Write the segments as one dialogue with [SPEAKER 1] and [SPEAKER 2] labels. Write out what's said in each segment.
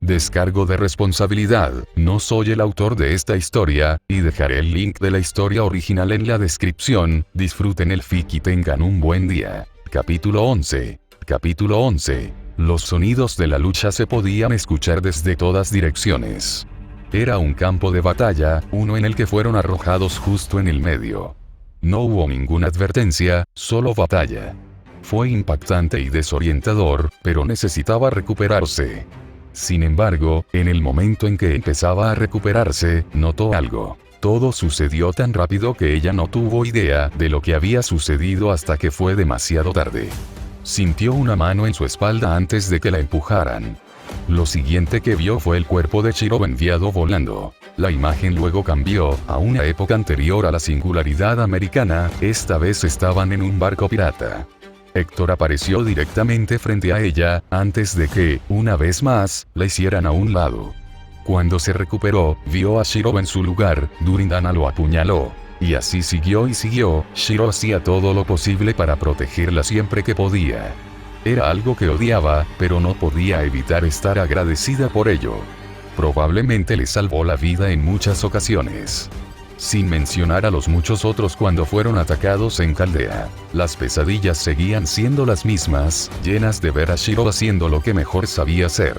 [SPEAKER 1] Descargo de responsabilidad, no soy el autor de esta historia, y dejaré el link de la historia original en la descripción. Disfruten el fic y tengan un buen día. Capítulo 11. Capítulo 11. Los sonidos de la lucha se podían escuchar desde todas direcciones. Era un campo de batalla, uno en el que fueron arrojados justo en el medio. No hubo ninguna advertencia, solo batalla. Fue impactante y desorientador, pero necesitaba recuperarse. Sin embargo, en el momento en que empezaba a recuperarse, notó algo. Todo sucedió tan rápido que ella no tuvo idea de lo que había sucedido hasta que fue demasiado tarde. Sintió una mano en su espalda antes de que la empujaran. Lo siguiente que vio fue el cuerpo de Shiro enviado volando. La imagen luego cambió a una época anterior a la singularidad americana, esta vez estaban en un barco pirata. Héctor apareció directamente frente a ella, antes de que, una vez más, la hicieran a un lado. Cuando se recuperó, vio a Shiro en su lugar, Durindana lo apuñaló. Y así siguió y siguió. Shiro hacía todo lo posible para protegerla siempre que podía. Era algo que odiaba, pero no podía evitar estar agradecida por ello. Probablemente le salvó la vida en muchas ocasiones. Sin mencionar a los muchos otros cuando fueron atacados en Caldea. Las pesadillas seguían siendo las mismas, llenas de ver a Shiro haciendo lo que mejor sabía hacer.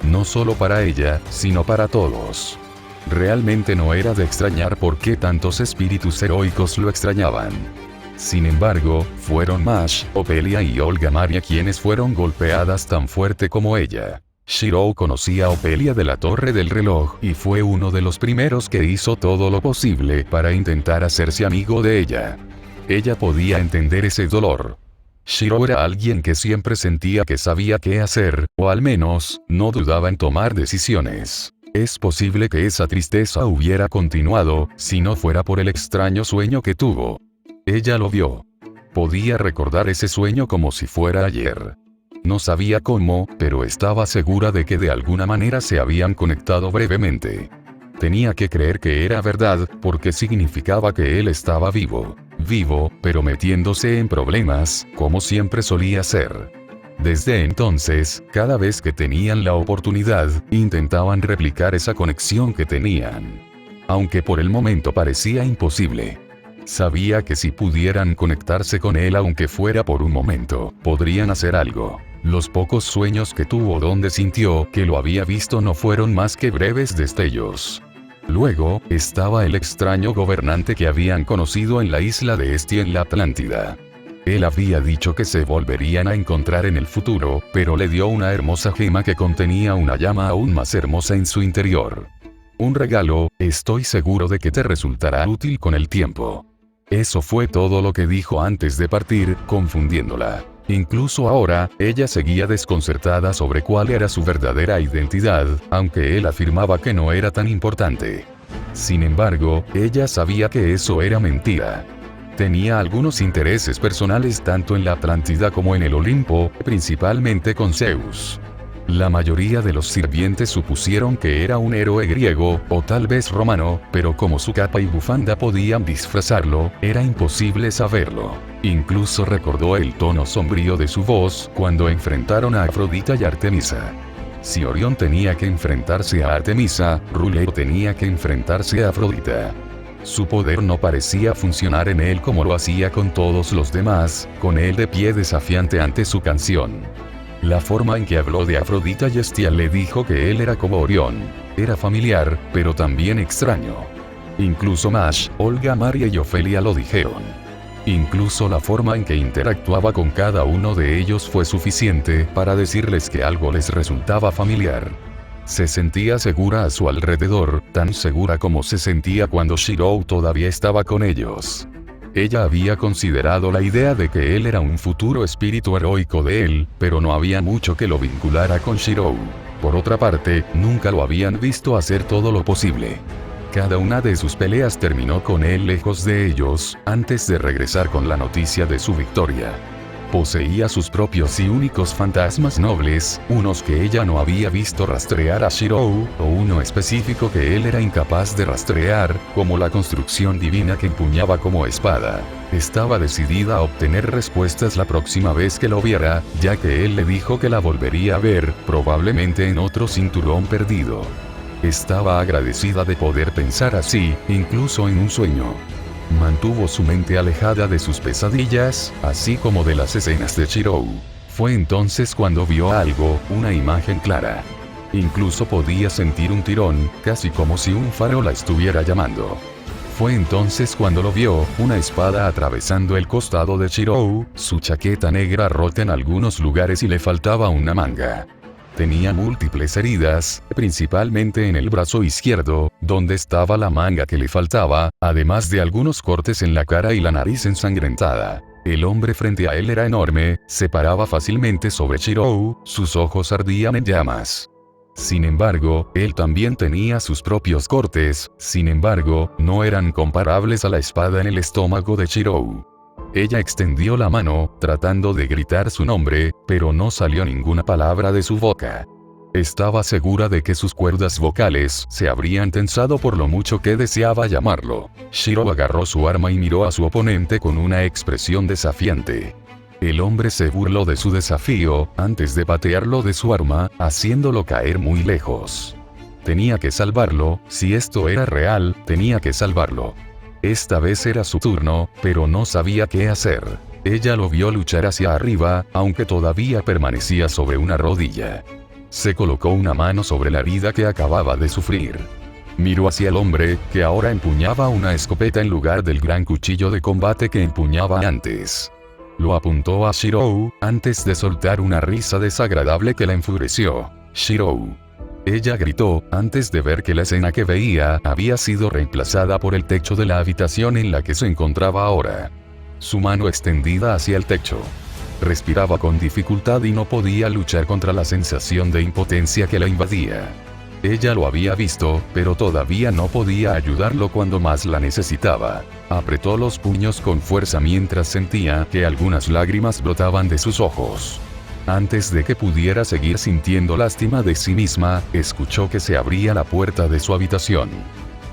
[SPEAKER 1] No solo para ella, sino para todos. Realmente no era de extrañar por qué tantos espíritus heroicos lo extrañaban. Sin embargo, fueron Mash, Ophelia y Olga Maria quienes fueron golpeadas tan fuerte como ella. Shiro conocía a Ophelia de la Torre del Reloj y fue uno de los primeros que hizo todo lo posible para intentar hacerse amigo de ella. Ella podía entender ese dolor. Shiro era alguien que siempre sentía que sabía qué hacer, o al menos, no dudaba en tomar decisiones. Es posible que esa tristeza hubiera continuado, si no fuera por el extraño sueño que tuvo. Ella lo vio. Podía recordar ese sueño como si fuera ayer. No sabía cómo, pero estaba segura de que de alguna manera se habían conectado brevemente. Tenía que creer que era verdad, porque significaba que él estaba vivo. Vivo, pero metiéndose en problemas, como siempre solía ser. Desde entonces, cada vez que tenían la oportunidad, intentaban replicar esa conexión que tenían. Aunque por el momento parecía imposible. Sabía que si pudieran conectarse con él aunque fuera por un momento, podrían hacer algo. Los pocos sueños que tuvo donde sintió que lo había visto no fueron más que breves destellos. Luego, estaba el extraño gobernante que habían conocido en la isla de Estia en la Atlántida. Él había dicho que se volverían a encontrar en el futuro, pero le dio una hermosa gema que contenía una llama aún más hermosa en su interior. Un regalo, estoy seguro de que te resultará útil con el tiempo. Eso fue todo lo que dijo antes de partir, confundiéndola. Incluso ahora, ella seguía desconcertada sobre cuál era su verdadera identidad, aunque él afirmaba que no era tan importante. Sin embargo, ella sabía que eso era mentira. Tenía algunos intereses personales tanto en la Atlántida como en el Olimpo, principalmente con Zeus. La mayoría de los sirvientes supusieron que era un héroe griego, o tal vez romano, pero como su capa y bufanda podían disfrazarlo, era imposible saberlo. Incluso recordó el tono sombrío de su voz cuando enfrentaron a Afrodita y Artemisa. Si Orión tenía que enfrentarse a Artemisa, Ruleo tenía que enfrentarse a Afrodita. Su poder no parecía funcionar en él como lo hacía con todos los demás, con él de pie desafiante ante su canción. La forma en que habló de Afrodita y Hestia le dijo que él era como Orión. Era familiar, pero también extraño. Incluso Mash, Olga Maria y Ophelia lo dijeron. Incluso la forma en que interactuaba con cada uno de ellos fue suficiente para decirles que algo les resultaba familiar. Se sentía segura a su alrededor, tan segura como se sentía cuando Shiro todavía estaba con ellos. Ella había considerado la idea de que él era un futuro espíritu heroico de él, pero no había mucho que lo vinculara con Shiro. Por otra parte, nunca lo habían visto hacer todo lo posible. Cada una de sus peleas terminó con él lejos de ellos, antes de regresar con la noticia de su victoria. Poseía sus propios y únicos fantasmas nobles, unos que ella no había visto rastrear a Shirou, o uno específico que él era incapaz de rastrear, como la construcción divina que empuñaba como espada. Estaba decidida a obtener respuestas la próxima vez que lo viera, ya que él le dijo que la volvería a ver, probablemente en otro cinturón perdido. Estaba agradecida de poder pensar así, incluso en un sueño. Mantuvo su mente alejada de sus pesadillas, así como de las escenas de Shirou. Fue entonces cuando vio algo, una imagen clara. Incluso podía sentir un tirón, casi como si un faro la estuviera llamando. Fue entonces cuando lo vio, una espada atravesando el costado de Shirou, su chaqueta negra rota en algunos lugares y le faltaba una manga. Tenía múltiples heridas, principalmente en el brazo izquierdo, donde estaba la manga que le faltaba, además de algunos cortes en la cara y la nariz ensangrentada. El hombre frente a él era enorme, se paraba fácilmente sobre Shirou, sus ojos ardían en llamas. Sin embargo, él también tenía sus propios cortes, sin embargo, no eran comparables a la espada en el estómago de Shirou. Ella extendió la mano, tratando de gritar su nombre, pero no salió ninguna palabra de su boca. Estaba segura de que sus cuerdas vocales se habrían tensado por lo mucho que deseaba llamarlo. Shirou agarró su arma y miró a su oponente con una expresión desafiante. El hombre se burló de su desafío, antes de patearlo de su arma, haciéndolo caer muy lejos. Tenía que salvarlo, si esto era real, tenía que salvarlo. Esta vez era su turno, pero no sabía qué hacer. Ella lo vio luchar hacia arriba, aunque todavía permanecía sobre una rodilla. Se colocó una mano sobre la herida que acababa de sufrir. Miró hacia el hombre, que ahora empuñaba una escopeta en lugar del gran cuchillo de combate que empuñaba antes. Lo apuntó a Shirou, antes de soltar una risa desagradable que la enfureció. Shirou. Ella gritó, antes de ver que la escena que veía había sido reemplazada por el techo de la habitación en la que se encontraba ahora. Su mano extendida hacia el techo. Respiraba con dificultad y no podía luchar contra la sensación de impotencia que la invadía. Ella lo había visto, pero todavía no podía ayudarlo cuando más la necesitaba. Apretó los puños con fuerza mientras sentía que algunas lágrimas brotaban de sus ojos. Antes de que pudiera seguir sintiendo lástima de sí misma, escuchó que se abría la puerta de su habitación.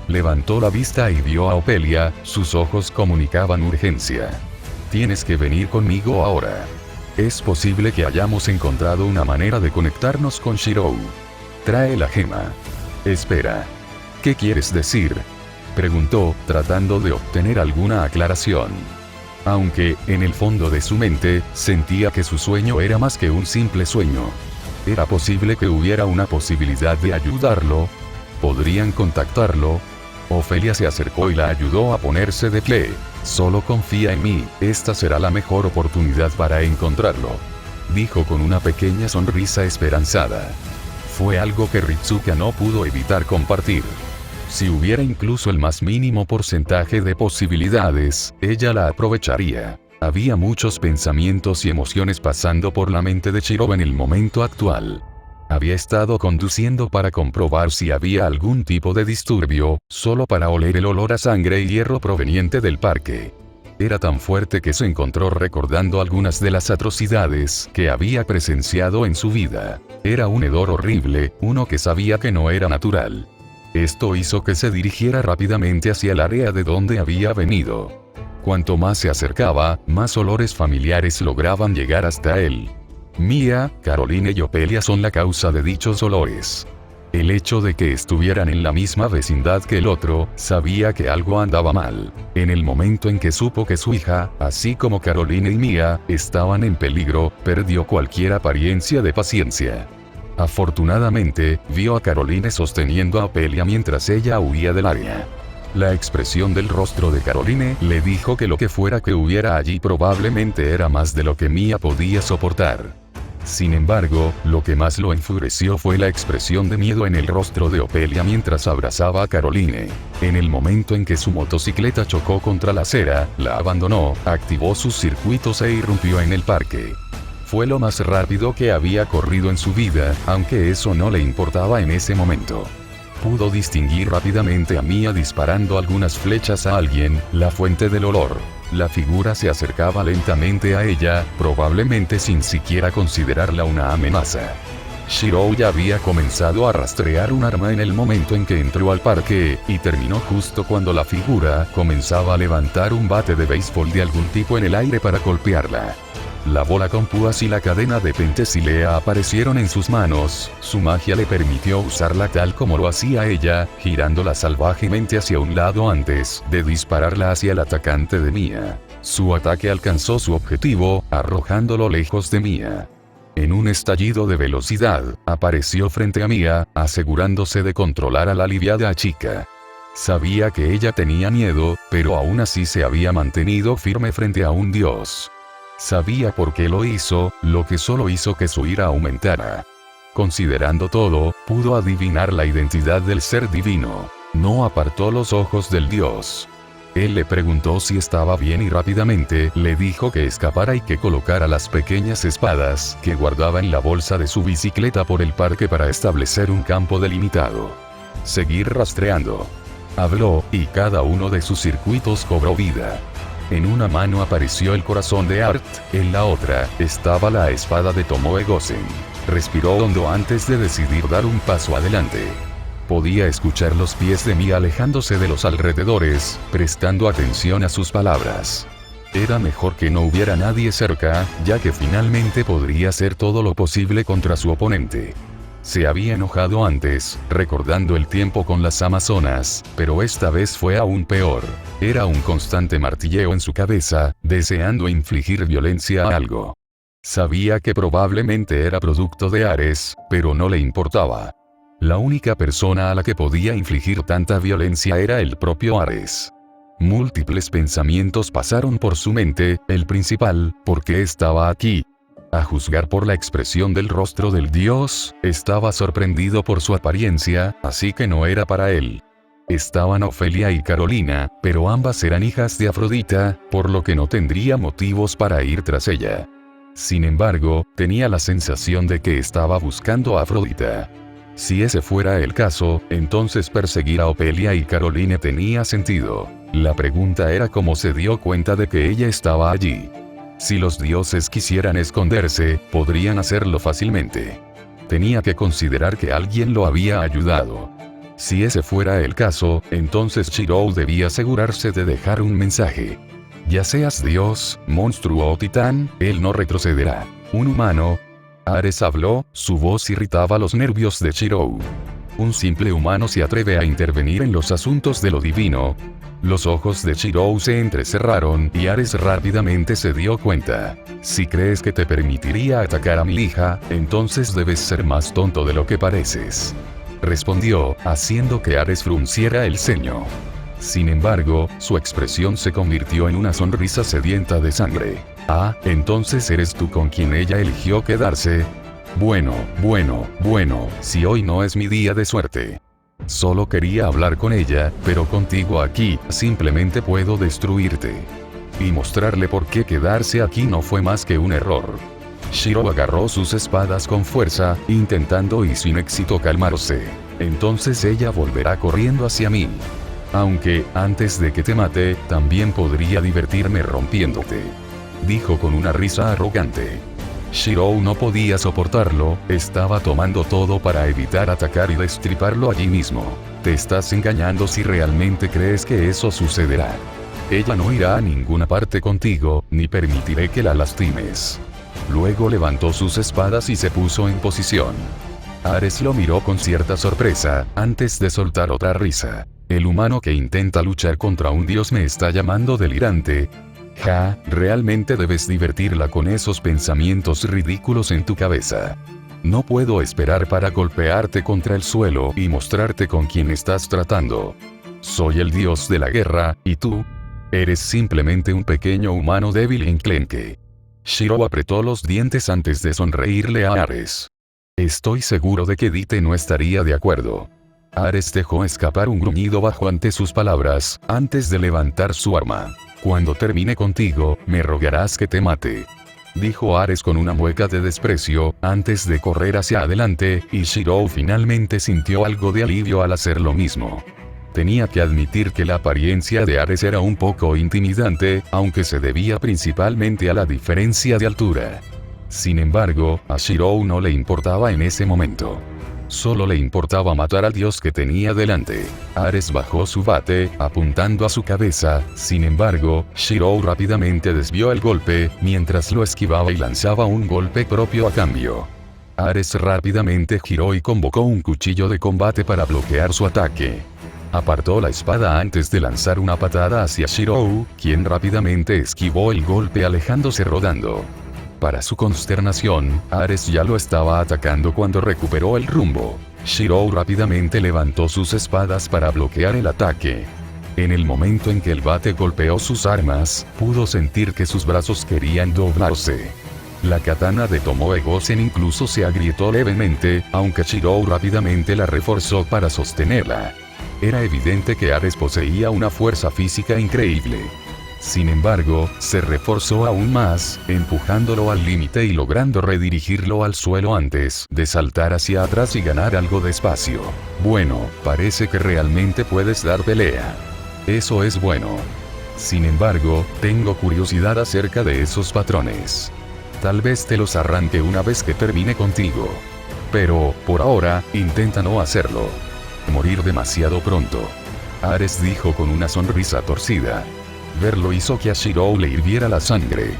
[SPEAKER 1] Levantó la vista y vio a Opelia, sus ojos comunicaban urgencia. Tienes que venir conmigo ahora. Es posible que hayamos encontrado una manera de conectarnos con Shirou. Trae la gema. Espera. ¿Qué quieres decir? Preguntó, tratando de obtener alguna aclaración. Aunque, en el fondo de su mente, sentía que su sueño era más que un simple sueño. ¿Era posible que hubiera una posibilidad de ayudarlo? ¿Podrían contactarlo? Ofelia se acercó y la ayudó a ponerse de pie. Solo confía en mí, esta será la mejor oportunidad para encontrarlo. Dijo con una pequeña sonrisa esperanzada. Fue algo que Ritsuka no pudo evitar compartir. Si hubiera incluso el más mínimo porcentaje de posibilidades, ella la aprovecharía. Había muchos pensamientos y emociones pasando por la mente de Shirou en el momento actual. Había estado conduciendo para comprobar si había algún tipo de disturbio, solo para oler el olor a sangre y hierro proveniente del parque. Era tan fuerte que se encontró recordando algunas de las atrocidades que había presenciado en su vida. Era un hedor horrible, uno que sabía que no era natural. Esto hizo que se dirigiera rápidamente hacia el área de donde había venido. Cuanto más se acercaba, más olores familiares lograban llegar hasta él. Mia, Caroline y Opelia son la causa de dichos olores. El hecho de que estuvieran en la misma vecindad que el otro, sabía que algo andaba mal. En el momento en que supo que su hija, así como Caroline y Mia, estaban en peligro, perdió cualquier apariencia de paciencia. Afortunadamente, vio a Caroline sosteniendo a Opelia mientras ella huía del área. La expresión del rostro de Caroline le dijo que lo que fuera que hubiera allí probablemente era más de lo que Mia podía soportar. Sin embargo, lo que más lo enfureció fue la expresión de miedo en el rostro de Opelia mientras abrazaba a Caroline. En el momento en que su motocicleta chocó contra la acera, la abandonó, activó sus circuitos e irrumpió en el parque. Fue lo más rápido que había corrido en su vida, aunque eso no le importaba en ese momento. Pudo distinguir rápidamente a Mia disparando algunas flechas a alguien, la fuente del olor. La figura se acercaba lentamente a ella, probablemente sin siquiera considerarla una amenaza. Shirou ya había comenzado a rastrear un arma en el momento en que entró al parque, y terminó justo cuando la figura comenzaba a levantar un bate de béisbol de algún tipo en el aire para golpearla. La bola con púas y la cadena de pentesilea aparecieron en sus manos, su magia le permitió usarla tal como lo hacía ella, girándola salvajemente hacia un lado antes de dispararla hacia el atacante de Mia. Su ataque alcanzó su objetivo, arrojándolo lejos de Mia. En un estallido de velocidad, apareció frente a Mia, asegurándose de controlar a la aliviada chica. Sabía que ella tenía miedo, pero aún así se había mantenido firme frente a un dios. Sabía por qué lo hizo, lo que solo hizo que su ira aumentara. Considerando todo, pudo adivinar la identidad del ser divino. No apartó los ojos del dios. Él le preguntó si estaba bien y rápidamente le dijo que escapara y que colocara las pequeñas espadas que guardaba en la bolsa de su bicicleta por el parque para establecer un campo delimitado. Seguir rastreando. Habló, y cada uno de sus circuitos cobró vida. En una mano apareció el corazón de Art, en la otra, estaba la espada de Tomoe Gosen. Respiró hondo antes de decidir dar un paso adelante. Podía escuchar los pies de Mia alejándose de los alrededores, prestando atención a sus palabras. Era mejor que no hubiera nadie cerca, ya que finalmente podría hacer todo lo posible contra su oponente. Se había enojado antes, recordando el tiempo con las amazonas, pero esta vez fue aún peor. Era un constante martilleo en su cabeza, deseando infligir violencia a algo. Sabía que probablemente era producto de Ares, pero no le importaba. La única persona a la que podía infligir tanta violencia era el propio Ares. Múltiples pensamientos pasaron por su mente, el principal, ¿por qué estaba aquí? A juzgar por la expresión del rostro del dios, estaba sorprendido por su apariencia, así que no era para él. Estaban Ofelia y Carolina, pero ambas eran hijas de Afrodita, por lo que no tendría motivos para ir tras ella. Sin embargo, tenía la sensación de que estaba buscando a Afrodita. Si ese fuera el caso, entonces perseguir a Ofelia y Carolina tenía sentido. La pregunta era cómo se dio cuenta de que ella estaba allí. Si los dioses quisieran esconderse, podrían hacerlo fácilmente. Tenía que considerar que alguien lo había ayudado. Si ese fuera el caso, entonces Shirou debía asegurarse de dejar un mensaje. Ya seas dios, monstruo o titán, él no retrocederá. Un humano. Ares habló, su voz irritaba los nervios de Shirou. Un simple humano se atreve a intervenir en los asuntos de lo divino. Los ojos de Shirou se entrecerraron y Ares rápidamente se dio cuenta. Si crees que te permitiría atacar a mi hija, entonces debes ser más tonto de lo que pareces. Respondió, haciendo que Ares frunciera el ceño. Sin embargo, su expresión se convirtió en una sonrisa sedienta de sangre. Ah, entonces eres tú con quien ella eligió quedarse. Bueno, si hoy no es mi día de suerte. Solo quería hablar con ella, pero contigo aquí, simplemente puedo destruirte. Y mostrarle por qué quedarse aquí no fue más que un error. Shirou agarró sus espadas con fuerza, intentando y sin éxito calmarse. Entonces ella volverá corriendo hacia mí. Aunque, antes de que te mate, también podría divertirme rompiéndote. Dijo con una risa arrogante. Shirou no podía soportarlo, estaba tomando todo para evitar atacar y destriparlo allí mismo. Te estás engañando si realmente crees que eso sucederá. Ella no irá a ninguna parte contigo, ni permitiré que la lastimes. Luego levantó sus espadas y se puso en posición. Ares lo miró con cierta sorpresa, antes de soltar otra risa. El humano que intenta luchar contra un dios me está llamando delirante. Ja, realmente debes divertirla con esos pensamientos ridículos en tu cabeza. No puedo esperar para golpearte contra el suelo y mostrarte con quién estás tratando. Soy el dios de la guerra, y tú eres simplemente un pequeño humano débil e enclenque. Shirou apretó los dientes antes de sonreírle a Ares. Estoy seguro de que Dite no estaría de acuerdo. Ares dejó escapar un gruñido bajo ante sus palabras, antes de levantar su arma. Cuando termine contigo, me rogarás que te mate. Dijo Ares con una mueca de desprecio, antes de correr hacia adelante, y Shirou finalmente sintió algo de alivio al hacer lo mismo. Tenía que admitir que la apariencia de Ares era un poco intimidante, aunque se debía principalmente a la diferencia de altura. Sin embargo, a Shirou no le importaba en ese momento. Solo le importaba matar al dios que tenía delante. Ares bajó su bate, apuntando a su cabeza. Sin embargo, Shirou rápidamente desvió el golpe, mientras lo esquivaba y lanzaba un golpe propio a cambio. Ares rápidamente giró y convocó un cuchillo de combate para bloquear su ataque. Apartó la espada antes de lanzar una patada hacia Shirou, quien rápidamente esquivó el golpe alejándose rodando. Para su consternación, Ares ya lo estaba atacando cuando recuperó el rumbo. Shirou rápidamente levantó sus espadas para bloquear el ataque. En el momento en que el bate golpeó sus armas, pudo sentir que sus brazos querían doblarse. La katana de Tomoe Gosen incluso se agrietó levemente, aunque Shirou rápidamente la reforzó para sostenerla. Era evidente que Ares poseía una fuerza física increíble. Sin embargo, se reforzó aún más, empujándolo al límite y logrando redirigirlo al suelo antes de saltar hacia atrás y ganar algo de espacio. Bueno, parece que realmente puedes dar pelea. Eso es bueno. Sin embargo, tengo curiosidad acerca de esos patrones. Tal vez te los arranque una vez que termine contigo. Pero, por ahora, intenta no hacerlo. Morir demasiado pronto. Ares dijo con una sonrisa torcida. Verlo hizo que a Shirou le hirviera la sangre.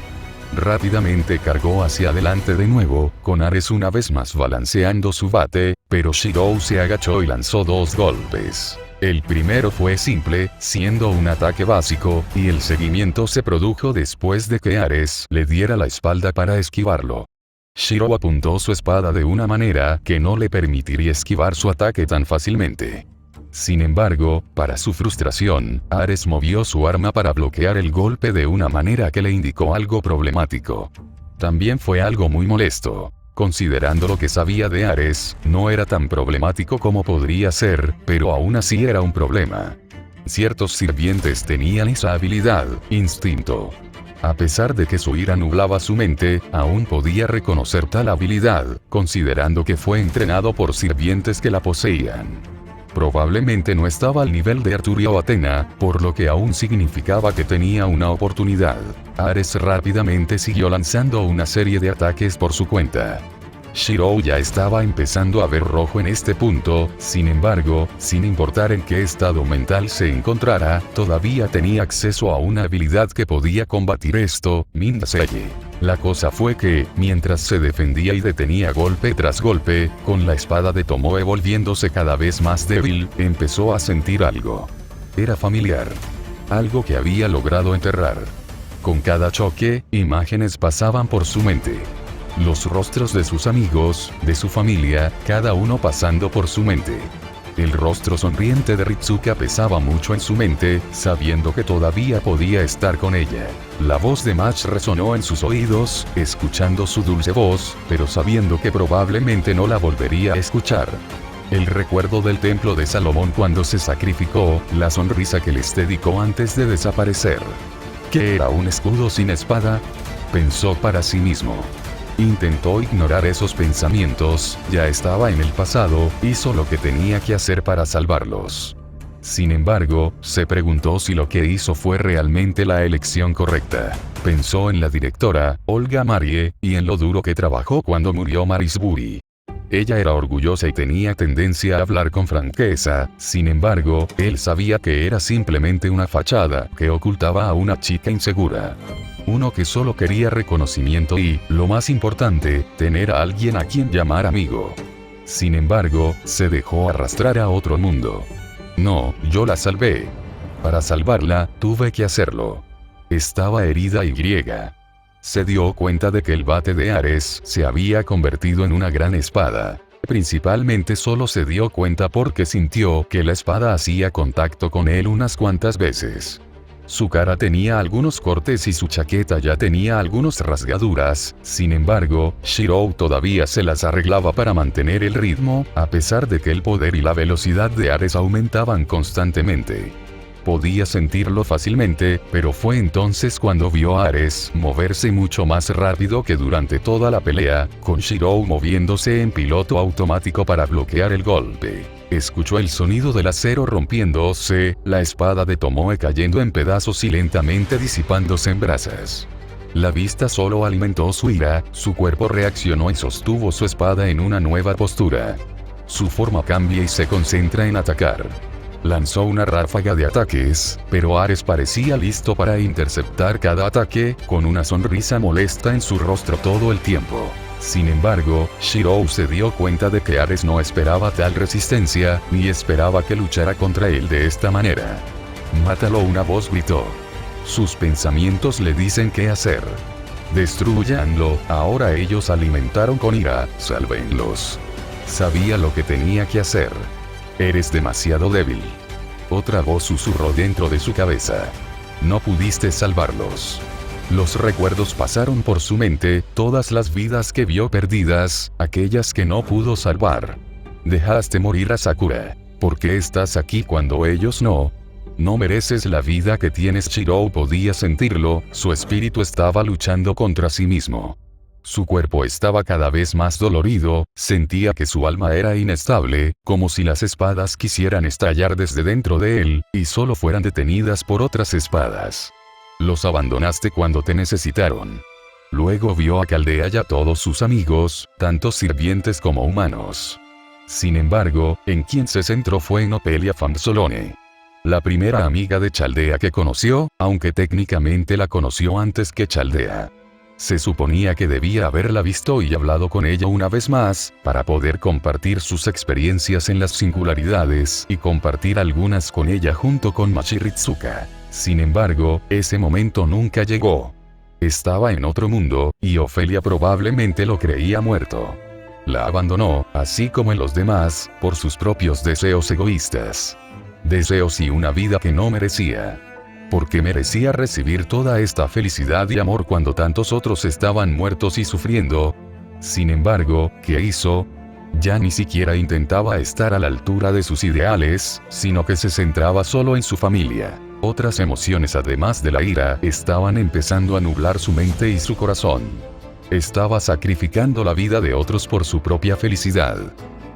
[SPEAKER 1] Rápidamente cargó hacia adelante de nuevo, con Ares una vez más balanceando su bate, pero Shirou se agachó y lanzó dos golpes. El primero fue simple, siendo un ataque básico, y el seguimiento se produjo después de que Ares le diera la espalda para esquivarlo. Shirou apuntó su espada de una manera que no le permitiría esquivar su ataque tan fácilmente. Sin embargo, para su frustración, Ares movió su arma para bloquear el golpe de una manera que le indicó algo problemático. También fue algo muy molesto. Considerando lo que sabía de Ares, no era tan problemático como podría ser, pero aún así era un problema. Ciertos sirvientes tenían esa habilidad, instinto. A pesar de que su ira nublaba su mente, aún podía reconocer tal habilidad, considerando que fue entrenado por sirvientes que la poseían. Probablemente no estaba al nivel de Arturia o Athena, por lo que aún significaba que tenía una oportunidad. Ares rápidamente siguió lanzando una serie de ataques por su cuenta. Shirou ya estaba empezando a ver rojo en este punto, sin embargo, sin importar en qué estado mental se encontrara, todavía tenía acceso a una habilidad que podía combatir esto, Mindaseye. La cosa fue que, mientras se defendía y detenía golpe tras golpe, con la espada de Tomoe volviéndose cada vez más débil, empezó a sentir algo. Era familiar. Algo que había logrado enterrar. Con cada choque, imágenes pasaban por su mente. Los rostros de sus amigos, de su familia, cada uno pasando por su mente. El rostro sonriente de Ritsuka pesaba mucho en su mente, sabiendo que todavía podía estar con ella. La voz de Match resonó en sus oídos, escuchando su dulce voz, pero sabiendo que probablemente no la volvería a escuchar. El recuerdo del templo de Salomón cuando se sacrificó, la sonrisa que les dedicó antes de desaparecer. ¿Qué era un escudo sin espada? Pensó para sí mismo. Intentó ignorar esos pensamientos, ya estaba en el pasado, hizo lo que tenía que hacer para salvarlos. Sin embargo, se preguntó si lo que hizo fue realmente la elección correcta. Pensó en la directora, Olga Marie, y en lo duro que trabajó cuando murió Marisbury. Ella era orgullosa y tenía tendencia a hablar con franqueza, sin embargo, él sabía que era simplemente una fachada que ocultaba a una chica insegura. Uno que solo quería reconocimiento y, lo más importante, tener a alguien a quien llamar amigo. Sin embargo, se dejó arrastrar a otro mundo. No, yo la salvé. Para salvarla, tuve que hacerlo. Estaba herida y griega. Se dio cuenta de que el bate de Ares se había convertido en una gran espada. Principalmente solo se dio cuenta porque sintió que la espada hacía contacto con él unas cuantas veces. Su cara tenía algunos cortes y su chaqueta ya tenía algunas rasgaduras, sin embargo, Shirou todavía se las arreglaba para mantener el ritmo, a pesar de que el poder y la velocidad de Ares aumentaban constantemente. Podía sentirlo fácilmente, pero fue entonces cuando vio a Ares moverse mucho más rápido que durante toda la pelea, con Shirou moviéndose en piloto automático para bloquear el golpe. Escuchó el sonido del acero rompiéndose, la espada de Tomoe cayendo en pedazos y lentamente disipándose en brasas. La vista solo alimentó su ira, su cuerpo reaccionó y sostuvo su espada en una nueva postura. Su forma cambia y se concentra en atacar. Lanzó una ráfaga de ataques, pero Ares parecía listo para interceptar cada ataque, con una sonrisa molesta en su rostro todo el tiempo. Sin embargo, Shirou se dio cuenta de que Ares no esperaba tal resistencia, ni esperaba que luchara contra él de esta manera. «Mátalo», una voz gritó. Sus pensamientos le dicen qué hacer. «Destrúyanlo», ahora ellos alimentaron con ira, «sálvenlos». Sabía lo que tenía que hacer. «Eres demasiado débil». Otra voz susurró dentro de su cabeza. «No pudiste salvarlos». Los recuerdos pasaron por su mente, todas las vidas que vio perdidas, aquellas que no pudo salvar. Dejaste morir a Sakura. ¿Por qué estás aquí cuando ellos no? No mereces la vida que tienes. Shirou podía sentirlo, su espíritu estaba luchando contra sí mismo. Su cuerpo estaba cada vez más dolorido, sentía que su alma era inestable, como si las espadas quisieran estallar desde dentro de él, y solo fueran detenidas por otras espadas. Los abandonaste cuando te necesitaron. Luego vio a Caldea y a todos sus amigos, tanto sirvientes como humanos. Sin embargo, en quien se centró fue en Opelia Fansolone. La primera amiga de Chaldea que conoció, aunque técnicamente la conoció antes que Chaldea. Se suponía que debía haberla visto y hablado con ella una vez más, para poder compartir sus experiencias en las singularidades y compartir algunas con ella junto con Machiritsuka. Sin embargo, ese momento nunca llegó. Estaba en otro mundo, y Ofelia probablemente lo creía muerto. La abandonó, así como en los demás, por sus propios deseos egoístas. Deseos y una vida que no merecía. Porque merecía recibir toda esta felicidad y amor cuando tantos otros estaban muertos y sufriendo. Sin embargo, ¿qué hizo? Ya ni siquiera intentaba estar a la altura de sus ideales, sino que se centraba solo en su familia. Otras emociones además de la ira estaban empezando a nublar su mente y su corazón. Estaba sacrificando la vida de otros por su propia felicidad.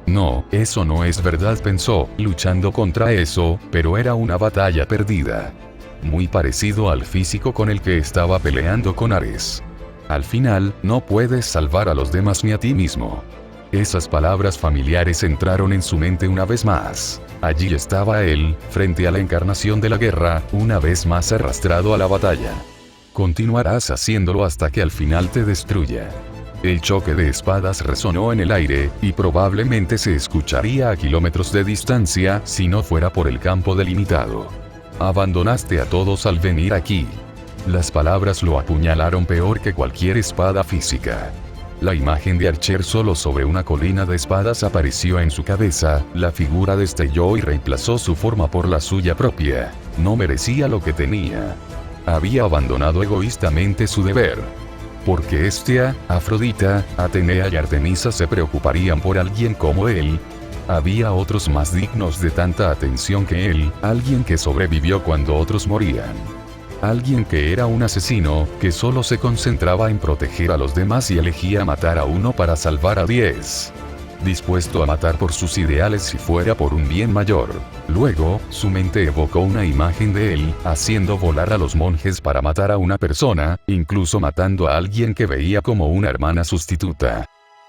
[SPEAKER 1] No, eso no es verdad, pensó, luchando contra eso, pero era una batalla perdida. Muy parecido al físico con el que estaba peleando con Ares. Al final, no puedes salvar a los demás ni a ti mismo. Esas palabras familiares entraron en su mente una vez más. Allí estaba él, frente a la encarnación de la guerra, una vez más arrastrado a la batalla. Continuarás haciéndolo hasta que al final te destruya. El choque de espadas resonó en el aire, y probablemente se escucharía a kilómetros de distancia si no fuera por el campo delimitado. Abandonaste a todos al venir aquí. Las palabras lo apuñalaron peor que cualquier espada física. La imagen de Archer solo sobre una colina de espadas apareció en su cabeza, la figura destelló y reemplazó su forma por la suya propia. No merecía lo que tenía. Había abandonado egoístamente su deber. Porque Hestia, Afrodita, Atenea y Artemisa se preocuparían por alguien como él. Había otros más dignos de tanta atención que él, alguien que sobrevivió cuando otros morían. Alguien que era un asesino, que solo se concentraba en proteger a los demás y elegía matar a uno para salvar a 10. Dispuesto a matar por sus ideales si fuera por un bien mayor. Luego, su mente evocó una imagen de él, haciendo volar a los monjes para matar a una persona, incluso matando a alguien que veía como una hermana sustituta.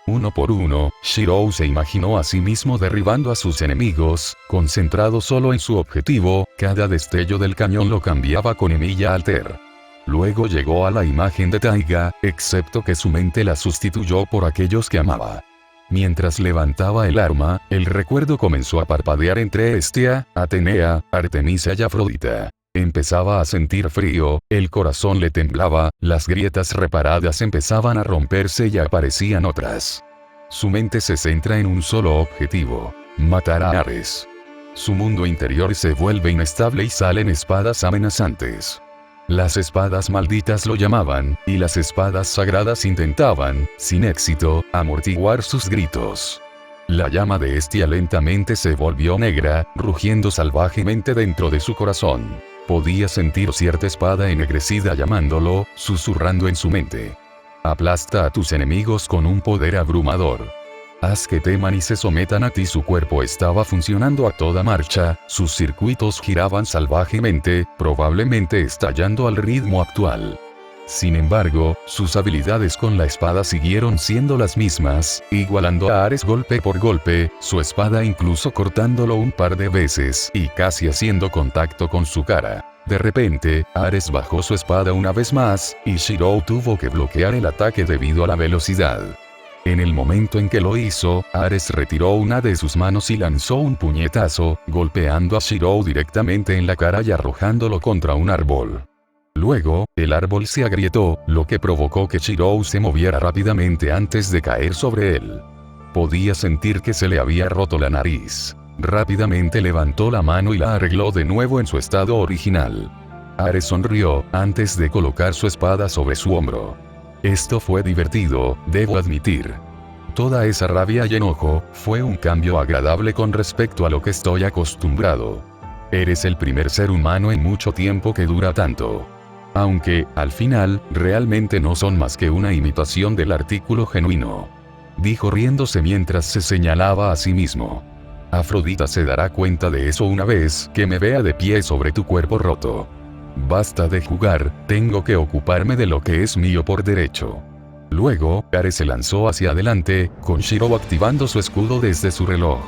[SPEAKER 1] Uno por uno, Shirou se imaginó a sí mismo derribando a sus enemigos, concentrado solo en su objetivo, cada destello del cañón lo cambiaba con Emilia Alter. Luego llegó a la imagen de Taiga, excepto que su mente la sustituyó por aquellos que amaba. Mientras levantaba el arma, el recuerdo comenzó a parpadear entre Hestia, Atenea, Artemisa y Afrodita. Empezaba a sentir frío, el corazón le temblaba, las grietas reparadas empezaban a romperse y aparecían otras. Su mente se centra en un solo objetivo: matar a Ares. Su mundo interior se vuelve inestable y salen espadas amenazantes. Las espadas malditas lo llamaban, y las espadas sagradas intentaban, sin éxito, amortiguar sus gritos. La llama de Hestia lentamente se volvió negra, rugiendo salvajemente dentro de su corazón. Podía sentir cierta espada ennegrecida llamándolo, susurrando en su mente. Aplasta a tus enemigos con un poder abrumador. Haz que teman y se sometan a ti. Su cuerpo estaba funcionando a toda marcha, sus circuitos giraban salvajemente, probablemente estallando al ritmo actual. Sin embargo, sus habilidades con la espada siguieron siendo las mismas, igualando a Ares golpe por golpe, su espada incluso cortándolo un par de veces y casi haciendo contacto con su cara. De repente, Ares bajó su espada una vez más, y Shirou tuvo que bloquear el ataque debido a la velocidad. En el momento en que lo hizo, Ares retiró una de sus manos y lanzó un puñetazo, golpeando a Shirou directamente en la cara y arrojándolo contra un árbol. Luego, el árbol se agrietó, lo que provocó que Shirou se moviera rápidamente antes de caer sobre él. Podía sentir que se le había roto la nariz. Rápidamente levantó la mano y la arregló de nuevo en su estado original. Ares sonrió, antes de colocar su espada sobre su hombro. Esto fue divertido, debo admitir. Toda esa rabia y enojo, fue un cambio agradable con respecto a lo que estoy acostumbrado. Eres el primer ser humano en mucho tiempo que dura tanto. Aunque, al final, realmente no son más que una imitación del artículo genuino. Dijo riéndose mientras se señalaba a sí mismo. Afrodita se dará cuenta de eso una vez que me vea de pie sobre tu cuerpo roto. Basta de jugar, tengo que ocuparme de lo que es mío por derecho. Luego, Ares se lanzó hacia adelante, con Shirou activando su escudo desde su reloj.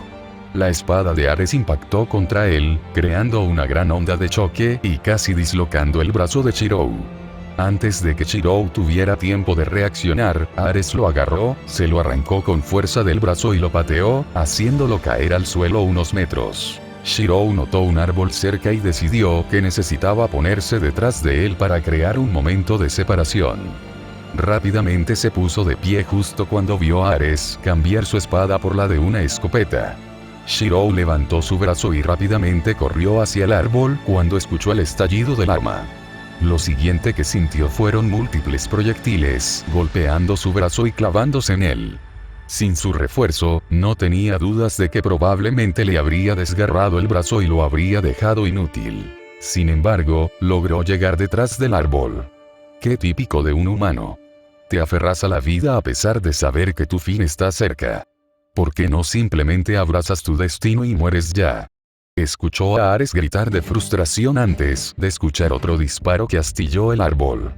[SPEAKER 1] La espada de Ares impactó contra él, creando una gran onda de choque y casi dislocando el brazo de Shirou. Antes de que Shirou tuviera tiempo de reaccionar, Ares lo agarró, se lo arrancó con fuerza del brazo y lo pateó, haciéndolo caer al suelo unos metros. Shirou notó un árbol cerca y decidió que necesitaba ponerse detrás de él para crear un momento de separación. Rápidamente se puso de pie justo cuando vio a Ares cambiar su espada por la de una escopeta. Shirou levantó su brazo y rápidamente corrió hacia el árbol cuando escuchó el estallido del arma. Lo siguiente que sintió fueron múltiples proyectiles, golpeando su brazo y clavándose en él. Sin su refuerzo, no tenía dudas de que probablemente le habría desgarrado el brazo y lo habría dejado inútil. Sin embargo, logró llegar detrás del árbol. Qué típico de un humano. Te aferras a la vida a pesar de saber que tu fin está cerca. ¿Por qué no simplemente abrazas tu destino y mueres ya? Escuchó a Ares gritar de frustración antes de escuchar otro disparo que astilló el árbol.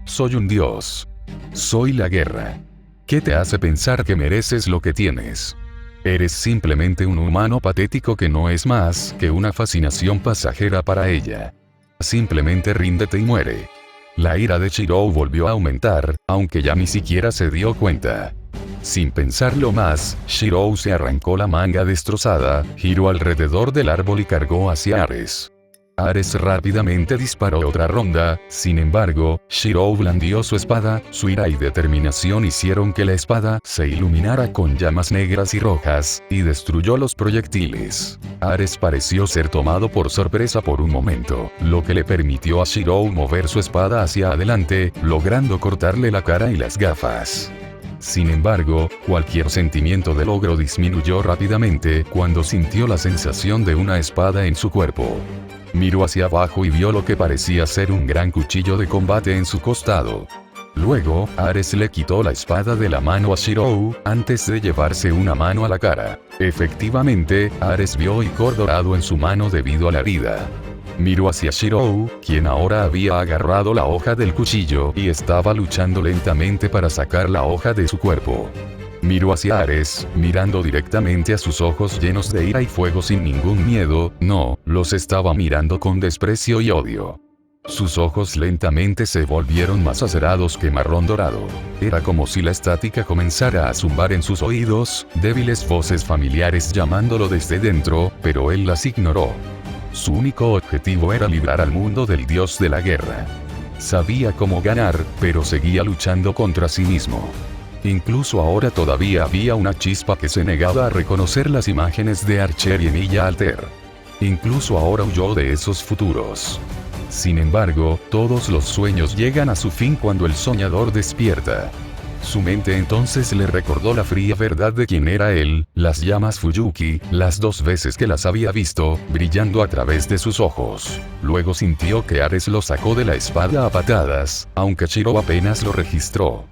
[SPEAKER 1] Soy un dios. Soy la guerra. ¿Qué te hace pensar que mereces lo que tienes? Eres simplemente un humano patético que no es más que una fascinación pasajera para ella. Simplemente ríndete y muere. La ira de Shirou volvió a aumentar, aunque ya ni siquiera se dio cuenta. Sin pensarlo más, Shirou se arrancó la manga destrozada, giró alrededor del árbol y cargó hacia Ares. Ares rápidamente disparó otra ronda, sin embargo, Shirou blandió su espada, su ira y determinación hicieron que la espada se iluminara con llamas negras y rojas, y destruyó los proyectiles. Ares pareció ser tomado por sorpresa por un momento, lo que le permitió a Shirou mover su espada hacia adelante, logrando cortarle la cara y las gafas. Sin embargo, cualquier sentimiento de logro disminuyó rápidamente cuando sintió la sensación de una espada en su cuerpo. Miró hacia abajo y vio lo que parecía ser un gran cuchillo de combate en su costado. Luego, Ares le quitó la espada de la mano a Shirou, antes de llevarse una mano a la cara. Efectivamente, Ares vio icor dorado en su mano debido a la herida. Miró hacia Shirou, quien ahora había agarrado la hoja del cuchillo y estaba luchando lentamente para sacar la hoja de su cuerpo. Miró hacia Ares, mirando directamente a sus ojos llenos de ira y fuego sin ningún miedo, no, los estaba mirando con desprecio y odio. Sus ojos lentamente se volvieron más acerados que marrón dorado. Era como si la estática comenzara a zumbar en sus oídos, débiles voces familiares llamándolo desde dentro, pero él las ignoró. Su único objetivo era librar al mundo del dios de la guerra. Sabía cómo ganar, pero seguía luchando contra sí mismo. Incluso ahora todavía había una chispa que se negaba a reconocer las imágenes de Archer y Emilia Alter. Incluso ahora huyó de esos futuros. Sin embargo, todos los sueños llegan a su fin cuando el soñador despierta. Su mente entonces le recordó la fría verdad de quién era él, las llamas Fuyuki, las 2 veces que las había visto, brillando a través de sus ojos. Luego sintió que Ares lo sacó de la espada a patadas, aunque Shirou apenas lo registró.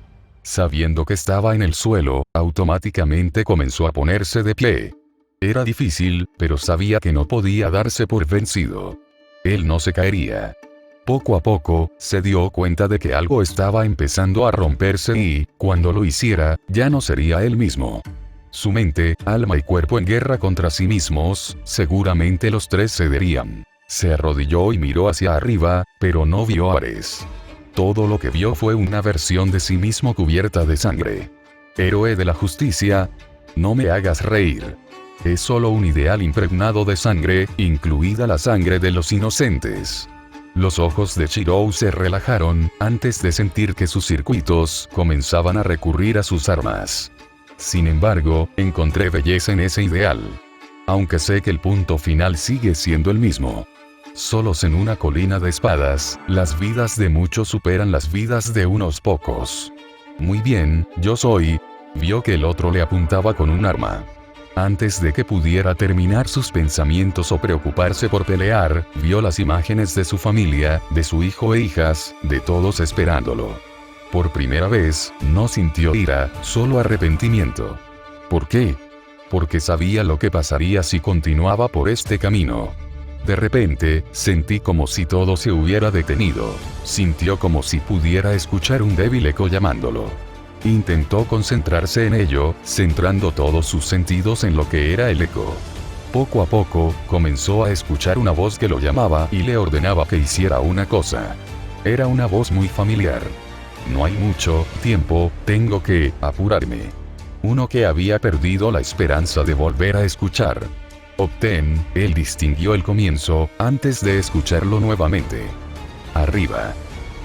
[SPEAKER 1] sabiendo que estaba en el suelo, automáticamente comenzó a ponerse de pie. Era difícil, pero sabía que no podía darse por vencido. Él no se caería. Poco a poco, se dio cuenta de que algo estaba empezando a romperse y, cuando lo hiciera, ya no sería él mismo. Su mente, alma y cuerpo en guerra contra sí mismos, seguramente los tres cederían. Se arrodilló y miró hacia arriba, pero no vio a Ares. Todo lo que vio fue una versión de sí mismo cubierta de sangre. Héroe de la justicia, no me hagas reír. Es solo un ideal impregnado de sangre, incluida la sangre de los inocentes. Los ojos de Shirou se relajaron, antes de sentir que sus circuitos comenzaban a recurrir a sus armas. Sin embargo, encontré belleza en ese ideal. Aunque sé que el punto final sigue siendo el mismo. Solos en una colina de espadas, las vidas de muchos superan las vidas de unos pocos. Muy bien, yo soy... Vio que el otro le apuntaba con un arma. Antes de que pudiera terminar sus pensamientos o preocuparse por pelear, vio las imágenes de su familia, de su hijo e hijas, de todos esperándolo. Por primera vez, no sintió ira, solo arrepentimiento. ¿Por qué? Porque sabía lo que pasaría si continuaba por este camino. De repente, sentí como si todo se hubiera detenido. Sintió como si pudiera escuchar un débil eco llamándolo. Intentó concentrarse en ello, centrando todos sus sentidos en lo que era el eco. Poco a poco, comenzó a escuchar una voz que lo llamaba y le ordenaba que hiciera una cosa. Era una voz muy familiar. No hay mucho tiempo, tengo que apurarme. Uno que había perdido la esperanza de volver a escuchar. Obtén, él distinguió el comienzo, antes de escucharlo nuevamente. Arriba.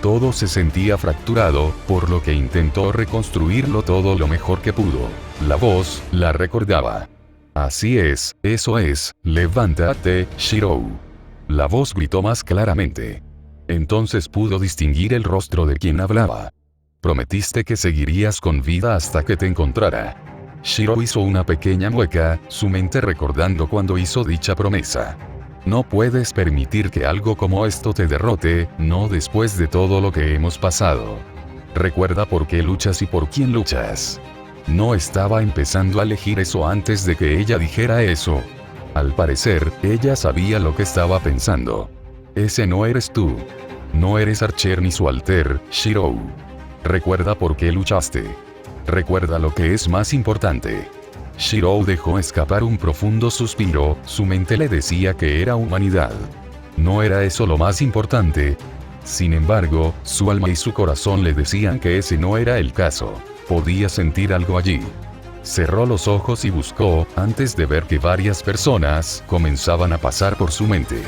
[SPEAKER 1] Todo se sentía fracturado, por lo que intentó reconstruirlo todo lo mejor que pudo. La voz, la recordaba. Así es, eso es, levántate, Shirou. La voz gritó más claramente. Entonces pudo distinguir el rostro de quien hablaba. Prometiste que seguirías con vida hasta que te encontrara. Shirou hizo una pequeña mueca, su mente recordando cuando hizo dicha promesa. No puedes permitir que algo como esto te derrote, no después de todo lo que hemos pasado. Recuerda por qué luchas y por quién luchas. No estaba empezando a elegir eso antes de que ella dijera eso. Al parecer, ella sabía lo que estaba pensando. Ese no eres tú. No eres Archer ni su alter, Shirou. Recuerda por qué luchaste. Recuerda lo que es más importante. Shirou dejó escapar un profundo suspiro, su mente le decía que era humanidad. No era eso lo más importante. Sin embargo, su alma y su corazón le decían que ese no era el caso. Podía sentir algo allí. Cerró los ojos y buscó, antes de ver que varias personas comenzaban a pasar por su mente.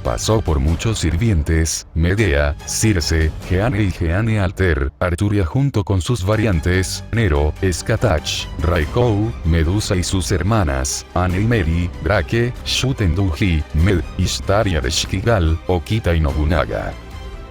[SPEAKER 1] Pasó por muchos sirvientes, Medea, Circe, Geane y Geane Alter, Arturia junto con sus variantes, Nero, Skatach, Raikou, Medusa y sus hermanas, Anne y Mary, Drake, Shutenduji, Med, Ishtar y Areshikigal, Okita y Nobunaga.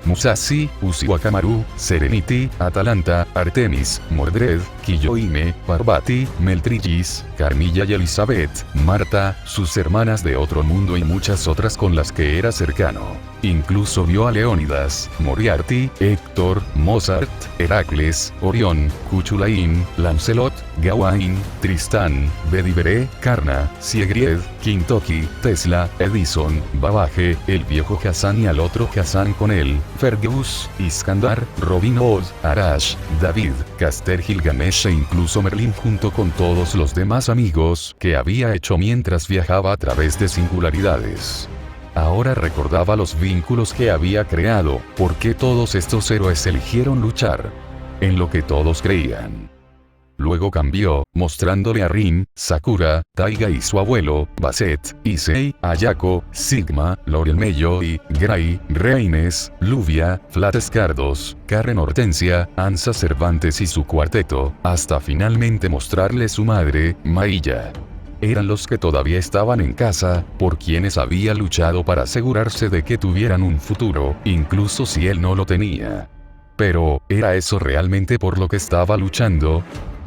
[SPEAKER 1] Musashi, Uchiwa-Kamaru, Serenity, Atalanta, Artemis, Mordred, Kiyohime, Parvati, Meltrigis, Carmilla y Elizabeth, Marta, sus hermanas de otro mundo y muchas otras con las que era cercano. Incluso vio a Leónidas, Moriarty, Héctor, Mozart, Heracles, Orión, Cuchulain, Lancelot, Gawain, Tristán, Bedivere, Karna, Siegfried, Kintoki, Tesla, Edison, Babaje, el viejo Hassan y al otro Hassan con él, Fergus, Iskandar, Robin Hood, Arash, David, Caster Gilgamesh e incluso Merlin junto con todos los demás amigos que había hecho mientras viajaba a través de singularidades. Ahora recordaba los vínculos que había creado, porque todos estos héroes eligieron luchar. En lo que todos creían. Luego cambió, mostrándole a Rin, Sakura, Taiga y su abuelo, Basset, Issei, Ayako, Sigma, Laurel Mello Gray, Reines, Luvia, Flat Scardos, Karen Hortensia, Ansa Cervantes y su cuarteto, hasta finalmente mostrarle su madre, Mailla. Eran los que todavía estaban en casa, por quienes había luchado para asegurarse de que tuvieran un futuro, incluso si él no lo tenía. Pero, ¿era eso realmente por lo que estaba luchando?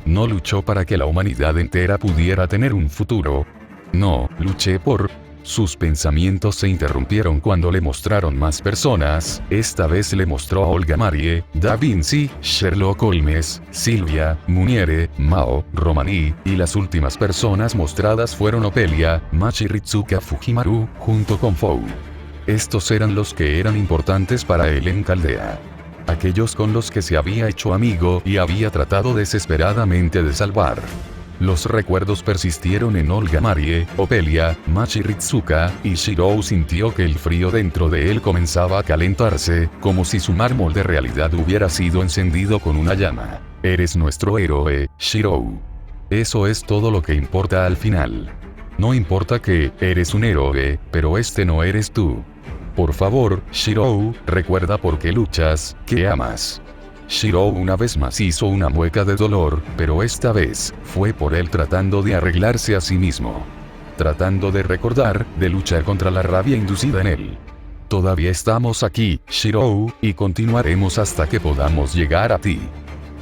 [SPEAKER 1] No luchó para que la humanidad entera pudiera tener un futuro. No, luché por Sus pensamientos se interrumpieron cuando le mostraron más personas. Esta vez le mostró a Olga Marie, Da Vinci, Sherlock Holmes, Silvia, Muniere, Mao, Romaní, y las últimas personas mostradas fueron Opelia, Machi Ritsuka Fujimaru, junto con Fou. Estos eran los que eran importantes para él en Caldea. Aquellos con los que se había hecho amigo y había tratado desesperadamente de salvar. Los recuerdos persistieron en Olga Marie, Opelia, Machi Ritsuka, y Shirou sintió que el frío dentro de él comenzaba a calentarse, como si su mármol de realidad hubiera sido encendido con una llama. Eres nuestro héroe, Shirou. Eso es todo lo que importa al final. No importa que eres un héroe, pero este no eres tú. Por favor, Shirou, recuerda por qué luchas, que amas. Shirou una vez más hizo una mueca de dolor, pero esta vez, fue por él tratando de arreglarse a sí mismo. Tratando de recordar, de luchar contra la rabia inducida en él. Todavía estamos aquí, Shirou, y continuaremos hasta que podamos llegar a ti.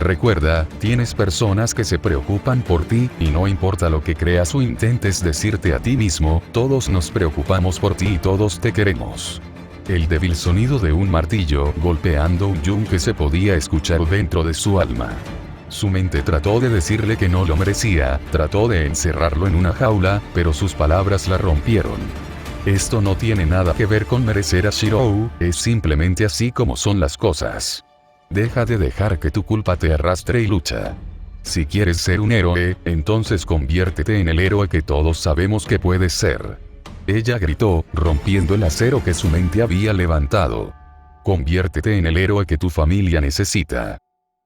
[SPEAKER 1] Recuerda, tienes personas que se preocupan por ti, y no importa lo que creas o intentes decirte a ti mismo, todos nos preocupamos por ti y todos te queremos. El débil sonido de un martillo golpeando un yunque se podía escuchar dentro de su alma. Su mente trató de decirle que no lo merecía, trató de encerrarlo en una jaula, pero sus palabras la rompieron. Esto no tiene nada que ver con merecer a Shirou, es simplemente así como son las cosas. Deja de dejar que tu culpa te arrastre y lucha. Si quieres ser un héroe, entonces conviértete en el héroe que todos sabemos que puedes ser. Ella gritó, rompiendo el acero que su mente había levantado. Conviértete en el héroe que tu familia necesita.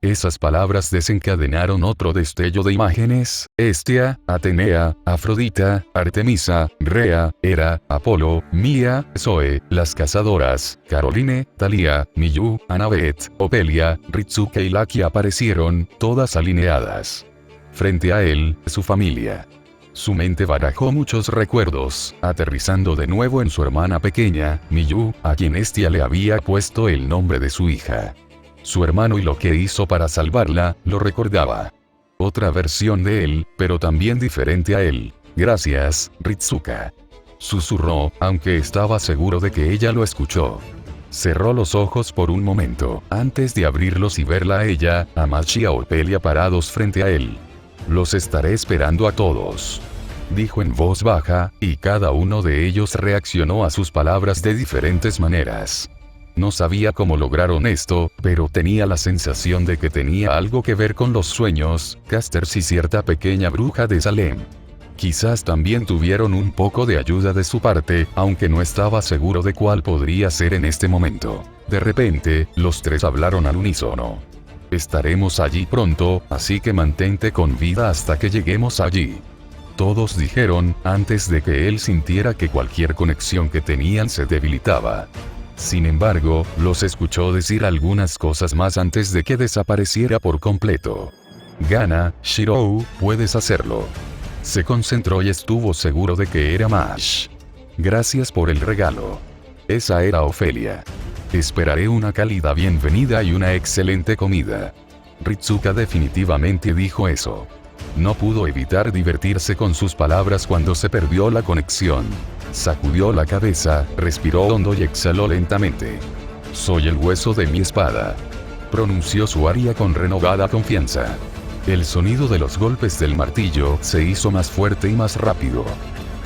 [SPEAKER 1] Esas palabras desencadenaron otro destello de imágenes: Hestia, Atenea, Afrodita, Artemisa, Rea, Hera, Apolo, Mía, Zoe, las cazadoras, Caroline, Thalía, Miyu, Annabeth, Opelia, Ritsuka y Laki aparecieron, todas alineadas. Frente a él, su familia. Su mente barajó muchos recuerdos, aterrizando de nuevo en su hermana pequeña, Miyu, a quien Hestia le había puesto el nombre de su hija. Su hermano y lo que hizo para salvarla, lo recordaba. Otra versión de él, pero también diferente a él. Gracias, Ritsuka. Susurró, aunque estaba seguro de que ella lo escuchó. Cerró los ojos por un momento, antes de abrirlos y verla a ella, a Machi y a Opelia parados frente a él. Los estaré esperando a todos. Dijo en voz baja, y cada uno de ellos reaccionó a sus palabras de diferentes maneras. No sabía cómo lograron esto, pero tenía la sensación de que tenía algo que ver con los sueños, Casters y cierta pequeña bruja de Salem. Quizás también tuvieron un poco de ayuda de su parte, aunque no estaba seguro de cuál podría ser en este momento. De repente, los tres hablaron al unísono. Estaremos allí pronto, así que mantente con vida hasta que lleguemos allí. Todos dijeron, antes de que él sintiera que cualquier conexión que tenían se debilitaba. Sin embargo, los escuchó decir algunas cosas más antes de que desapareciera por completo. Gana, Shirou, puedes hacerlo. Se concentró y estuvo seguro de que era Mash. Gracias por el regalo. Esa era Ofelia. Esperaré una cálida bienvenida y una excelente comida. Ritsuka definitivamente dijo eso. No pudo evitar divertirse con sus palabras cuando se perdió la conexión. Sacudió la cabeza, respiró hondo y exhaló lentamente. Soy el hueso de mi espada. Pronunció su aria con renovada confianza. El sonido de los golpes del martillo se hizo más fuerte y más rápido.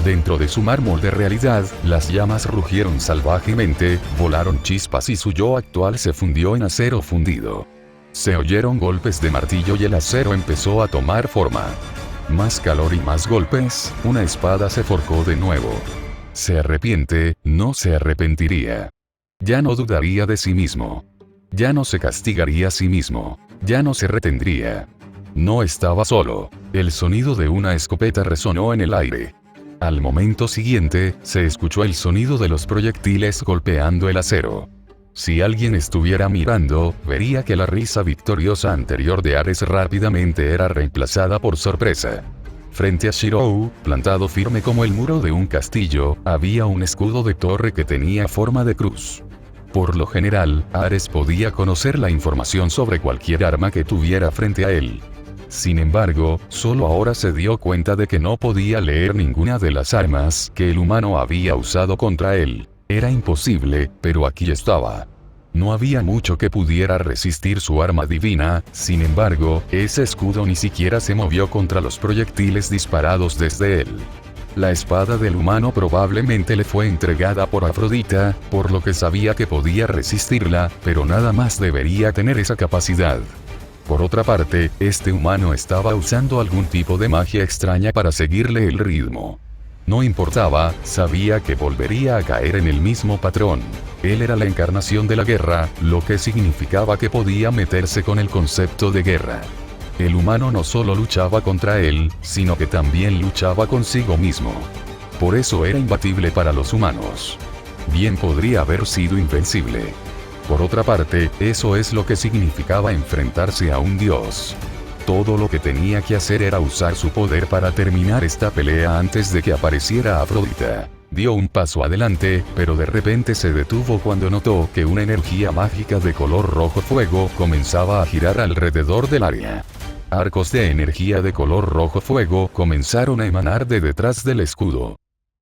[SPEAKER 1] Dentro de su mármol de realidad, las llamas rugieron salvajemente, volaron chispas y su yo actual se fundió en acero fundido. Se oyeron golpes de martillo y el acero empezó a tomar forma. Más calor y más golpes, una espada se forjó de nuevo. Se arrepiente, no se arrepentiría. Ya no dudaría de sí mismo. Ya no se castigaría a sí mismo. Ya no se retendría. No estaba solo. El sonido de una escopeta resonó en el aire. Al momento siguiente, se escuchó el sonido de los proyectiles golpeando el acero. Si alguien estuviera mirando, vería que la risa victoriosa anterior de Ares rápidamente era reemplazada por sorpresa. Frente a Shirou, plantado firme como el muro de un castillo, había un escudo de torre que tenía forma de cruz. Por lo general, Ares podía conocer la información sobre cualquier arma que tuviera frente a él. Sin embargo, solo ahora se dio cuenta de que no podía leer ninguna de las armas que el humano había usado contra él. Era imposible, pero aquí estaba. No había mucho que pudiera resistir su arma divina, sin embargo, ese escudo ni siquiera se movió contra los proyectiles disparados desde él. La espada del humano probablemente le fue entregada por Afrodita, por lo que sabía que podía resistirla, pero nada más debería tener esa capacidad. Por otra parte, este humano estaba usando algún tipo de magia extraña para seguirle el ritmo. No importaba, sabía que volvería a caer en el mismo patrón. Él era la encarnación de la guerra, lo que significaba que podía meterse con el concepto de guerra. El humano no solo luchaba contra él, sino que también luchaba consigo mismo. Por eso era imbatible para los humanos. Bien podría haber sido invencible. Por otra parte, eso es lo que significaba enfrentarse a un dios. Todo lo que tenía que hacer era usar su poder para terminar esta pelea antes de que apareciera Afrodita. Dio un paso adelante, pero de repente se detuvo cuando notó que una energía mágica de color rojo fuego comenzaba a girar alrededor del área. Arcos de energía de color rojo fuego comenzaron a emanar de detrás del escudo.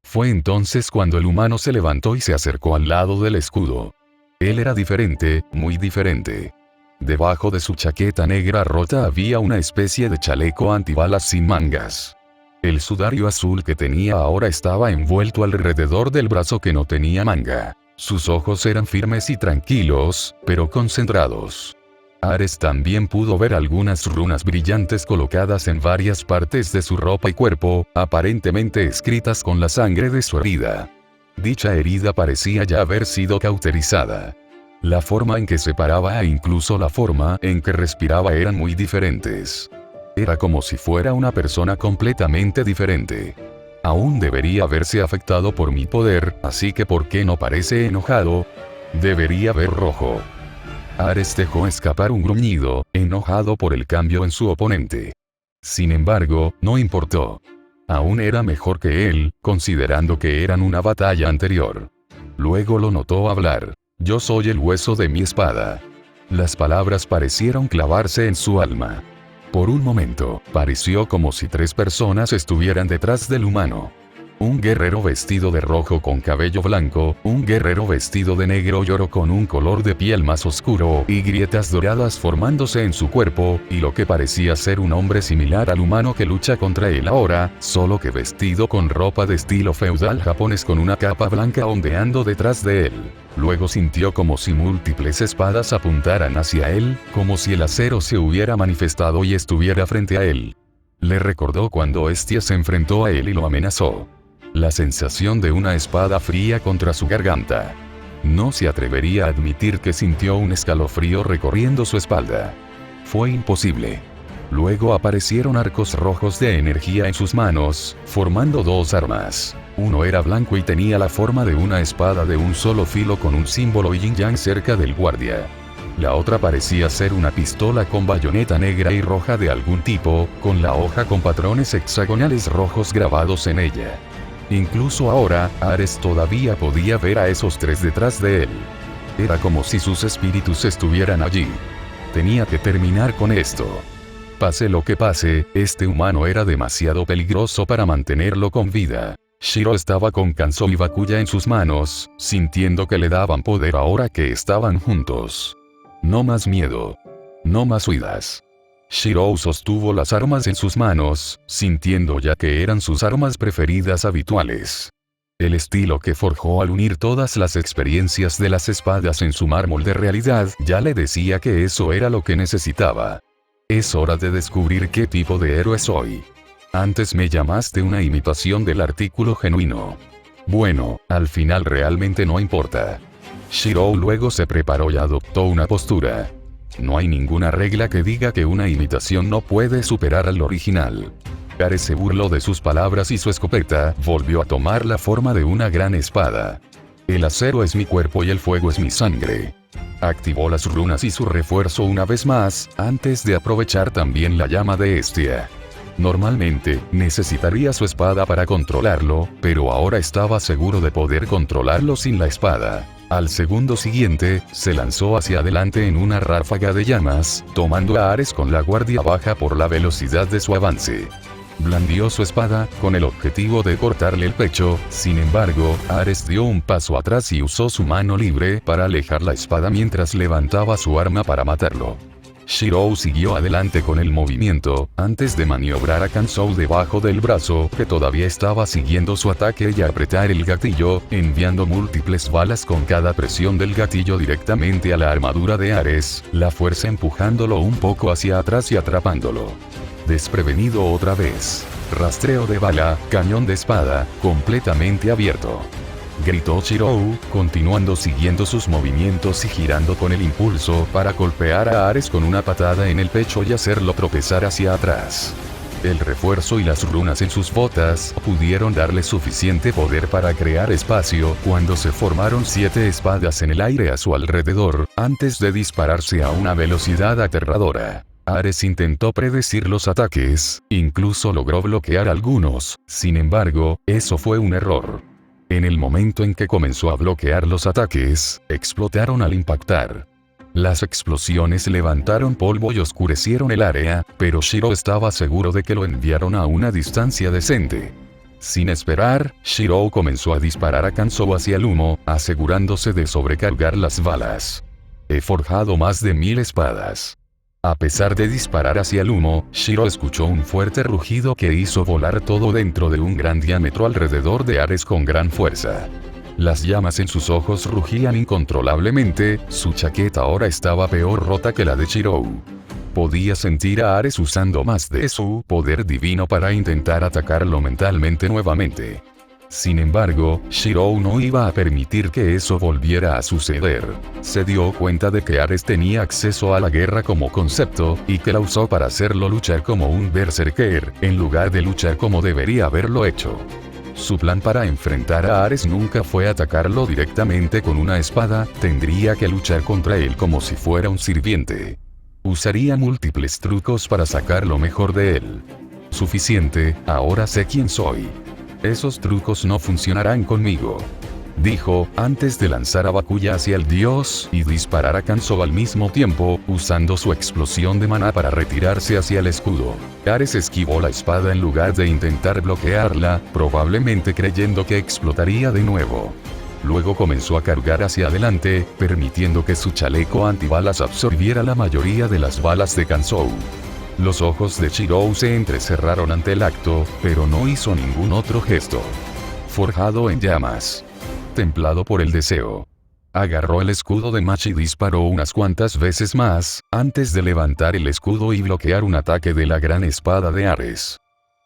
[SPEAKER 1] Fue entonces cuando el humano se levantó y se acercó al lado del escudo. Él era diferente, muy diferente. Debajo de su chaqueta negra rota había una especie de chaleco antibalas sin mangas. El sudario azul que tenía ahora estaba envuelto alrededor del brazo que no tenía manga. Sus ojos eran firmes y tranquilos, pero concentrados. Ares también pudo ver algunas runas brillantes colocadas en varias partes de su ropa y cuerpo, aparentemente escritas con la sangre de su herida. Dicha herida parecía ya haber sido cauterizada. La forma en que se paraba e incluso la forma en que respiraba eran muy diferentes. Era como si fuera una persona completamente diferente. Aún debería haberse afectado por mi poder, así que ¿por qué no parece enojado? Debería ver rojo. Ares dejó escapar un gruñido, enojado por el cambio en su oponente. Sin embargo, no importó. Aún era mejor que él, considerando que eran una batalla anterior. Luego lo notó hablar. Yo soy el hueso de mi espada. Las palabras parecieron clavarse en su alma. Por un momento, pareció como si 3 personas estuvieran detrás del humano. Un guerrero vestido de rojo con cabello blanco, un guerrero vestido de negro y oro con un color de piel más oscuro y grietas doradas formándose en su cuerpo, y lo que parecía ser un hombre similar al humano que lucha contra él ahora, solo que vestido con ropa de estilo feudal japonés con una capa blanca ondeando detrás de él. Luego sintió como si múltiples espadas apuntaran hacia él, como si el acero se hubiera manifestado y estuviera frente a él. Le recordó cuando Hestia se enfrentó a él y lo amenazó. La sensación de una espada fría contra su garganta. No se atrevería a admitir que sintió un escalofrío recorriendo su espalda. Fue imposible. Luego aparecieron arcos rojos de energía en sus manos, formando 2 armas. Uno era blanco y tenía la forma de una espada de un solo filo con un símbolo yin-yang cerca del guardia. La otra parecía ser una pistola con bayoneta negra y roja de algún tipo, con la hoja con patrones hexagonales rojos grabados en ella. Incluso ahora, Ares todavía podía ver a esos 3 detrás de él. Era como si sus espíritus estuvieran allí. Tenía que terminar con esto. Pase lo que pase, este humano era demasiado peligroso para mantenerlo con vida. Shiro estaba con Kanzo y Bakuya en sus manos, sintiendo que le daban poder ahora que estaban juntos. No más miedo. No más huidas. Shiro sostuvo las armas en sus manos, sintiendo ya que eran sus armas preferidas habituales. El estilo que forjó al unir todas las experiencias de las espadas en su mármol de realidad ya le decía que eso era lo que necesitaba. Es hora de descubrir qué tipo de héroe soy. Antes me llamaste una imitación del artículo genuino. Bueno, al final realmente no importa. Shiro luego se preparó y adoptó una postura. No hay ninguna regla que diga que una imitación no puede superar al original. Ares se burló de sus palabras y su escopeta volvió a tomar la forma de una gran espada. El acero es mi cuerpo y el fuego es mi sangre. Activó las runas y su refuerzo una vez más, antes de aprovechar también la llama de Hestia. Normalmente, necesitaría su espada para controlarlo, pero ahora estaba seguro de poder controlarlo sin la espada. Al segundo siguiente, se lanzó hacia adelante en una ráfaga de llamas, tomando a Ares con la guardia baja por la velocidad de su avance. Blandió su espada, con el objetivo de cortarle el pecho, sin embargo, Ares dio un paso atrás y usó su mano libre para alejar la espada mientras levantaba su arma para matarlo. Shirou siguió adelante con el movimiento, antes de maniobrar a Kansou debajo del brazo, que todavía estaba siguiendo su ataque y apretar el gatillo, enviando múltiples balas con cada presión del gatillo directamente a la armadura de Ares, la fuerza empujándolo un poco hacia atrás y atrapándolo. Desprevenido otra vez. Rastreo de bala, cañón de espada, completamente abierto. Gritó Shirou, continuando siguiendo sus movimientos y girando con el impulso para golpear a Ares con una patada en el pecho y hacerlo tropezar hacia atrás. El refuerzo y las runas en sus botas pudieron darle suficiente poder para crear espacio cuando se formaron 7 espadas en el aire a su alrededor, antes de dispararse a una velocidad aterradora. Ares intentó predecir los ataques, incluso logró bloquear algunos, sin embargo, eso fue un error. En el momento en que comenzó a bloquear los ataques, explotaron al impactar. Las explosiones levantaron polvo y oscurecieron el área, pero Shirou estaba seguro de que lo enviaron a una distancia decente. Sin esperar, Shirou comenzó a disparar a Kansou hacia el humo, asegurándose de sobrecargar las balas. He forjado más de 1000 espadas. A pesar de disparar hacia el humo, Shirou escuchó un fuerte rugido que hizo volar todo dentro de un gran diámetro alrededor de Ares con gran fuerza. Las llamas en sus ojos rugían incontrolablemente, su chaqueta ahora estaba peor rota que la de Shirou. Podía sentir a Ares usando más de su poder divino para intentar atacarlo mentalmente nuevamente. Sin embargo, Shirou no iba a permitir que eso volviera a suceder. Se dio cuenta de que Ares tenía acceso a la guerra como concepto, y que la usó para hacerlo luchar como un berserker, en lugar de luchar como debería haberlo hecho. Su plan para enfrentar a Ares nunca fue atacarlo directamente con una espada, tendría que luchar contra él como si fuera un sirviente. Usaría múltiples trucos para sacar lo mejor de él. Suficiente, ahora sé quién soy. Esos trucos no funcionarán conmigo, dijo, antes de lanzar a Bakuya hacia el dios y disparar a Kansou al mismo tiempo, usando su explosión de maná para retirarse hacia el escudo. Ares esquivó la espada en lugar de intentar bloquearla, probablemente creyendo que explotaría de nuevo. Luego comenzó a cargar hacia adelante, permitiendo que su chaleco antibalas absorbiera la mayoría de las balas de Kansou. Los ojos de Shirou se entrecerraron ante el acto, pero no hizo ningún otro gesto. Forjado en llamas. Templado por el deseo. Agarró el escudo de Machi y disparó unas cuantas veces más, antes de levantar el escudo y bloquear un ataque de la gran espada de Ares.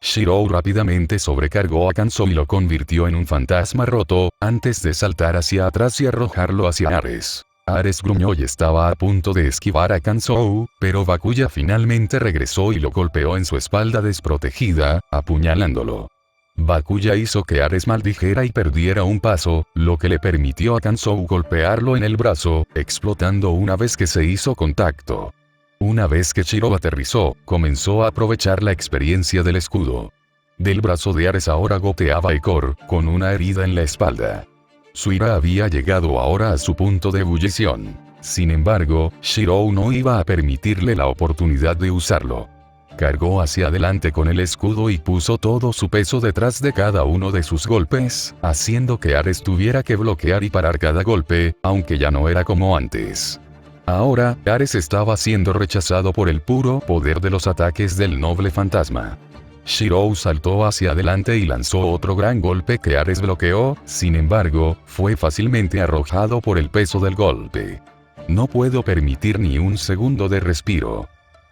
[SPEAKER 1] Shirou rápidamente sobrecargó a Kansou y lo convirtió en un fantasma roto, antes de saltar hacia atrás y arrojarlo hacia Ares. Ares gruñó y estaba a punto de esquivar a Kansou, pero Bakuya finalmente regresó y lo golpeó en su espalda desprotegida, apuñalándolo. Bakuya hizo que Ares maldijera y perdiera un paso, lo que le permitió a Kansou golpearlo en el brazo, explotando una vez que se hizo contacto. Una vez que Shirou aterrizó, comenzó a aprovechar la experiencia del escudo. Del brazo de Ares ahora goteaba icor, con una herida en la espalda. Su ira había llegado ahora a su punto de ebullición. Sin embargo, Shirou no iba a permitirle la oportunidad de usarlo. Cargó hacia adelante con el escudo y puso todo su peso detrás de cada uno de sus golpes, haciendo que Ares tuviera que bloquear y parar cada golpe, aunque ya no era como antes. Ahora, Ares estaba siendo rechazado por el puro poder de los ataques del noble fantasma. Shirou saltó hacia adelante y lanzó otro gran golpe que Ares bloqueó, sin embargo, fue fácilmente arrojado por el peso del golpe. No puedo permitir ni un segundo de respiro.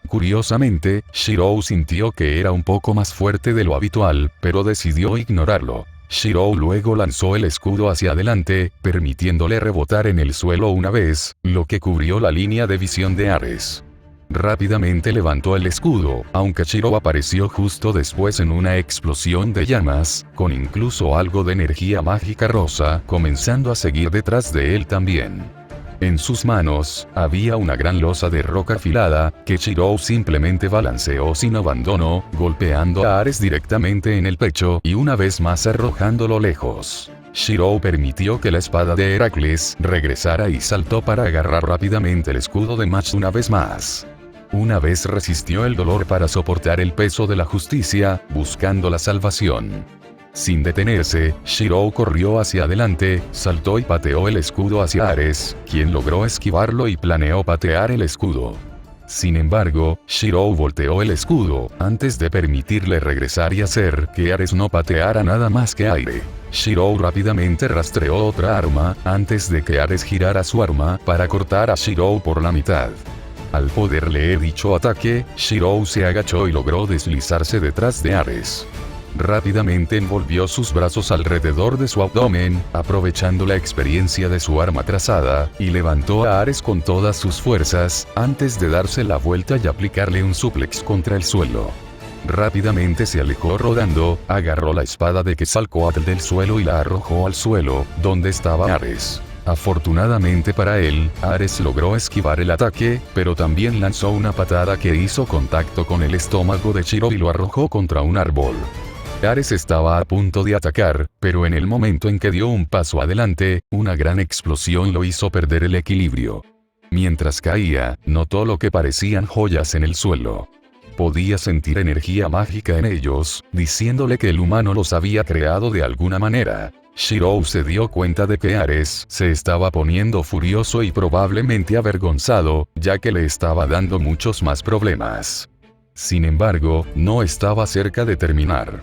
[SPEAKER 1] Curiosamente, Shirou sintió que era un poco más fuerte de lo habitual, pero decidió ignorarlo. Shirou luego lanzó el escudo hacia adelante, permitiéndole rebotar en el suelo una vez, lo que cubrió la línea de visión de Ares. Rápidamente levantó el escudo, aunque Shirou apareció justo después en una explosión de llamas, con incluso algo de energía mágica rosa, comenzando a seguir detrás de él también. En sus manos, había una gran losa de roca afilada, que Shirou simplemente balanceó sin abandono, golpeando a Ares directamente en el pecho y una vez más arrojándolo lejos. Shirou permitió que la espada de Heracles regresara y saltó para agarrar rápidamente el escudo de Mach una vez más. Una vez resistió el dolor para soportar el peso de la justicia, buscando la salvación. Sin detenerse, Shirou corrió hacia adelante, saltó y pateó el escudo hacia Ares, quien logró esquivarlo y planeó patear el escudo. Sin embargo, Shirou volteó el escudo, antes de permitirle regresar y hacer que Ares no pateara nada más que aire. Shirou rápidamente rastreó otra arma, antes de que Ares girara su arma para cortar a Shirou por la mitad. Al poder leer dicho ataque, Shirou se agachó y logró deslizarse detrás de Ares. Rápidamente envolvió sus brazos alrededor de su abdomen, aprovechando la experiencia de su arma trazada, y levantó a Ares con todas sus fuerzas, antes de darse la vuelta y aplicarle un suplex contra el suelo. Rápidamente se alejó rodando, agarró la espada de Quetzalcóatl del suelo y la arrojó al suelo, donde estaba Ares. Afortunadamente para él, Ares logró esquivar el ataque, pero también lanzó una patada que hizo contacto con el estómago de Shirou y lo arrojó contra un árbol. Ares estaba a punto de atacar, pero en el momento en que dio un paso adelante, una gran explosión lo hizo perder el equilibrio. Mientras caía, notó lo que parecían joyas en el suelo. Podía sentir energía mágica en ellos, diciéndole que el humano los había creado de alguna manera. Shirou se dio cuenta de que Ares se estaba poniendo furioso y probablemente avergonzado, ya que le estaba dando muchos más problemas. Sin embargo, no estaba cerca de terminar.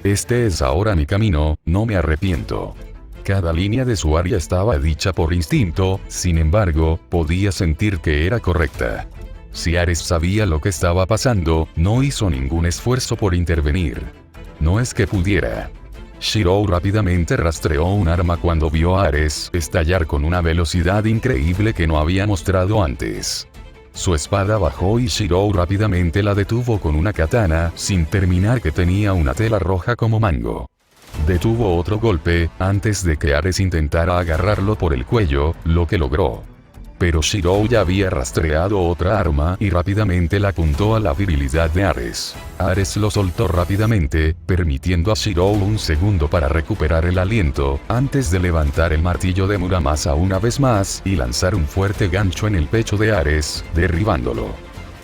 [SPEAKER 1] Este es ahora mi camino, no me arrepiento. Cada línea de su área estaba dicha por instinto, sin embargo, podía sentir que era correcta. Si Ares sabía lo que estaba pasando, no hizo ningún esfuerzo por intervenir. No es que pudiera. Shirou rápidamente rastreó un arma cuando vio a Ares estallar con una velocidad increíble que no había mostrado antes. Su espada bajó y Shirou rápidamente la detuvo con una katana, sin terminar que tenía una tela roja como mango. Detuvo otro golpe, antes de que Ares intentara agarrarlo por el cuello, lo que logró. Pero Shirou ya había rastreado otra arma y rápidamente la apuntó a la virilidad de Ares. Ares lo soltó rápidamente, permitiendo a Shirou un segundo para recuperar el aliento, antes de levantar el martillo de Muramasa una vez más y lanzar un fuerte gancho en el pecho de Ares, derribándolo.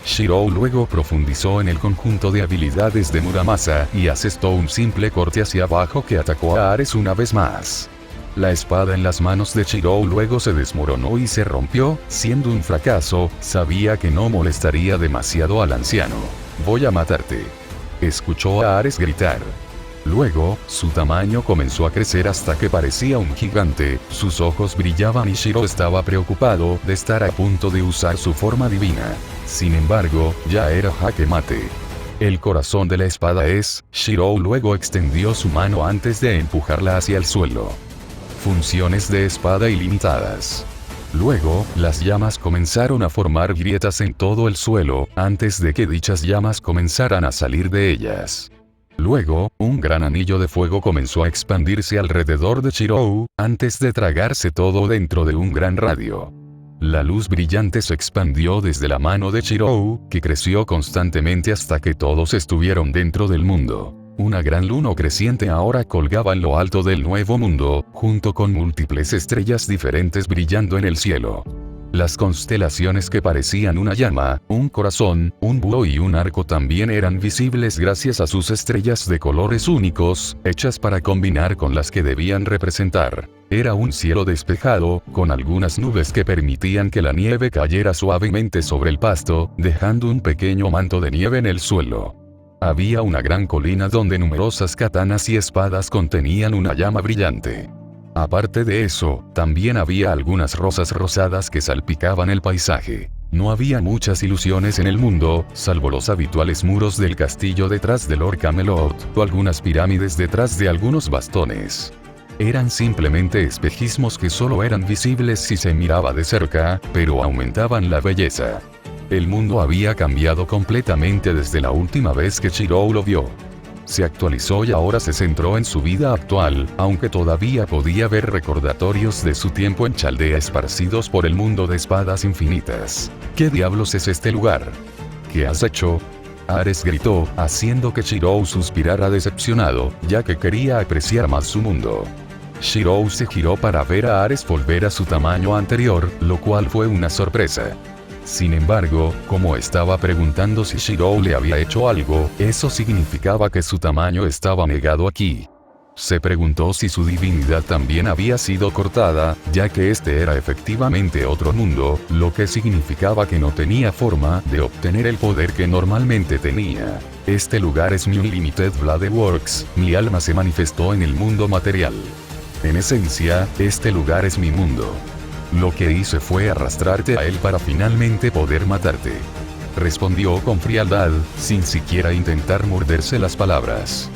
[SPEAKER 1] Shirou luego profundizó en el conjunto de habilidades de Muramasa y asestó un simple corte hacia abajo que atacó a Ares una vez más. La espada en las manos de Shirou luego se desmoronó y se rompió, siendo un fracaso. Sabía que no molestaría demasiado al anciano. «Voy a matarte», escuchó a Ares gritar. Luego, su tamaño comenzó a crecer hasta que parecía un gigante, sus ojos brillaban y Shirou estaba preocupado de estar a punto de usar su forma divina. Sin embargo, ya era jaque mate. El corazón de la espada es, Shirou luego extendió su mano antes de empujarla hacia el suelo. Funciones de espada ilimitadas. Luego, las llamas comenzaron a formar grietas en todo el suelo, antes de que dichas llamas comenzaran a salir de ellas. Luego, un gran anillo de fuego comenzó a expandirse alrededor de Shirou, antes de tragarse todo dentro de un gran radio. La luz brillante se expandió desde la mano de Shirou, que creció constantemente hasta que todos estuvieron dentro del mundo. Una gran luna creciente ahora colgaba en lo alto del nuevo mundo, junto con múltiples estrellas diferentes brillando en el cielo. Las constelaciones que parecían una llama, un corazón, un búho y un arco también eran visibles gracias a sus estrellas de colores únicos, hechas para combinar con las que debían representar. Era un cielo despejado, con algunas nubes que permitían que la nieve cayera suavemente sobre el pasto, dejando un pequeño manto de nieve en el suelo. Había una gran colina donde numerosas katanas y espadas contenían una llama brillante. Aparte de eso, también había algunas rosas rosadas que salpicaban el paisaje. No había muchas ilusiones en el mundo, salvo los habituales muros del castillo detrás de Lord Camelot, o algunas pirámides detrás de algunos bastones. Eran simplemente espejismos que solo eran visibles si se miraba de cerca, pero aumentaban la belleza. El mundo había cambiado completamente desde la última vez que Shirou lo vio. Se actualizó y ahora se centró en su vida actual, aunque todavía podía ver recordatorios de su tiempo en Chaldea esparcidos por el mundo de espadas infinitas. ¿Qué diablos es este lugar? ¿Qué has hecho? Ares gritó, haciendo que Shirou suspirara decepcionado, ya que quería apreciar más su mundo. Shirou se giró para ver a Ares volver a su tamaño anterior, lo cual fue una sorpresa. Sin embargo, como estaba preguntando si Shirou le había hecho algo, eso significaba que su tamaño estaba negado aquí. Se preguntó si su divinidad también había sido cortada, ya que este era efectivamente otro mundo, lo que significaba que no tenía forma de obtener el poder que normalmente tenía. Este lugar es mi Unlimited Blade Works, mi alma se manifestó en el mundo material. En esencia, este lugar es mi mundo. Lo que hice fue arrastrarte a él para finalmente poder matarte. Respondió con frialdad, sin siquiera intentar morderse las palabras.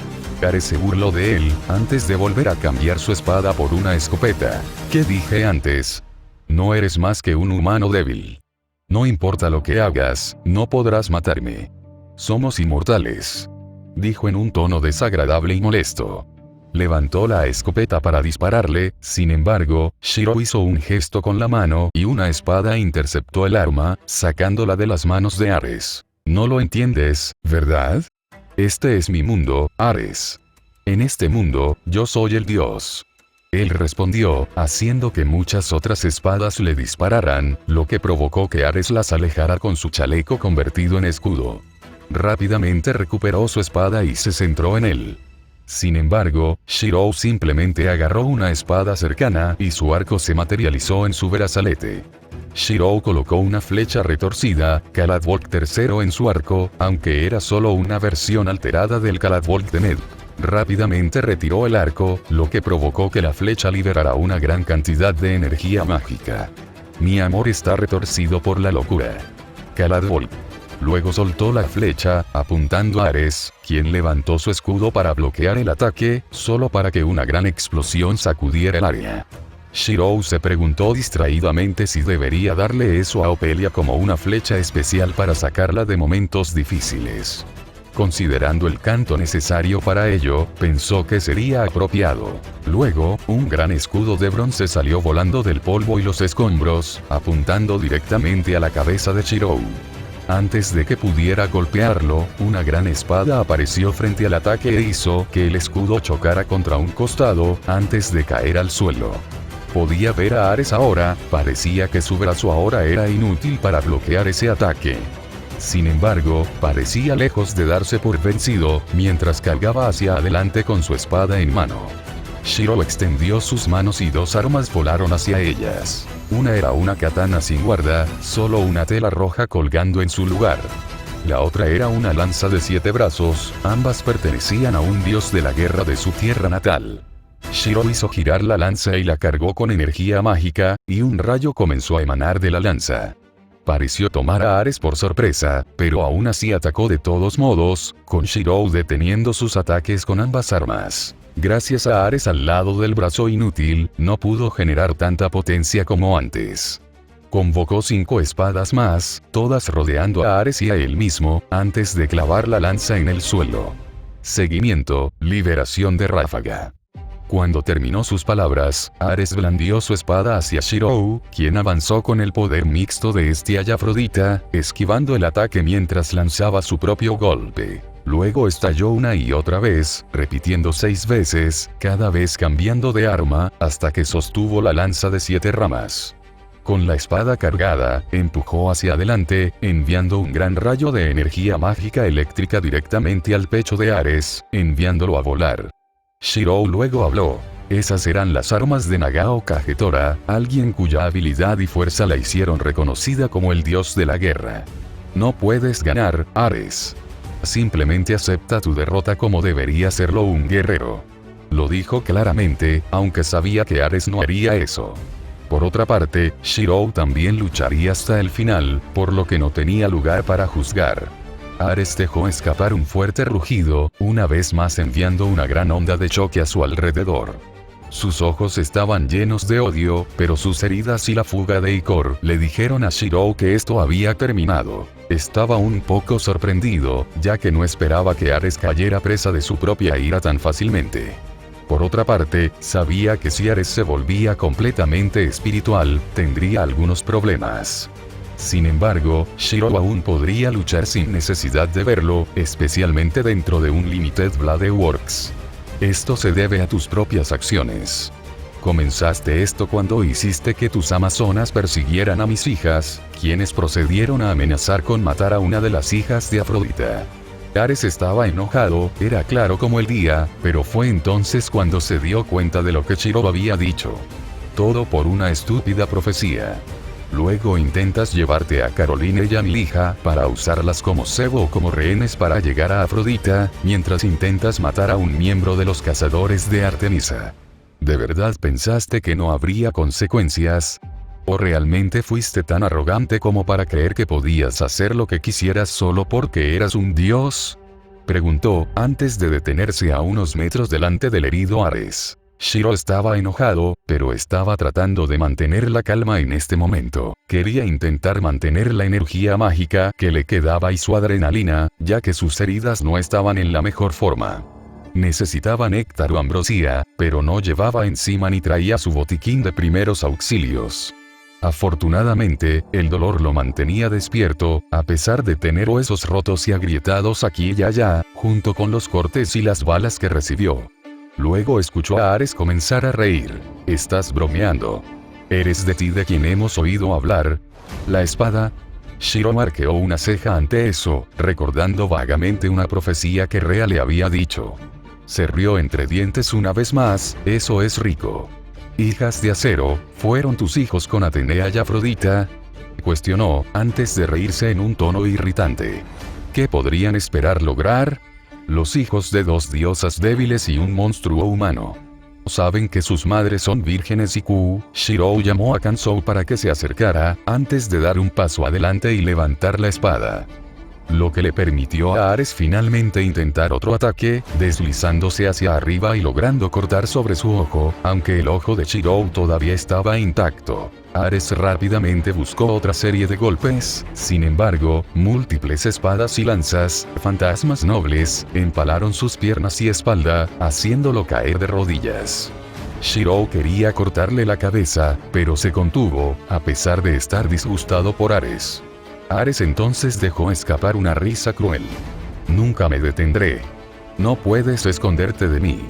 [SPEAKER 1] Ares se burló de él, antes de volver a cambiar su espada por una escopeta. ¿Qué dije antes? No eres más que un humano débil. No importa lo que hagas, no podrás matarme. Somos inmortales. Dijo en un tono desagradable y molesto. Levantó la escopeta para dispararle, sin embargo, Shirou hizo un gesto con la mano y una espada interceptó el arma, sacándola de las manos de Ares. No lo entiendes, ¿verdad? Este es mi mundo, Ares. En este mundo, yo soy el dios. Él respondió, haciendo que muchas otras espadas le dispararan, lo que provocó que Ares las alejara con su chaleco convertido en escudo. Rápidamente recuperó su espada y se centró en él. Sin embargo, Shirou simplemente agarró una espada cercana y su arco se materializó en su brazalete. Shirou colocó una flecha retorcida, Caladwalk III en su arco, aunque era solo una versión alterada del Caladwalk de Ned. Rápidamente retiró el arco, lo que provocó que la flecha liberara una gran cantidad de energía mágica. Mi amor está retorcido por la locura. Caladwalk. Luego soltó la flecha, apuntando a Ares, quien levantó su escudo para bloquear el ataque, solo para que una gran explosión sacudiera el área. Shirou se preguntó distraídamente si debería darle eso a Opelia como una flecha especial para sacarla de momentos difíciles. Considerando el canto necesario para ello, pensó que sería apropiado. Luego, un gran escudo de bronce salió volando del polvo y los escombros, apuntando directamente a la cabeza de Shirou. Antes de que pudiera golpearlo, una gran espada apareció frente al ataque e hizo que el escudo chocara contra un costado, antes de caer al suelo. Podía ver a Ares ahora, parecía que su brazo ahora era inútil para bloquear ese ataque. Sin embargo, parecía lejos de darse por vencido, mientras cargaba hacia adelante con su espada en mano. Shirou extendió sus manos y dos armas volaron hacia ellas. Una era una katana sin guarda, solo una tela roja colgando en su lugar. La otra era una lanza de 7 brazos, ambas pertenecían a un dios de la guerra de su tierra natal. Shirou hizo girar la lanza y la cargó con energía mágica, y un rayo comenzó a emanar de la lanza. Pareció tomar a Ares por sorpresa, pero aún así atacó de todos modos, con Shirou deteniendo sus ataques con ambas armas. Gracias a Ares al lado del brazo inútil, no pudo generar tanta potencia como antes. Convocó 5 espadas más, todas rodeando a Ares y a él mismo, antes de clavar la lanza en el suelo. Seguimiento, liberación de ráfaga. Cuando terminó sus palabras, Ares blandió su espada hacia Shirou, quien avanzó con el poder mixto de Hestia y Afrodita, esquivando el ataque mientras lanzaba su propio golpe. Luego estalló una y otra vez, repitiendo 6 veces, cada vez cambiando de arma, hasta que sostuvo la lanza de 7 ramas. Con la espada cargada, empujó hacia adelante, enviando un gran rayo de energía mágica eléctrica directamente al pecho de Ares, enviándolo a volar. Shirou luego habló. Esas eran las armas de Nagao Kagetora, alguien cuya habilidad y fuerza la hicieron reconocida como el dios de la guerra. No puedes ganar, Ares. Simplemente acepta tu derrota como debería hacerlo un guerrero. Lo dijo claramente, aunque sabía que Ares no haría eso. Por otra parte, Shirou también lucharía hasta el final, por lo que no tenía lugar para juzgar. Ares dejó escapar un fuerte rugido, una vez más enviando una gran onda de choque a su alrededor. Sus ojos estaban llenos de odio, pero sus heridas y la fuga de Ikor le dijeron a Shirou que esto había terminado. Estaba un poco sorprendido, ya que no esperaba que Ares cayera presa de su propia ira tan fácilmente. Por otra parte, sabía que si Ares se volvía completamente espiritual, tendría algunos problemas. Sin embargo, Shirou aún podría luchar sin necesidad de verlo, especialmente dentro de un Limited Blade Works. Esto se debe a tus propias acciones. Comenzaste esto cuando hiciste que tus amazonas persiguieran a mis hijas, quienes procedieron a amenazar con matar a una de las hijas de Afrodita. Ares estaba enojado, era claro como el día, pero fue entonces cuando se dio cuenta de lo que Shirou había dicho. Todo por una estúpida profecía. Luego intentas llevarte a Caroline y a mi hija para usarlas como cebo o como rehenes para llegar a Afrodita, mientras intentas matar a un miembro de los cazadores de Artemisa. ¿De verdad pensaste que no habría consecuencias? ¿O realmente fuiste tan arrogante como para creer que podías hacer lo que quisieras solo porque eras un dios? Preguntó, antes de detenerse a unos metros delante del herido Ares. Shirou estaba enojado, pero estaba tratando de mantener la calma en este momento. Quería intentar mantener la energía mágica que le quedaba y su adrenalina, ya que sus heridas no estaban en la mejor forma. Necesitaba néctar o ambrosía, pero no llevaba encima ni traía su botiquín de primeros auxilios. Afortunadamente, el dolor lo mantenía despierto, a pesar de tener huesos rotos y agrietados aquí y allá, junto con los cortes y las balas que recibió. Luego escuchó a Ares comenzar a reír. «¿Estás bromeando? ¿Eres de ti de quien hemos oído hablar? ¿La espada?» Shirou arqueó una ceja ante eso, recordando vagamente una profecía que Rea le había dicho. Se rió entre dientes una vez más. «Eso es rico». «¿Hijas de acero, fueron tus hijos con Atenea y Afrodita?», cuestionó, antes de reírse en un tono irritante. «¿Qué podrían esperar lograr? Los hijos de dos diosas débiles y un monstruo humano. Saben que sus madres son vírgenes y Shirou llamó a Kansou para que se acercara, antes de dar un paso adelante y levantar la espada. Lo que le permitió a Ares finalmente intentar otro ataque, deslizándose hacia arriba y logrando cortar sobre su ojo, aunque el ojo de Shirou todavía estaba intacto. Ares rápidamente buscó otra serie de golpes, sin embargo, múltiples espadas y lanzas, fantasmas nobles, empalaron sus piernas y espalda, haciéndolo caer de rodillas. Shirou quería cortarle la cabeza, pero se contuvo, a pesar de estar disgustado por Ares. Ares entonces dejó escapar una risa cruel. «Nunca me detendré. No puedes esconderte de mí.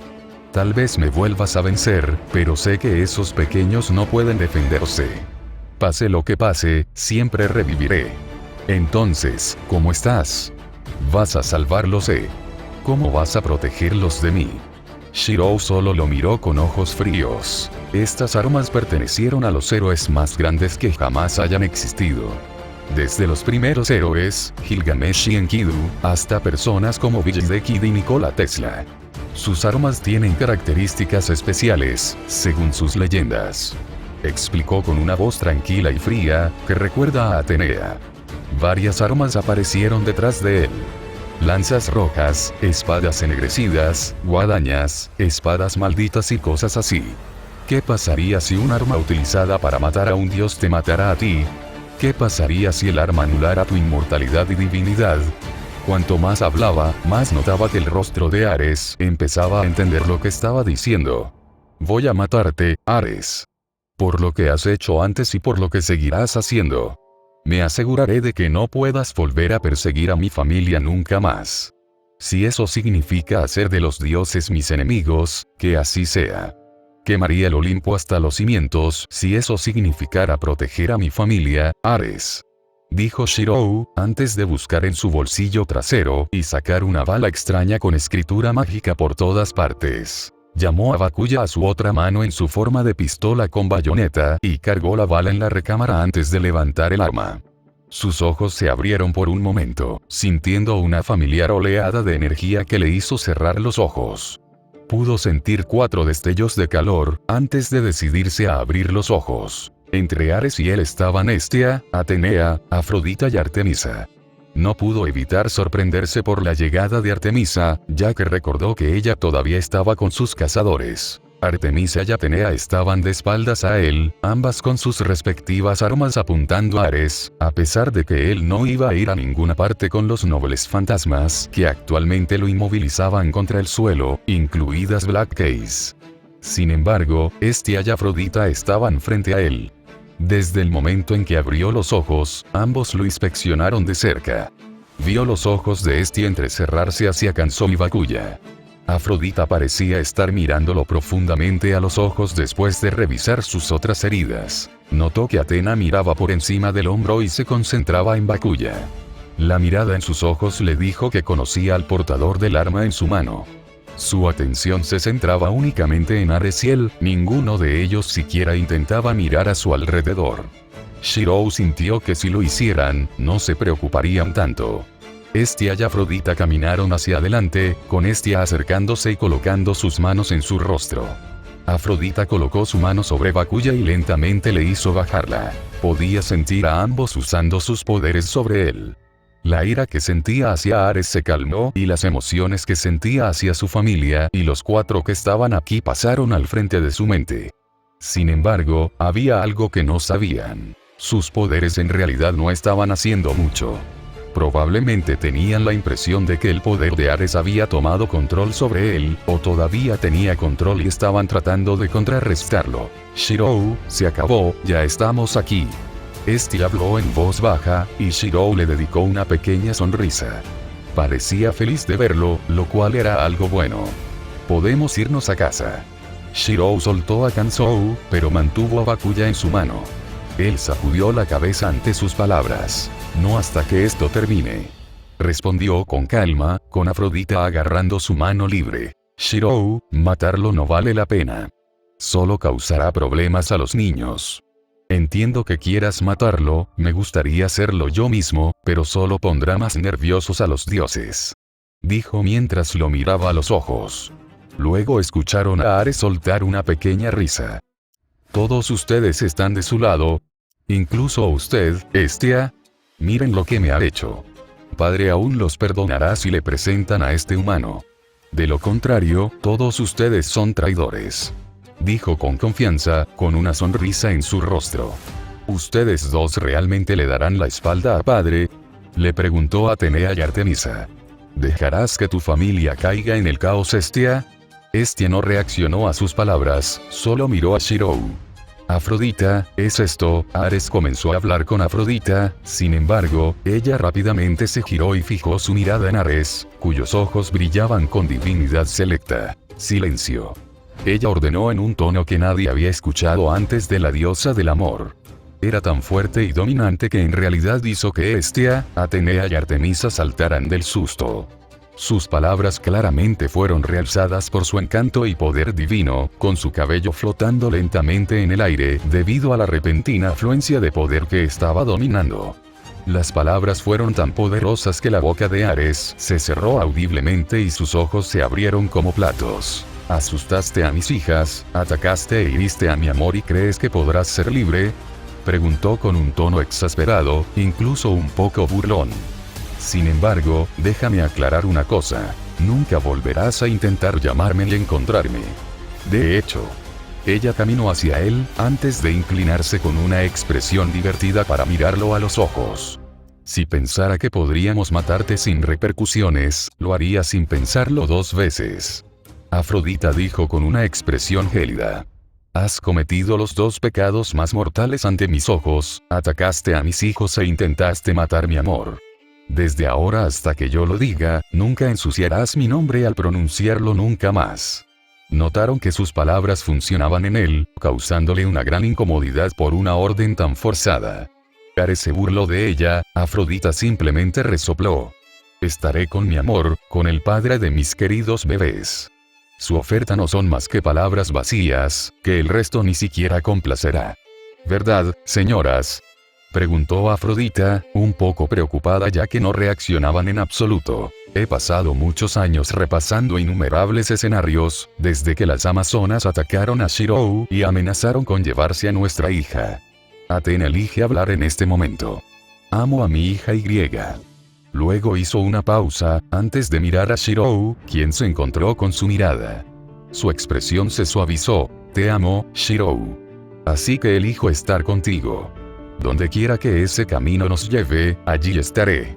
[SPEAKER 1] Tal vez me vuelvas a vencer, pero sé que esos pequeños no pueden defenderse. Pase lo que pase, siempre reviviré. Entonces, ¿cómo estás? ¿Vas a salvarlos? ¿Cómo vas a protegerlos de mí?» Shirou solo lo miró con ojos fríos. Estas armas pertenecieron a los héroes más grandes que jamás hayan existido. Desde los primeros héroes, Gilgamesh y Enkidu, hasta personas como Bill the Kid y Nikola Tesla. Sus armas tienen características especiales, según sus leyendas. Explicó con una voz tranquila y fría, que recuerda a Atenea. Varias armas aparecieron detrás de él. Lanzas rojas, espadas ennegrecidas, guadañas, espadas malditas y cosas así. ¿Qué pasaría si un arma utilizada para matar a un dios te matara a ti? ¿Qué pasaría si el arma anulara tu inmortalidad y divinidad? Cuanto más hablaba, más notaba que el rostro de Ares empezaba a entender lo que estaba diciendo. «Voy a matarte, Ares. Por lo que has hecho antes y por lo que seguirás haciendo. Me aseguraré de que no puedas volver a perseguir a mi familia nunca más. Si eso significa hacer de los dioses mis enemigos, que así sea. Quemaría el Olimpo hasta los cimientos si eso significara proteger a mi familia, Ares», dijo Shirou, antes de buscar en su bolsillo trasero y sacar una bala extraña con escritura mágica por todas partes. Llamó a Bakuya a su otra mano en su forma de pistola con bayoneta y cargó la bala en la recámara antes de levantar el arma. Sus ojos se abrieron por un momento, sintiendo una familiar oleada de energía que le hizo cerrar los ojos. Pudo sentir 4 destellos de calor, antes de decidirse a abrir los ojos. Entre Ares y él estaban Hestia, Atenea, Afrodita y Artemisa. No pudo evitar sorprenderse por la llegada de Artemisa, ya que recordó que ella todavía estaba con sus cazadores. Artemisa y Atenea estaban de espaldas a él, ambas con sus respectivas armas apuntando a Ares, a pesar de que él no iba a ir a ninguna parte con los nobles fantasmas que actualmente lo inmovilizaban contra el suelo, incluidas Black Case. Sin embargo, Hestia y Afrodita estaban frente a él. Desde el momento en que abrió los ojos, ambos lo inspeccionaron de cerca. Vio los ojos de Hestia entrecerrarse hacia Canso y Bakuya. Afrodita parecía estar mirándolo profundamente a los ojos después de revisar sus otras heridas. Notó que Atena miraba por encima del hombro y se concentraba en Bakuya. La mirada en sus ojos le dijo que conocía al portador del arma en su mano. Su atención se centraba únicamente en Ares y él, ninguno de ellos siquiera intentaba mirar a su alrededor. Shirou sintió que si lo hicieran, no se preocuparían tanto. Hestia y Afrodita caminaron hacia adelante, con Hestia acercándose y colocando sus manos en su rostro. Afrodita colocó su mano sobre Bakuya y lentamente le hizo bajarla. Podía sentir a ambos usando sus poderes sobre él. La ira que sentía hacia Ares se calmó y las emociones que sentía hacia su familia y los 4 que estaban aquí pasaron al frente de su mente. Sin embargo, había algo que no sabían. Sus poderes en realidad no estaban haciendo mucho. Probablemente tenían la impresión de que el poder de Ares había tomado control sobre él, o todavía tenía control y estaban tratando de contrarrestarlo. Shirou, se acabó, ya estamos aquí. Hestia habló en voz baja, y Shirou le dedicó una pequeña sonrisa. Parecía feliz de verlo, lo cual era algo bueno. Podemos irnos a casa. Shirou soltó a Kansou, pero mantuvo a Bakuya en su mano. Él sacudió la cabeza ante sus palabras. No hasta que esto termine. Respondió con calma, con Afrodita agarrando su mano libre. Shirou, matarlo no vale la pena. Solo causará problemas a los niños. Entiendo que quieras matarlo, me gustaría hacerlo yo mismo, pero solo pondrá más nerviosos a los dioses. Dijo mientras lo miraba a los ojos. Luego escucharon a Ares soltar una pequeña risa. Todos ustedes están de su lado. Incluso usted, Hestia. Miren lo que me ha hecho. Padre aún los perdonará si le presentan a este humano. De lo contrario, todos ustedes son traidores. Dijo con confianza, con una sonrisa en su rostro. ¿Ustedes dos realmente le darán la espalda a padre? Le preguntó Atenea y Artemisa. ¿Dejarás que tu familia caiga en el caos, Hestia? Hestia no reaccionó a sus palabras, solo miró a Shirou. Afrodita, ¿es esto? Ares comenzó a hablar con Afrodita, sin embargo, ella rápidamente se giró y fijó su mirada en Ares, cuyos ojos brillaban con divinidad selecta. Silencio. Ella ordenó en un tono que nadie había escuchado antes de la diosa del amor. Era tan fuerte y dominante que en realidad hizo que Hestia, Atenea y Artemisa saltaran del susto. Sus palabras claramente fueron realzadas por su encanto y poder divino, con su cabello flotando lentamente en el aire, debido a la repentina afluencia de poder que estaba dominando. Las palabras fueron tan poderosas que la boca de Ares se cerró audiblemente y sus ojos se abrieron como platos. ¿Asustaste a mis hijas, atacaste e hiriste a mi amor y crees que podrás ser libre? Preguntó con un tono exasperado, incluso un poco burlón. Sin embargo, déjame aclarar una cosa. Nunca volverás a intentar llamarme ni encontrarme. De hecho, ella caminó hacia él, antes de inclinarse con una expresión divertida para mirarlo a los ojos. Si pensara que podríamos matarte sin repercusiones, lo haría sin pensarlo 2 veces. Afrodita dijo con una expresión gélida. Has cometido los 2 pecados más mortales ante mis ojos, atacaste a mis hijos e intentaste matar mi amor. Desde ahora hasta que yo lo diga, nunca ensuciarás mi nombre al pronunciarlo nunca más. Notaron que sus palabras funcionaban en él, causándole una gran incomodidad por una orden tan forzada. Ares se burló de ella, Afrodita simplemente resopló. Estaré con mi amor, con el padre de mis queridos bebés. Su oferta no son más que palabras vacías, que el resto ni siquiera complacerá. ¿Verdad, señoras? Preguntó Afrodita, un poco preocupada ya que no reaccionaban en absoluto. He pasado muchos años repasando innumerables escenarios, desde que las amazonas atacaron a Shirou y amenazaron con llevarse a nuestra hija. Atena elige hablar en este momento. Amo a mi hija Y. Luego hizo una pausa, antes de mirar a Shirou, quien se encontró con su mirada. su expresión se suavizó. Te amo, Shirou. Así que elijo estar contigo. Donde quiera que ese camino nos lleve, allí estaré.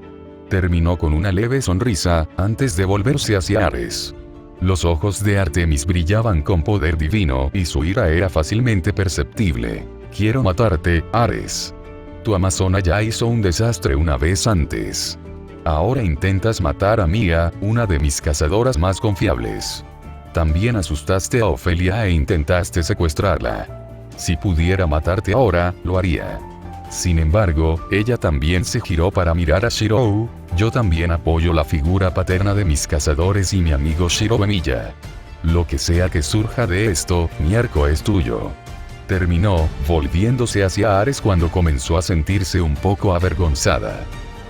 [SPEAKER 1] Terminó con una leve sonrisa, antes de volverse hacia Ares. Los ojos de Artemis brillaban con poder divino y su ira era fácilmente perceptible. Quiero matarte, Ares. Tu amazona ya hizo un desastre una vez antes. Ahora intentas matar a Mia, una de mis cazadoras más confiables. También asustaste a Ofelia e intentaste secuestrarla. Si pudiera matarte ahora, lo haría. Sin embargo, ella también se giró para mirar a Shirou. Yo también apoyo la figura paterna de mis cazadores y mi amigo Shirou Emiya. Lo que sea que surja de esto, mi arco es tuyo. Terminó, volviéndose hacia Ares cuando comenzó a sentirse un poco avergonzada.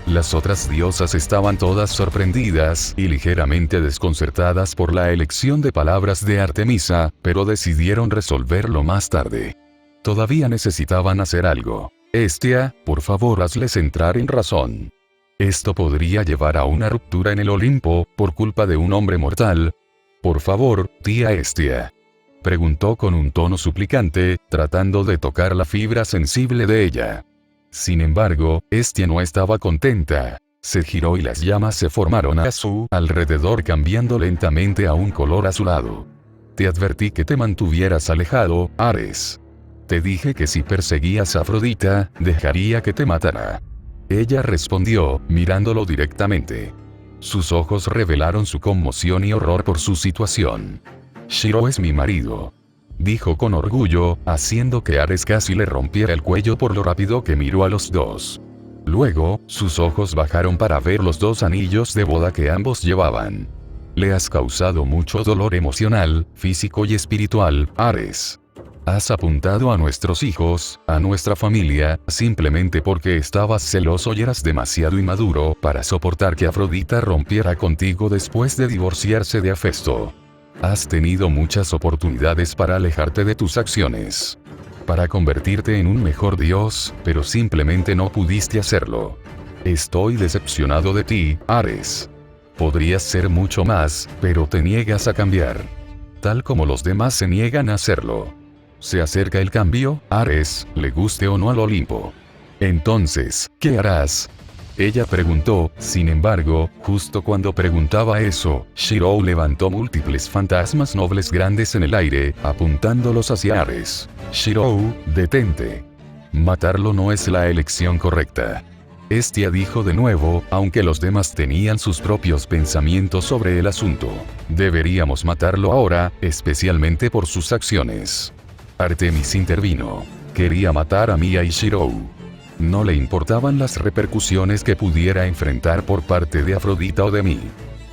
[SPEAKER 1] Las otras diosas estaban todas sorprendidas y ligeramente desconcertadas por la elección de palabras de Artemisa, pero decidieron resolverlo más tarde. Todavía necesitaban hacer algo. Hestia, por favor hazles entrar en razón. Esto podría llevar a una ruptura en el Olimpo, por culpa de un hombre mortal. Por favor, tía Hestia. Preguntó con un tono suplicante, tratando de tocar la fibra sensible de ella. Sin embargo, Hestia no estaba contenta. Se giró y las llamas se formaron a su alrededor cambiando lentamente a un color azulado. Te advertí que te mantuvieras alejado, Ares. Te dije que si perseguías a Afrodita, dejaría que te matara. Ella respondió, mirándolo directamente. Sus ojos revelaron su conmoción y horror por su situación. Shirou es mi marido. Dijo con orgullo, haciendo que Ares casi le rompiera el cuello por lo rápido que miró a los dos. Luego, sus ojos bajaron para ver los 2 anillos de boda que ambos llevaban. Le has causado mucho dolor emocional, físico y espiritual, Ares. Has apuntado a nuestros hijos, a nuestra familia, simplemente porque estabas celoso y eras demasiado inmaduro para soportar que Afrodita rompiera contigo después de divorciarse de Hefesto. Has tenido muchas oportunidades para alejarte de tus acciones. Para convertirte en un mejor dios, pero simplemente no pudiste hacerlo. Estoy decepcionado de ti, Ares. Podrías ser mucho más, pero te niegas a cambiar. Tal como los demás se niegan a hacerlo. Se acerca el cambio, Ares, le guste o no al Olimpo. Entonces, ¿qué harás? Ella preguntó. Sin embargo, justo cuando preguntaba eso, Shirou levantó múltiples fantasmas nobles grandes en el aire, apuntándolos hacia Ares. Shirou, detente. Matarlo no es la elección correcta. Hestia dijo de nuevo, aunque los demás tenían sus propios pensamientos sobre el asunto. Deberíamos matarlo ahora, especialmente por sus acciones. Artemis intervino. Quería matar a Mia y Shirou. No le importaban las repercusiones que pudiera enfrentar por parte de Afrodita o de mí.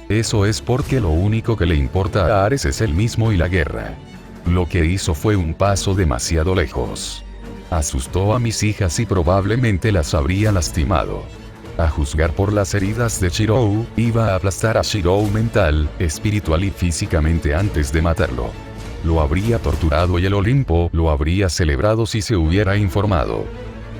[SPEAKER 1] Eso es porque lo único que le importa a Ares es él mismo y la guerra. Lo que hizo fue un paso demasiado lejos. Asustó a mis hijas y probablemente las habría lastimado. A juzgar por las heridas de Shirou, iba a aplastar a Shirou mental, espiritual y físicamente antes de matarlo. Lo habría torturado y el Olimpo lo habría celebrado si se hubiera informado.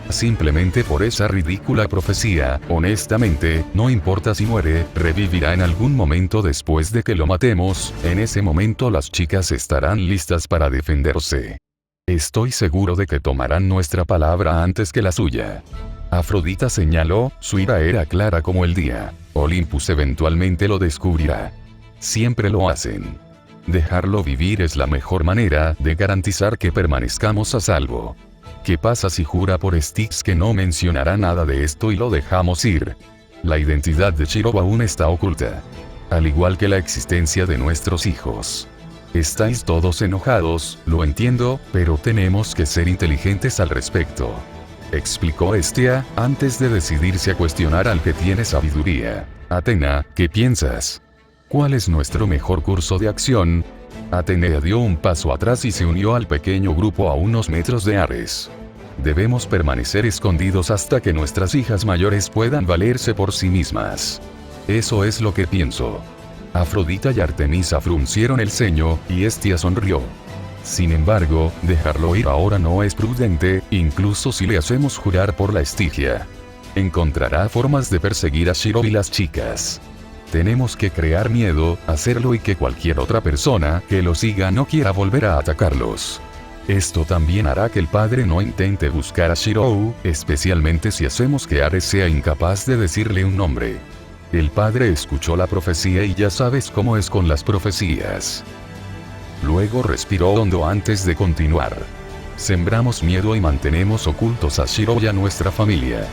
[SPEAKER 1] Simplemente por esa ridícula profecía, honestamente, no importa si muere, revivirá en algún momento después de que lo matemos, en ese momento las chicas estarán listas para defenderse. Estoy seguro de que tomarán nuestra palabra antes que la suya. Afrodita señaló, su ira era clara como el día. Olympus eventualmente lo descubrirá. Siempre lo hacen. Dejarlo vivir es la mejor manera de garantizar que permanezcamos a salvo. ¿Qué pasa si jura por Styx que no mencionará nada de esto y lo dejamos ir? La identidad de Shirou aún está oculta. Al igual que la existencia de nuestros hijos. Estáis todos enojados, lo entiendo, pero tenemos que ser inteligentes al respecto. Explicó Hestia, antes de decidirse a cuestionar al que tiene sabiduría. Atena, ¿qué piensas? ¿Cuál es nuestro mejor curso de acción? Atenea dio un paso atrás y se unió al pequeño grupo a unos metros de Ares. Debemos permanecer escondidos hasta que nuestras hijas mayores puedan valerse por sí mismas. Eso es lo que pienso. Afrodita y Artemisa fruncieron el ceño, y Hestia sonrió. Sin embargo, dejarlo ir ahora no es prudente, incluso si le hacemos jurar por la Estigia. Encontrará formas de perseguir a Shirou y las chicas. Tenemos que crear miedo, hacerlo y que cualquier otra persona que lo siga no quiera volver a atacarlos. Esto también hará que el padre no intente buscar a Shirou, especialmente si hacemos que Ares sea incapaz de decirle un nombre. El padre escuchó la profecía y ya sabes cómo es con las profecías. Luego respiró hondo antes de continuar. Sembramos miedo y mantenemos ocultos a Shirou y a nuestra familia.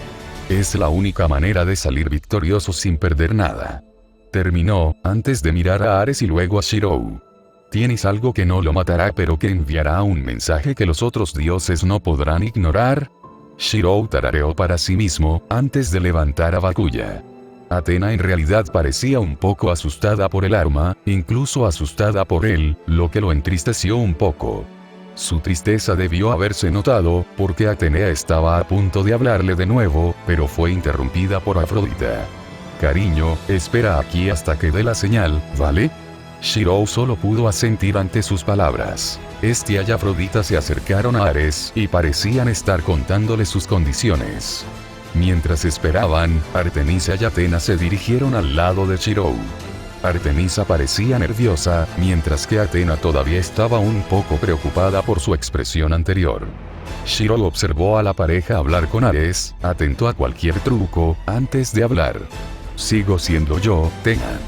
[SPEAKER 1] Es la única manera de salir victoriosos sin perder nada. Terminó, antes de mirar a Ares y luego a Shirou. Tienes algo que no lo matará pero que enviará un mensaje que los otros dioses no podrán ignorar. Shirou tarareó para sí mismo, antes de levantar a Bakuya. Atena en realidad parecía un poco asustada por el arma, incluso asustada por él, lo que lo entristeció un poco. Su tristeza debió haberse notado, porque Atenea estaba a punto de hablarle de nuevo, pero fue interrumpida por Afrodita. Cariño, espera aquí hasta que dé la señal, ¿vale? Shirou solo pudo asentir ante sus palabras. Este y Afrodita se acercaron a Ares y parecían estar contándole sus condiciones. Mientras esperaban, Artemisa y Atena se dirigieron al lado de Shirou. Artemisa parecía nerviosa, mientras que Atena todavía estaba un poco preocupada por su expresión anterior. Shirou observó a la pareja hablar con Ares, atento a cualquier truco, antes de hablar. Sigo siendo yo, Atena.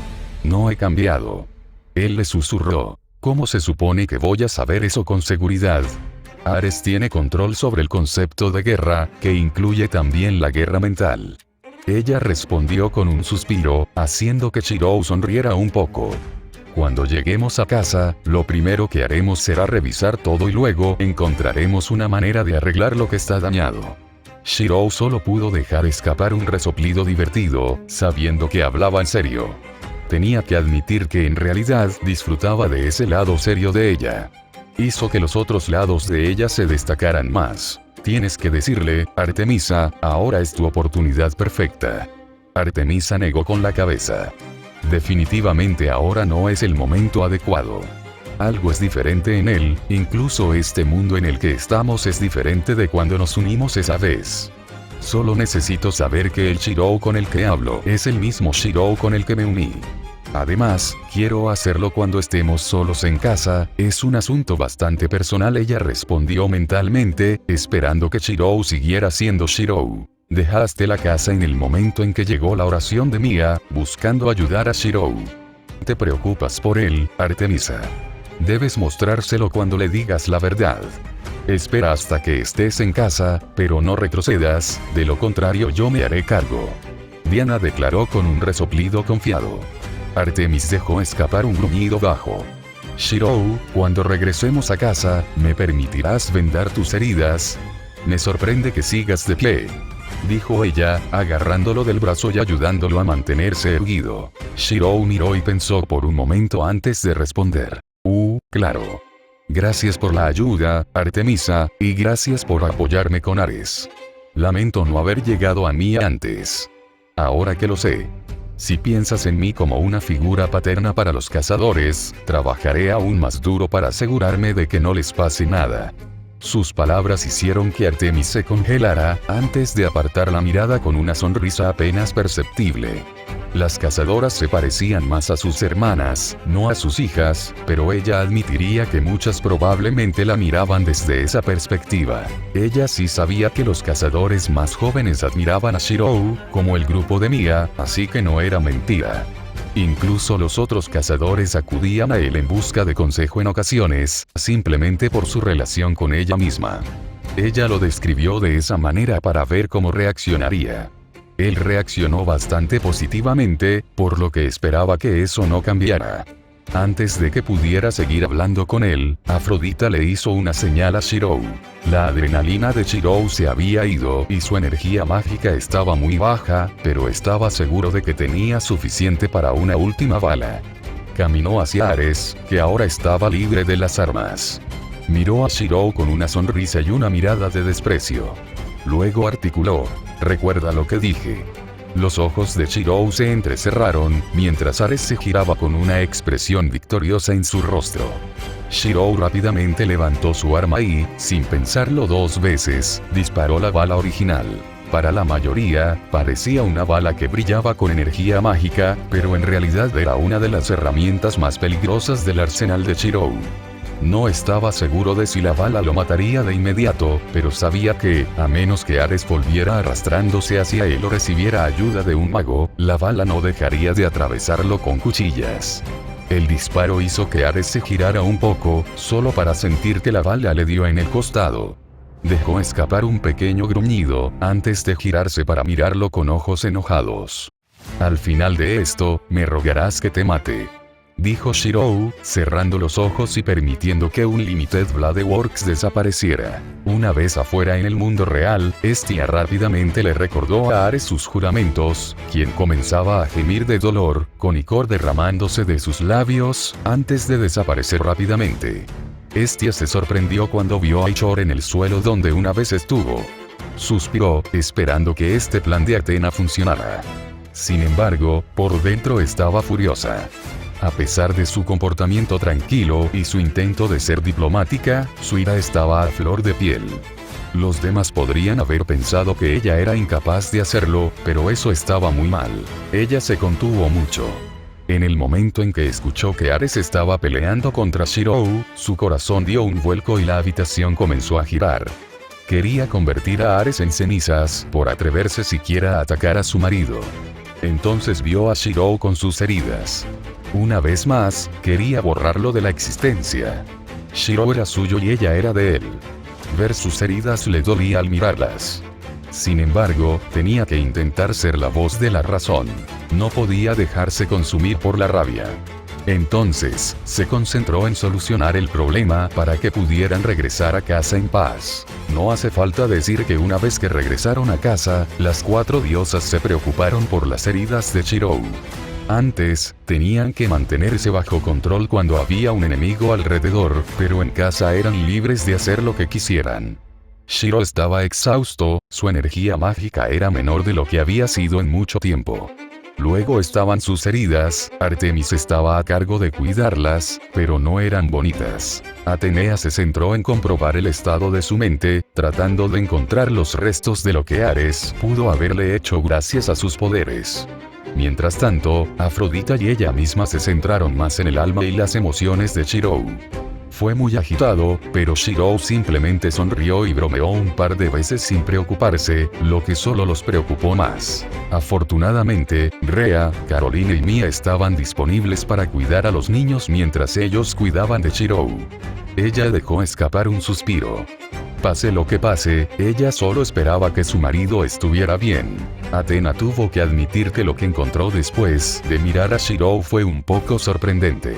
[SPEAKER 1] No he cambiado. Él le susurró. ¿Cómo se supone que voy a saber eso con seguridad? Ares tiene control sobre el concepto de guerra, que incluye también la guerra mental. Ella respondió con un suspiro, haciendo que Shirou sonriera un poco. Cuando lleguemos a casa, lo primero que haremos será revisar todo y luego encontraremos una manera de arreglar lo que está dañado. Shirou solo pudo dejar escapar un resoplido divertido, sabiendo que hablaba en serio. Tenía que admitir que en realidad disfrutaba de ese lado serio de ella. Hizo que los otros lados de ella se destacaran más. Tienes que decirle, Artemisa, ahora es tu oportunidad perfecta. Artemisa negó con la cabeza. Definitivamente ahora no es el momento adecuado. Algo es diferente en él, incluso este mundo en el que estamos es diferente de cuando nos unimos esa vez. Solo necesito saber que el Shirou con el que hablo es el mismo Shirou con el que me uní. Además, quiero hacerlo cuando estemos solos en casa, es un asunto bastante personal. Ella respondió mentalmente, esperando que Shirou siguiera siendo Shirou. Dejaste la casa en el momento en que llegó la oración de Mia, buscando ayudar a Shirou. Te preocupas por él, Artemisa. Debes mostrárselo cuando le digas la verdad. Espera hasta que estés en casa, pero no retrocedas, de lo contrario yo me haré cargo. Diana declaró con un resoplido confiado. Artemis dejó escapar un gruñido bajo. Shirou, cuando regresemos a casa, ¿me permitirás vendar tus heridas? Me sorprende que sigas de pie, dijo ella, agarrándolo del brazo y ayudándolo a mantenerse erguido. Shirou miró y pensó por un momento antes de responder. Claro. Gracias por la ayuda, Artemisa, y gracias por apoyarme con Ares. Lamento no haber llegado a mí antes. Ahora que lo sé. Si piensas en mí como una figura paterna para los cazadores, trabajaré aún más duro para asegurarme de que no les pase nada. Sus palabras hicieron que Artemis se congelara, antes de apartar la mirada con una sonrisa apenas perceptible. Las cazadoras se parecían más a sus hermanas, no a sus hijas, pero ella admitiría que muchas probablemente la miraban desde esa perspectiva. Ella sí sabía que los cazadores más jóvenes admiraban a Shirou, como el grupo de Mia, así que no era mentira. Incluso los otros cazadores acudían a él en busca de consejo en ocasiones, simplemente por su relación con ella misma. Ella lo describió de esa manera para ver cómo reaccionaría. Él reaccionó bastante positivamente, por lo que esperaba que eso no cambiara. Antes de que pudiera seguir hablando con él, Afrodita le hizo una señal a Shirou. La adrenalina de Shirou se había ido y su energía mágica estaba muy baja, pero estaba seguro de que tenía suficiente para una última bala. Caminó hacia Ares, que ahora estaba libre de las armas. Miró a Shirou con una sonrisa y una mirada de desprecio. Luego articuló. Recuerda lo que dije. Los ojos de Shirou se entrecerraron, mientras Ares se giraba con una expresión victoriosa en su rostro. Shirou rápidamente levantó su arma y, sin pensarlo dos veces, disparó la bala original. Para la mayoría, parecía una bala que brillaba con energía mágica, pero en realidad era una de las herramientas más peligrosas del arsenal de Shirou. No estaba seguro de si la bala lo mataría de inmediato, pero sabía que, a menos que Ares volviera arrastrándose hacia él o recibiera ayuda de un mago, la bala no dejaría de atravesarlo con cuchillas. El disparo hizo que Ares se girara un poco, solo para sentir que la bala le dio en el costado. Dejó escapar un pequeño gruñido, antes de girarse para mirarlo con ojos enojados. Al final de esto, me rogarás que te mate, dijo Shirou, cerrando los ojos y permitiendo que un Limited Blade Works desapareciera. Una vez afuera en el mundo real, Estia rápidamente le recordó a Ares sus juramentos, quien comenzaba a gemir de dolor, con icor derramándose de sus labios, antes de desaparecer rápidamente. Estia se sorprendió cuando vio a Ichor en el suelo donde una vez estuvo. Suspiró, esperando que este plan de Athena funcionara. Sin embargo, por dentro estaba furiosa. A pesar de su comportamiento tranquilo y su intento de ser diplomática, su ira estaba a flor de piel. Los demás podrían haber pensado que ella era incapaz de hacerlo, pero eso estaba muy mal. Ella se contuvo mucho. En el momento en que escuchó que Ares estaba peleando contra Shirou, su corazón dio un vuelco y la habitación comenzó a girar. Quería convertir a Ares en cenizas, por atreverse siquiera a atacar a su marido. Entonces vio a Shirou con sus heridas. Una vez más, quería borrarlo de la existencia. Shirou era suyo y ella era de él. Ver sus heridas le dolía al mirarlas. Sin embargo, tenía que intentar ser la voz de la razón. No podía dejarse consumir por la rabia. Entonces, se concentró en solucionar el problema para que pudieran regresar a casa en paz. No hace falta decir que una vez que regresaron a casa, las 4 diosas se preocuparon por las heridas de Shirou. Antes, tenían que mantenerse bajo control cuando había un enemigo alrededor, pero en casa eran libres de hacer lo que quisieran. Shirou estaba exhausto, su energía mágica era menor de lo que había sido en mucho tiempo. Luego estaban sus heridas, Artemis estaba a cargo de cuidarlas, pero no eran bonitas. Atenea se centró en comprobar el estado de su mente, tratando de encontrar los restos de lo que Ares pudo haberle hecho gracias a sus poderes. Mientras tanto, Afrodita y ella misma se centraron más en el alma y las emociones de Shirou. Fue muy agitado, pero Shirou simplemente sonrió y bromeó un par de veces sin preocuparse, lo que solo los preocupó más. Afortunadamente, Rhea, Carolina y Mia estaban disponibles para cuidar a los niños mientras ellos cuidaban de Shirou. Ella dejó escapar un suspiro. Pase lo que pase, ella solo esperaba que su marido estuviera bien. Athena tuvo que admitir que lo que encontró después de mirar a Shirou fue un poco sorprendente.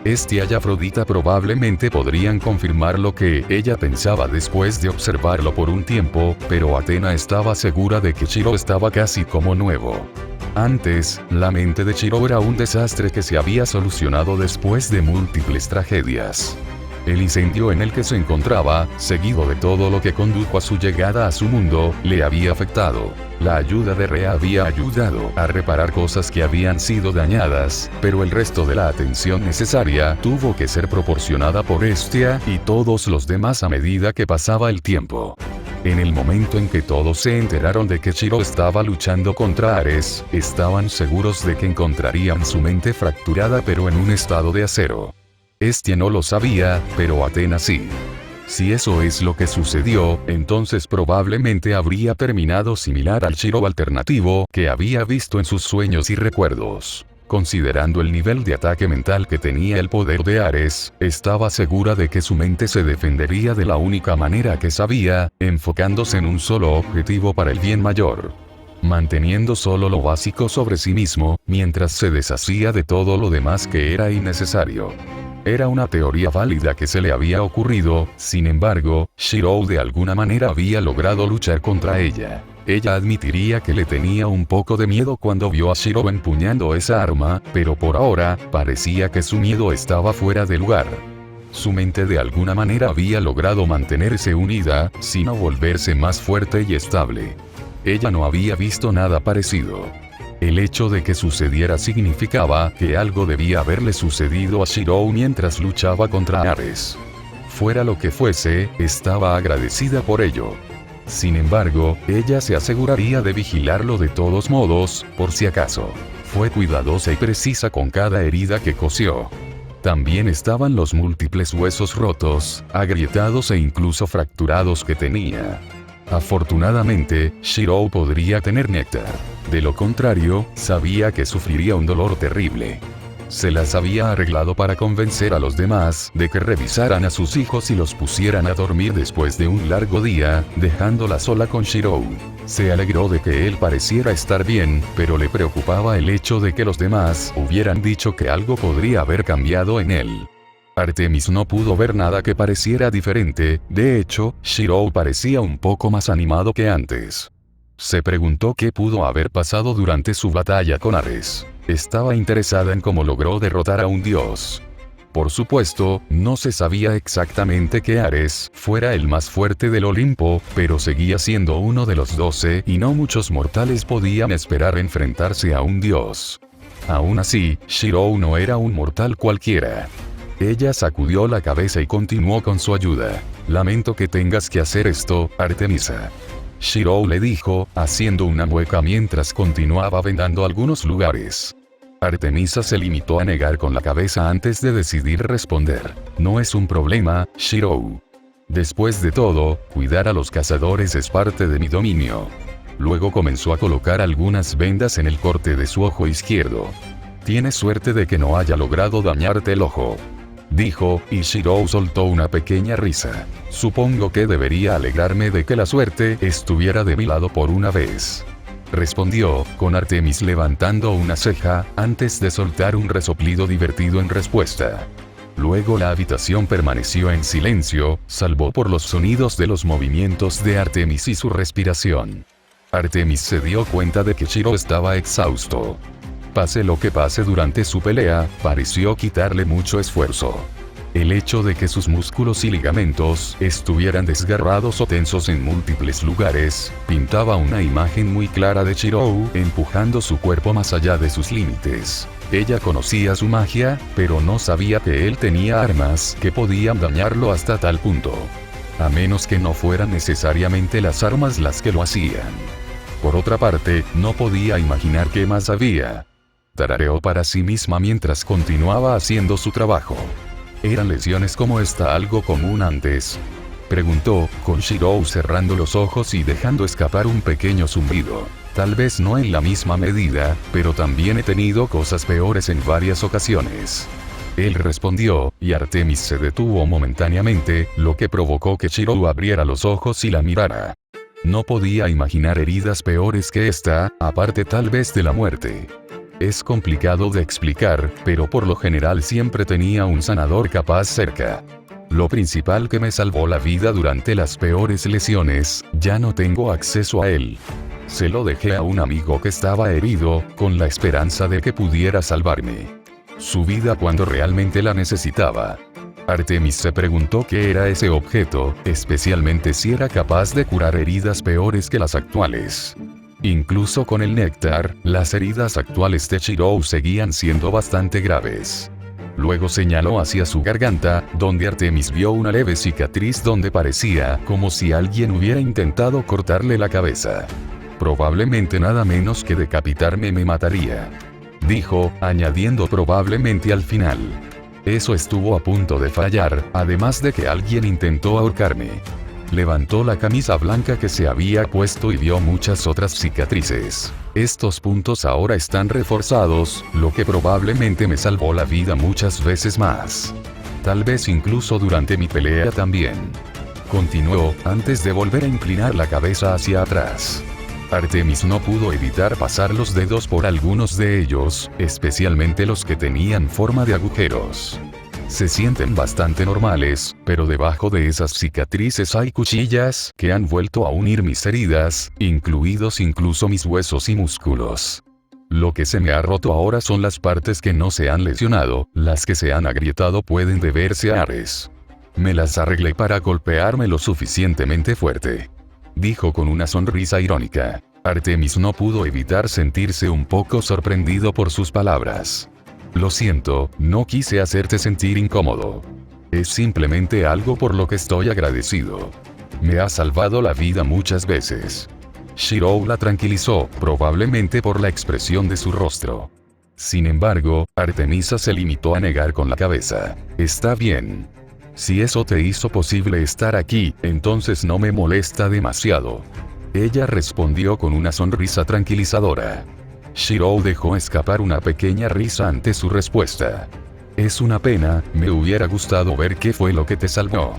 [SPEAKER 1] Estia y Afrodita probablemente podrían confirmar lo que ella pensaba después de observarlo por un tiempo, pero Athena estaba segura de que Shirou estaba casi como nuevo. Antes, la mente de Shirou era un desastre que se había solucionado después de múltiples tragedias. El incendio en el que se encontraba, seguido de todo lo que condujo a su llegada a su mundo, le había afectado. La ayuda de Rhea había ayudado a reparar cosas que habían sido dañadas, pero el resto de la atención necesaria tuvo que ser proporcionada por Estia y todos los demás a medida que pasaba el tiempo. En el momento en que todos se enteraron de que Shirou estaba luchando contra Ares, estaban seguros de que encontrarían su mente fracturada pero en un estado de acero. Estia no lo sabía, pero Athena sí. Si eso es lo que sucedió, entonces probablemente habría terminado similar al Shirou alternativo que había visto en sus sueños y recuerdos. Considerando el nivel de ataque mental que tenía el poder de Ares, estaba segura de que su mente se defendería de la única manera que sabía, enfocándose en un solo objetivo para el bien mayor. Manteniendo solo lo básico sobre sí mismo, mientras se deshacía de todo lo demás que era innecesario. Era una teoría válida que se le había ocurrido, sin embargo, Shirou de alguna manera había logrado luchar contra ella. Ella admitiría que le tenía un poco de miedo cuando vio a Shirou empuñando esa arma, pero por ahora, parecía que su miedo estaba fuera de lugar. Su mente de alguna manera había logrado mantenerse unida, sino volverse más fuerte y estable. Ella no había visto nada parecido. El hecho de que sucediera significaba que algo debía haberle sucedido a Shirou mientras luchaba contra Ares. Fuera lo que fuese, estaba agradecida por ello. Sin embargo, ella se aseguraría de vigilarlo de todos modos, por si acaso. Fue cuidadosa y precisa con cada herida que cosió. También estaban los múltiples huesos rotos, agrietados e incluso fracturados que tenía. Afortunadamente, Shirou podría tener néctar. De lo contrario, sabía que sufriría un dolor terrible. Se las había arreglado para convencer a los demás de que revisaran a sus hijos y los pusieran a dormir después de un largo día, dejándola sola con Shirou. Se alegró de que él pareciera estar bien, pero le preocupaba el hecho de que los demás hubieran dicho que algo podría haber cambiado en él. Artemis no pudo ver nada que pareciera diferente, de hecho, Shirou parecía un poco más animado que antes. Se preguntó qué pudo haber pasado durante su batalla con Ares. Estaba interesada en cómo logró derrotar a un dios. Por supuesto, no se sabía exactamente que Ares fuera el más fuerte del Olimpo, pero seguía siendo uno de los 12 y no muchos mortales podían esperar enfrentarse a un dios. Aún así, Shirou no era un mortal cualquiera. Ella sacudió la cabeza y continuó con su ayuda. Lamento que tengas que hacer esto, Artemisa. Shirou le dijo, haciendo una mueca mientras continuaba vendando algunos lugares. Artemisa se limitó a negar con la cabeza antes de decidir responder. No es un problema, Shirou. Después de todo, cuidar a los cazadores es parte de mi dominio. Luego comenzó a colocar algunas vendas en el corte de su ojo izquierdo. Tienes suerte de que no haya logrado dañarte el ojo, dijo, y Shirou soltó una pequeña risa. Supongo que debería alegrarme de que la suerte estuviera de mi lado por una vez, respondió, con Artemis levantando una ceja, antes de soltar un resoplido divertido en respuesta. Luego la habitación permaneció en silencio, salvo por los sonidos de los movimientos de Artemis y su respiración. Artemis se dio cuenta de que Shirou estaba exhausto. Pase lo que pase durante su pelea, pareció quitarle mucho esfuerzo. El hecho de que sus músculos y ligamentos estuvieran desgarrados o tensos en múltiples lugares, pintaba una imagen muy clara de Shirou empujando su cuerpo más allá de sus límites. Ella conocía su magia, pero no sabía que él tenía armas que podían dañarlo hasta tal punto. A menos que no fueran necesariamente las armas las que lo hacían. Por otra parte, no podía imaginar qué más había. Tarareó para sí misma mientras continuaba haciendo su trabajo. ¿Eran lesiones como esta algo común antes?, preguntó, con Shirou cerrando los ojos y dejando escapar un pequeño zumbido. Tal vez no en la misma medida, pero también he tenido cosas peores en varias ocasiones. Él respondió, y Artemis se detuvo momentáneamente, lo que provocó que Shirou abriera los ojos y la mirara. No podía imaginar heridas peores que esta, aparte tal vez de la muerte. Es complicado de explicar, pero por lo general siempre tenía un sanador capaz cerca. Lo principal que me salvó la vida durante las peores lesiones, ya no tengo acceso a él. Se lo dejé a un amigo que estaba herido, con la esperanza de que pudiera salvarme su vida cuando realmente la necesitaba. Artemis se preguntó qué era ese objeto, especialmente si era capaz de curar heridas peores que las actuales. Incluso con el néctar, las heridas actuales de Shirou seguían siendo bastante graves. Luego señaló hacia su garganta, donde Artemis vio una leve cicatriz donde parecía como si alguien hubiera intentado cortarle la cabeza. Probablemente nada menos que decapitarme me mataría, dijo, añadiendo probablemente al final. Eso estuvo a punto de fallar, además de que alguien intentó ahorcarme. Levantó la camisa blanca que se había puesto y vio muchas otras cicatrices. Estos puntos ahora están reforzados, lo que probablemente me salvó la vida muchas veces más. Tal vez incluso durante mi pelea también. Continuó, antes de volver a inclinar la cabeza hacia atrás. Artemis no pudo evitar pasar los dedos por algunos de ellos, especialmente los que tenían forma de agujeros. Se sienten bastante normales, pero debajo de esas cicatrices hay cuchillas que han vuelto a unir mis heridas, incluidos incluso mis huesos y músculos. Lo que se me ha roto ahora son las partes que no se han lesionado, las que se han agrietado pueden deberse a Ares. Me las arreglé para golpearme lo suficientemente fuerte, dijo con una sonrisa irónica. Artemis no pudo evitar sentirse un poco sorprendido por sus palabras. Lo siento, no quise hacerte sentir incómodo. Es simplemente algo por lo que estoy agradecido, Me ha salvado la vida muchas veces. Shirou la tranquilizó, probablemente por la expresión de su rostro. Sin embargo, Artemisa se limitó a negar con la cabeza. Está bien. Si eso te hizo posible estar aquí, entonces no me molesta demasiado. Ella respondió con una sonrisa tranquilizadora. Shirou dejó escapar una pequeña risa ante su respuesta. Es una pena, me hubiera gustado ver qué fue lo que te salvó.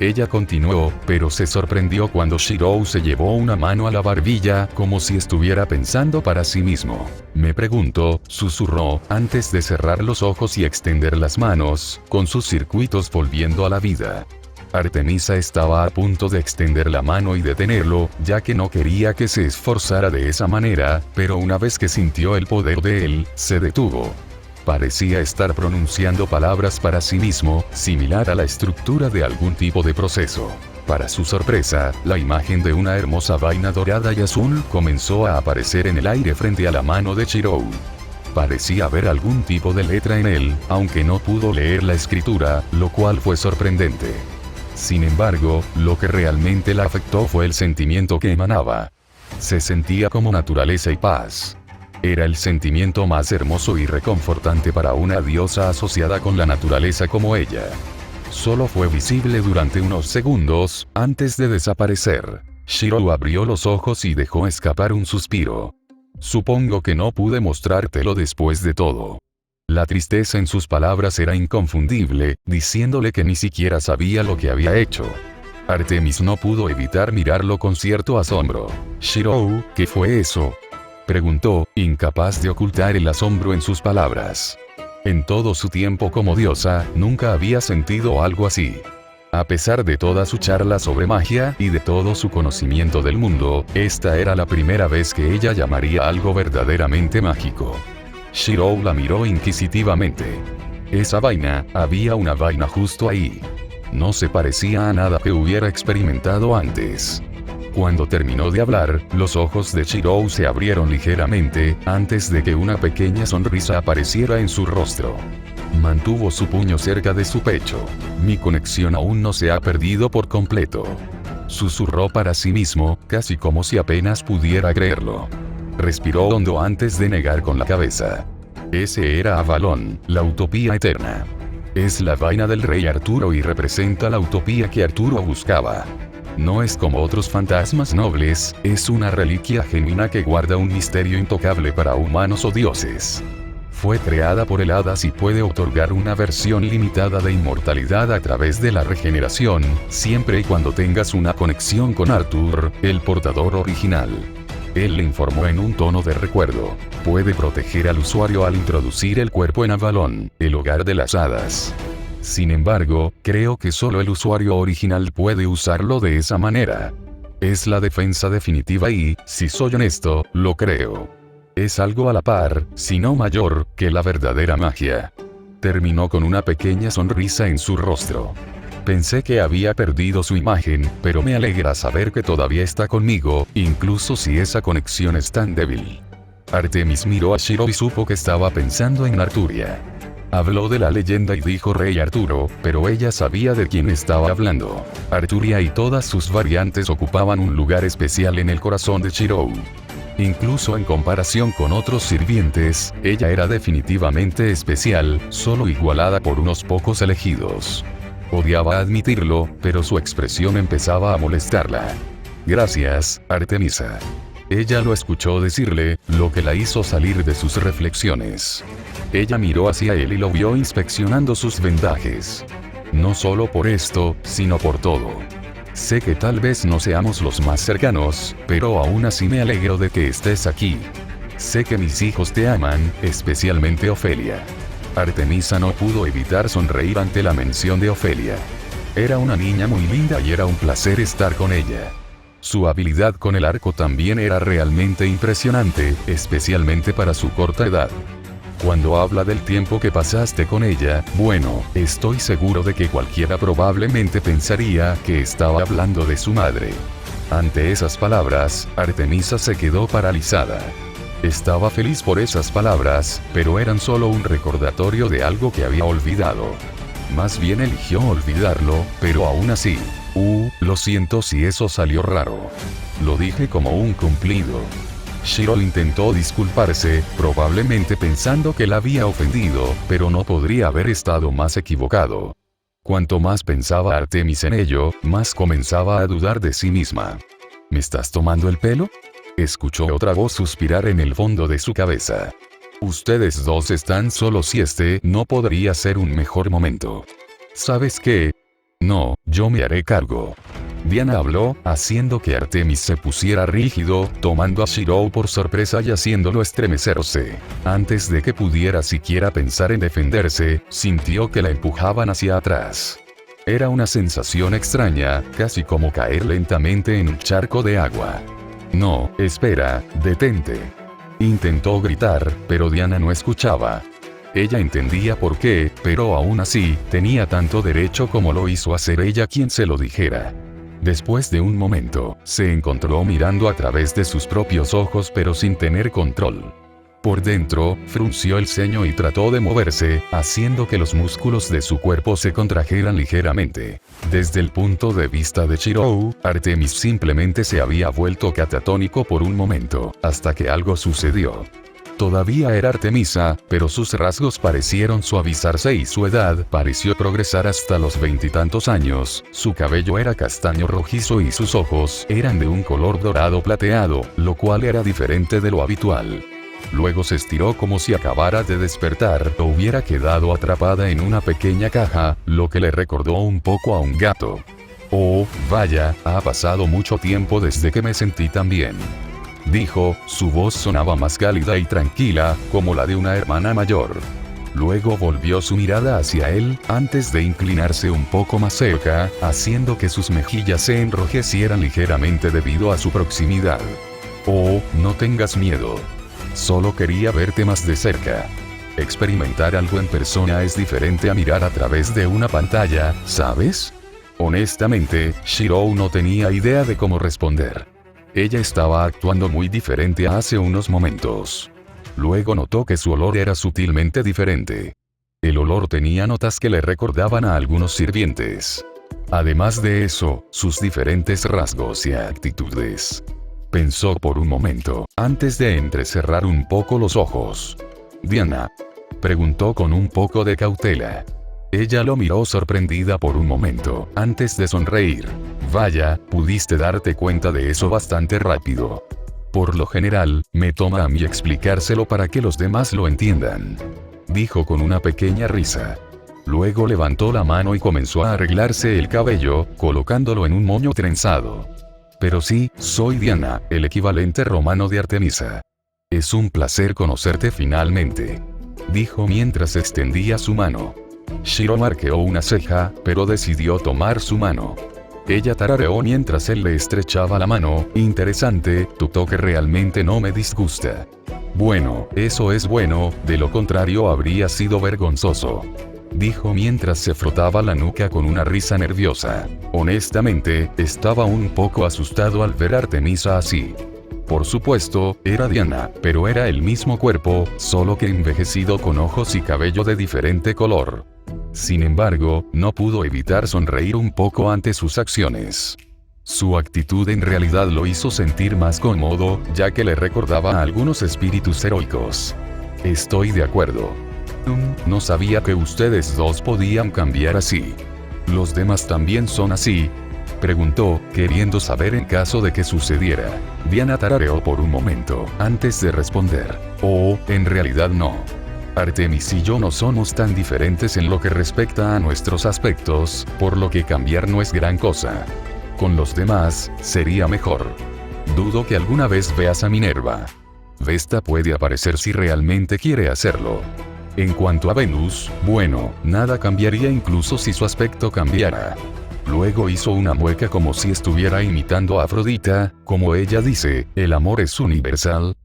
[SPEAKER 1] Ella continuó, pero se sorprendió cuando Shirou se llevó una mano a la barbilla, como si estuviera pensando para sí mismo. Me pregunto, susurró, antes de cerrar los ojos y extender las manos, con sus circuitos volviendo a la vida. Artemisa estaba a punto de extender la mano y detenerlo, ya que no quería que se esforzara de esa manera, pero una vez que sintió el poder de él, se detuvo. Parecía estar pronunciando palabras para sí mismo, similar a la estructura de algún tipo de proceso. Para su sorpresa, la imagen de una hermosa vaina dorada y azul comenzó a aparecer en el aire frente a la mano de Shirou. Parecía haber algún tipo de letra en él, aunque no pudo leer la escritura, lo cual fue sorprendente. Sin embargo, lo que realmente la afectó fue el sentimiento que emanaba. Se sentía como naturaleza y paz. Era el sentimiento más hermoso y reconfortante para una diosa asociada con la naturaleza como ella. Solo fue visible durante unos segundos, antes de desaparecer. Shirou abrió los ojos y dejó escapar un suspiro. Supongo que no pude mostrártelo después de todo. La tristeza en sus palabras era inconfundible, diciéndole que ni siquiera sabía lo que había hecho. Artemis no pudo evitar mirarlo con cierto asombro. Shirou, ¿qué fue eso?, preguntó, incapaz de ocultar el asombro en sus palabras. En todo su tiempo como diosa, nunca había sentido algo así. A pesar de toda su charla sobre magia y de todo su conocimiento del mundo, esta era la primera vez que ella llamaría algo verdaderamente mágico. Shirou la miró inquisitivamente. Esa vaina, había una vaina justo ahí. No se parecía a nada que hubiera experimentado antes. Cuando terminó de hablar, los ojos de Shirou se abrieron ligeramente, antes de que una pequeña sonrisa apareciera en su rostro. Mantuvo su puño cerca de su pecho. Mi conexión aún no se ha perdido por completo. Susurró para sí mismo, casi como si apenas pudiera creerlo. Respiró hondo antes de negar con la cabeza. Ese era Avalon, la utopía eterna. Es la vaina del rey Arturo y representa la utopía que Arturo buscaba. No es como otros fantasmas nobles, es una reliquia genuina que guarda un misterio intocable para humanos o dioses. Fue creada por el Hadas y puede otorgar una versión limitada de inmortalidad a través de la regeneración, siempre y cuando tengas una conexión con Arthur, el portador original. Él le informó en un tono de recuerdo. Puede proteger al usuario al introducir el cuerpo en Avalon, el hogar de las hadas. Sin embargo, creo que solo el usuario original puede usarlo de esa manera. Es la defensa definitiva y, si soy honesto, lo creo. Es algo a la par, si no mayor, que la verdadera magia. Terminó con una pequeña sonrisa en su rostro. Pensé que había perdido su imagen, pero me alegra saber que todavía está conmigo, incluso si esa conexión es tan débil. Artemis miró a Shirou y supo que estaba pensando en Arturia. Habló de la leyenda y dijo Rey Arturo, pero ella sabía de quién estaba hablando. Arturia y todas sus variantes ocupaban un lugar especial en el corazón de Shirou. Incluso en comparación con otros sirvientes, ella era definitivamente especial, solo igualada por unos pocos elegidos. Odiaba admitirlo, pero su expresión empezaba a molestarla. Gracias, Artemisa. Ella lo escuchó decirle, lo que la hizo salir de sus reflexiones. Ella miró hacia él y lo vio inspeccionando sus vendajes. No solo por esto, sino por todo. Sé que tal vez no seamos los más cercanos, pero aún así me alegro de que estés aquí. Sé que mis hijos te aman, especialmente Ofelia. Artemisa no pudo evitar sonreír ante la mención de Ofelia. Era una niña muy linda y era un placer estar con ella. Su habilidad con el arco también era realmente impresionante, especialmente para su corta edad. Cuando habla del tiempo que pasaste con ella, bueno, estoy seguro de que cualquiera probablemente pensaría que estaba hablando de su madre. Ante esas palabras, Artemisa se quedó paralizada. Estaba feliz por esas palabras, pero eran solo un recordatorio de algo que había olvidado. Más bien eligió olvidarlo, pero aún así. Lo siento si eso salió raro. Lo dije como un cumplido. Shiro intentó disculparse, probablemente pensando que la había ofendido, pero no podría haber estado más equivocado. Cuanto más pensaba Artemis en ello, más comenzaba a dudar de sí misma. ¿Me estás tomando el pelo? Escuchó otra voz suspirar en el fondo de su cabeza. Ustedes dos están solos y este no podría ser un mejor momento. ¿Sabes qué? No, yo me haré cargo. Diana habló, haciendo que Artemis se pusiera rígido, tomando a Shiro por sorpresa y haciéndolo estremecerse. Antes de que pudiera siquiera pensar en defenderse, sintió que la empujaban hacia atrás. Era una sensación extraña, casi como caer lentamente en un charco de agua. No, espera, detente. Intentó gritar, pero Diana no escuchaba. Ella entendía por qué, pero aún así, tenía tanto derecho como lo hizo hacer ella quien se lo dijera. Después de un momento, se encontró mirando a través de sus propios ojos pero sin tener control. Por dentro, frunció el ceño y trató de moverse, haciendo que los músculos de su cuerpo se contrajeran ligeramente. Desde el punto de vista de Shiro, Artemis simplemente se había vuelto catatónico por un momento, hasta que algo sucedió. Todavía era Artemisa, pero sus rasgos parecieron suavizarse y su edad pareció progresar hasta los 20 y tantos años. Su cabello era castaño rojizo y sus ojos eran de un color dorado plateado, lo cual era diferente de lo habitual. Luego se estiró como si acabara de despertar o hubiera quedado atrapada en una pequeña caja, lo que le recordó un poco a un gato. Oh, vaya, ha pasado mucho tiempo desde que me sentí tan bien. Dijo, su voz sonaba más cálida y tranquila, como la de una hermana mayor. Luego volvió su mirada hacia él, antes de inclinarse un poco más cerca, haciendo que sus mejillas se enrojecieran ligeramente debido a su proximidad. Oh, no tengas miedo. Solo quería verte más de cerca. Experimentar algo en persona es diferente a mirar a través de una pantalla, ¿sabes? Honestamente, Shiro no tenía idea de cómo responder. Ella estaba actuando muy diferente a hace unos momentos. Luego notó que su olor era sutilmente diferente. El olor tenía notas que le recordaban a algunos sirvientes. Además de eso, sus diferentes rasgos y actitudes. Pensó por un momento, antes de entrecerrar un poco los ojos. «Diana», preguntó con un poco de cautela. Ella lo miró sorprendida por un momento, antes de sonreír. «Vaya, pudiste darte cuenta de eso bastante rápido. Por lo general, me toma a mí explicárselo para que los demás lo entiendan», dijo con una pequeña risa. Luego levantó la mano y comenzó a arreglarse el cabello, colocándolo en un moño trenzado. «Pero sí, soy Diana, el equivalente romano de Artemisa. Es un placer conocerte finalmente», dijo mientras extendía su mano. Shiro arqueó una ceja, pero decidió tomar su mano. Ella tarareó mientras él le estrechaba la mano. «Interesante, tu toque realmente no me disgusta». «Bueno, eso es bueno, de lo contrario habría sido vergonzoso», dijo mientras se frotaba la nuca con una risa nerviosa. Honestamente, estaba un poco asustado al ver a Artemisa así. Por supuesto, era Diana, pero era el mismo cuerpo, solo que envejecido con ojos y cabello de diferente color. Sin embargo, no pudo evitar sonreír un poco ante sus acciones. Su actitud en realidad lo hizo sentir más cómodo, ya que le recordaba a algunos espíritus heroicos. «Estoy de acuerdo. No sabía que ustedes dos podían cambiar así. ¿Los demás también son así?», preguntó, queriendo saber en caso de que sucediera. Diana tarareó por un momento, antes de responder. «Oh, en realidad no. Artemis y yo no somos tan diferentes en lo que respecta a nuestros aspectos, por lo que cambiar no es gran cosa. Con los demás, sería mejor. Dudo que alguna vez veas a Minerva. Vesta puede aparecer si realmente quiere hacerlo. En cuanto a Venus, bueno, nada cambiaría incluso si su aspecto cambiara». Luego hizo una mueca como si estuviera imitando a Afrodita, como ella dice, «El amor es universal».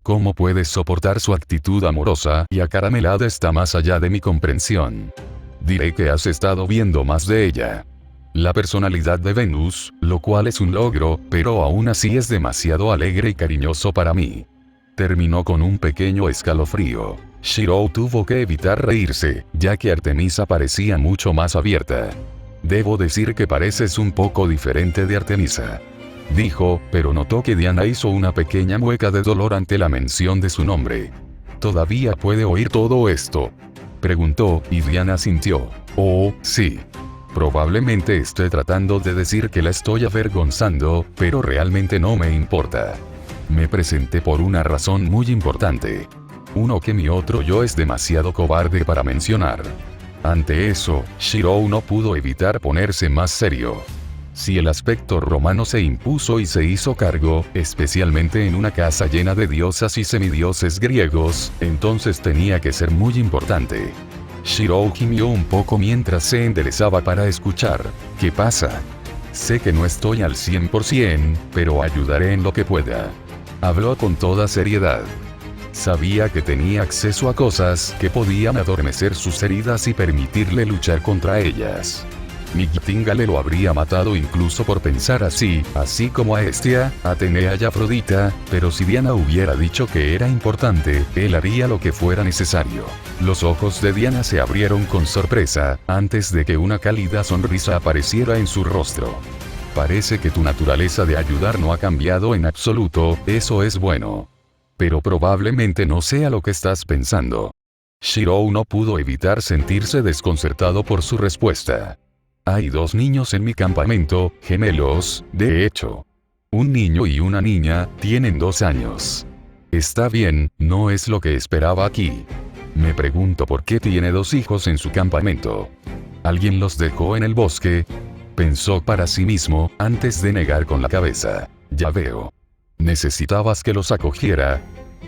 [SPEAKER 1] ¿Cómo puedes soportar su actitud amorosa y acaramelada está más allá de mi comprensión. Diré que has estado viendo más de ella. La personalidad de Venus, lo cual es un logro, pero aún así es demasiado alegre y cariñoso para mí. Terminó con un pequeño escalofrío. Shiro tuvo que evitar reírse, ya que Artemisa parecía mucho más abierta. Debo decir que pareces un poco diferente de Artemisa, dijo, pero notó que Diana hizo una pequeña mueca de dolor ante la mención de su nombre. ¿Todavía puede oír todo esto?, preguntó, y Diana sintió. Oh, sí. Probablemente esté tratando de decir que la estoy avergonzando, pero realmente no me importa. Me presenté por una razón muy importante. Uno que mi otro yo es demasiado cobarde para mencionar. Ante eso, Shiro no pudo evitar ponerse más serio. Si el aspecto romano se impuso y se hizo cargo, especialmente en una casa llena de diosas y semidioses griegos, entonces tenía que ser muy importante. Shiro gimió un poco mientras se enderezaba para escuchar. ¿Qué pasa? Sé que no estoy al 100%, pero ayudaré en lo que pueda. Habló con toda seriedad. Sabía que tenía acceso a cosas que podían adormecer sus heridas y permitirle luchar contra ellas. Nightingale lo habría matado incluso por pensar así como a Hestia, Atenea y Afrodita, pero si Diana hubiera dicho que era importante, él haría lo que fuera necesario. Los ojos de Diana se abrieron con sorpresa, antes de que una cálida sonrisa apareciera en su rostro. Parece que tu naturaleza de ayudar no ha cambiado en absoluto, eso es bueno. Pero probablemente no sea lo que estás pensando. Shiro no pudo evitar sentirse desconcertado por su respuesta. Hay 2 niños en mi campamento, gemelos, de hecho. Un niño y una niña, tienen 2 años. Está bien, no es lo que esperaba aquí. Me pregunto por qué tiene 2 hijos en su campamento. ¿Alguien los dejó en el bosque?, pensó para sí mismo, antes de negar con la cabeza. Ya veo. ¿Necesitabas que los acogiera?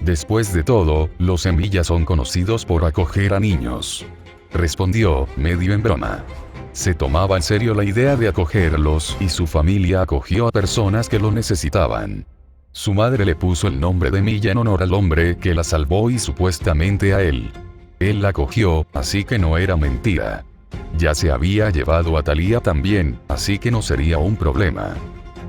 [SPEAKER 1] Después de todo, los semillas son conocidos por acoger a niños. Respondió, medio en broma. Se tomaba en serio la idea de acogerlos, y su familia acogió a personas que lo necesitaban. Su madre le puso el nombre de Milla en honor al hombre que la salvó y supuestamente a él. Él la acogió, así que no era mentira. Ya se había llevado a Thalía también, así que no sería un problema.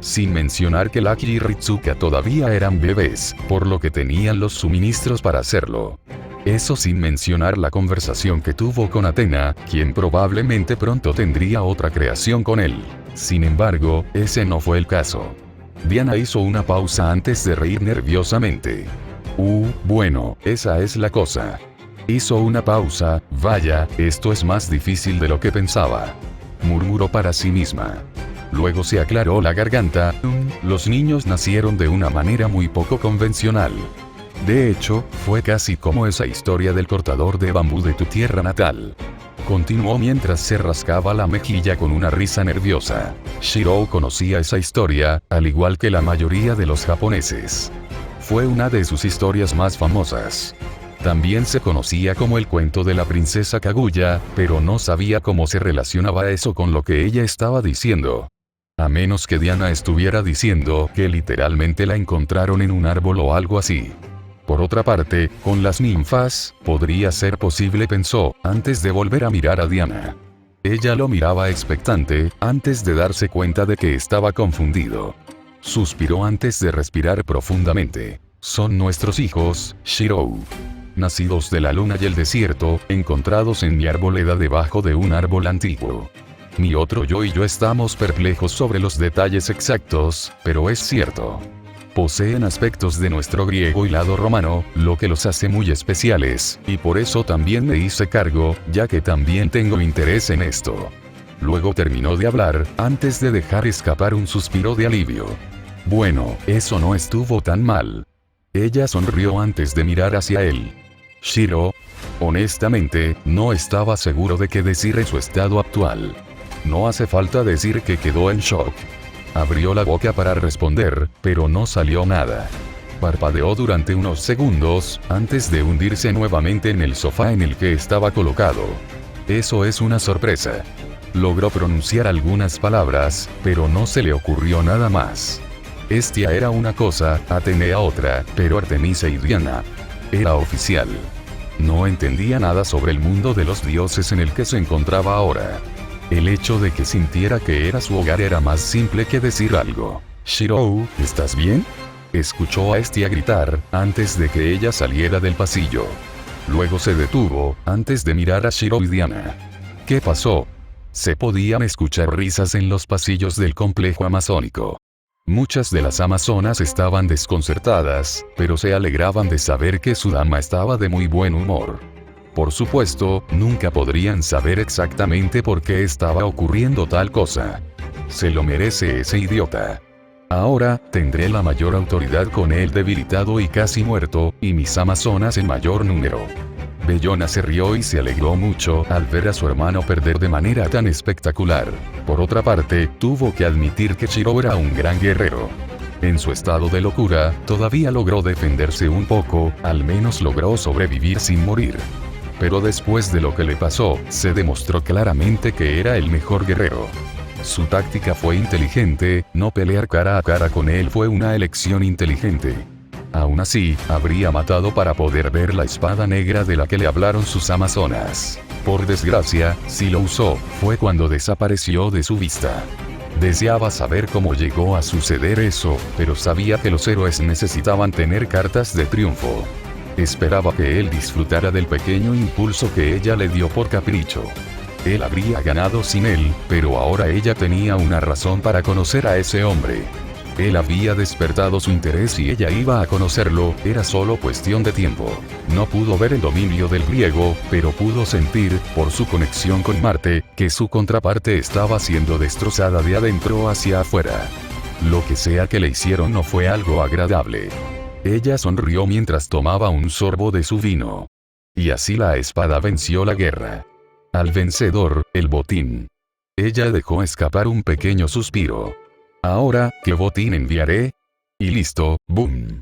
[SPEAKER 1] Sin mencionar que Lucky y Ritsuka todavía eran bebés, por lo que tenían los suministros para hacerlo. Eso sin mencionar la conversación que tuvo con Athena, quien probablemente pronto tendría otra creación con él. Sin embargo, ese no fue el caso. Diana hizo una pausa antes de reír nerviosamente. Bueno, esa es la cosa. Hizo una pausa, vaya, esto es más difícil de lo que pensaba. Murmuró para sí misma. Luego se aclaró la garganta, los niños nacieron de una manera muy poco convencional. De hecho, fue casi como esa historia del cortador de bambú de tu tierra natal. Continuó mientras se rascaba la mejilla con una risa nerviosa. Shiro conocía esa historia, al igual que la mayoría de los japoneses. Fue una de sus historias más famosas. También se conocía como el cuento de la princesa Kaguya, pero no sabía cómo se relacionaba eso con lo que ella estaba diciendo. A menos que Diana estuviera diciendo que literalmente la encontraron en un árbol o algo así. Por otra parte, con las ninfas, podría ser posible, pensó, antes de volver a mirar a Diana. Ella lo miraba expectante, antes de darse cuenta de que estaba confundido. Suspiró antes de respirar profundamente. Son nuestros hijos, Shiro. Nacidos de la luna y el desierto, encontrados en mi arboleda debajo de un árbol antiguo. Mi otro yo y yo estamos perplejos sobre los detalles exactos, pero es cierto. Poseen aspectos de nuestro griego y lado romano, lo que los hace muy especiales, y por eso también me hice cargo, ya que también tengo interés en esto. Luego terminó de hablar, antes de dejar escapar un suspiro de alivio. Bueno, eso no estuvo tan mal. Ella sonrió antes de mirar hacia él. Shiro, honestamente, no estaba seguro de qué decir en su estado actual. No hace falta decir que quedó en shock. Abrió la boca para responder, pero no salió nada. Parpadeó durante unos segundos, antes de hundirse nuevamente en el sofá en el que estaba colocado. Eso es una sorpresa. Logró pronunciar algunas palabras, pero no se le ocurrió nada más. Hestia era una cosa, Atenea otra, pero Artemisa y Diana era oficial. No entendía nada sobre el mundo de los dioses en el que se encontraba ahora. El hecho de que sintiera que era su hogar era más simple que decir algo. Shiro, ¿estás bien?, escuchó a Hestia gritar, antes de que ella saliera del pasillo. Luego se detuvo, antes de mirar a Shiro y Diana. ¿Qué pasó? Se podían escuchar risas en los pasillos del complejo amazónico. Muchas de las amazonas estaban desconcertadas, pero se alegraban de saber que su dama estaba de muy buen humor. Por supuesto, nunca podrían saber exactamente por qué estaba ocurriendo tal cosa. Se lo merece ese idiota. Ahora, tendré la mayor autoridad con él debilitado y casi muerto, y mis amazonas en mayor número. Bellona se rió y se alegró mucho al ver a su hermano perder de manera tan espectacular. Por otra parte, tuvo que admitir que Shiro era un gran guerrero. En su estado de locura, todavía logró defenderse un poco, al menos logró sobrevivir sin morir. Pero después de lo que le pasó, se demostró claramente que era el mejor guerrero. Su táctica fue inteligente, no pelear cara a cara con él fue una elección inteligente. Aún así, habría matado para poder ver la espada negra de la que le hablaron sus amazonas. Por desgracia, si lo usó, fue cuando desapareció de su vista. Deseaba saber cómo llegó a suceder eso, pero sabía que los héroes necesitaban tener cartas de triunfo. Esperaba que él disfrutara del pequeño impulso que ella le dio por capricho. Él habría ganado sin él, pero ahora ella tenía una razón para conocer a ese hombre. Él había despertado su interés y ella iba a conocerlo, era solo cuestión de tiempo. No pudo ver el dominio del griego, pero pudo sentir, por su conexión con Marte, que su contraparte estaba siendo destrozada de adentro hacia afuera. Lo que sea que le hicieron no fue algo agradable. Ella sonrió mientras tomaba un sorbo de su vino. Y así la espada venció la guerra. Al vencedor, el botín. Ella dejó escapar un pequeño suspiro. Ahora, ¿qué botín enviaré? Y listo, ¡boom!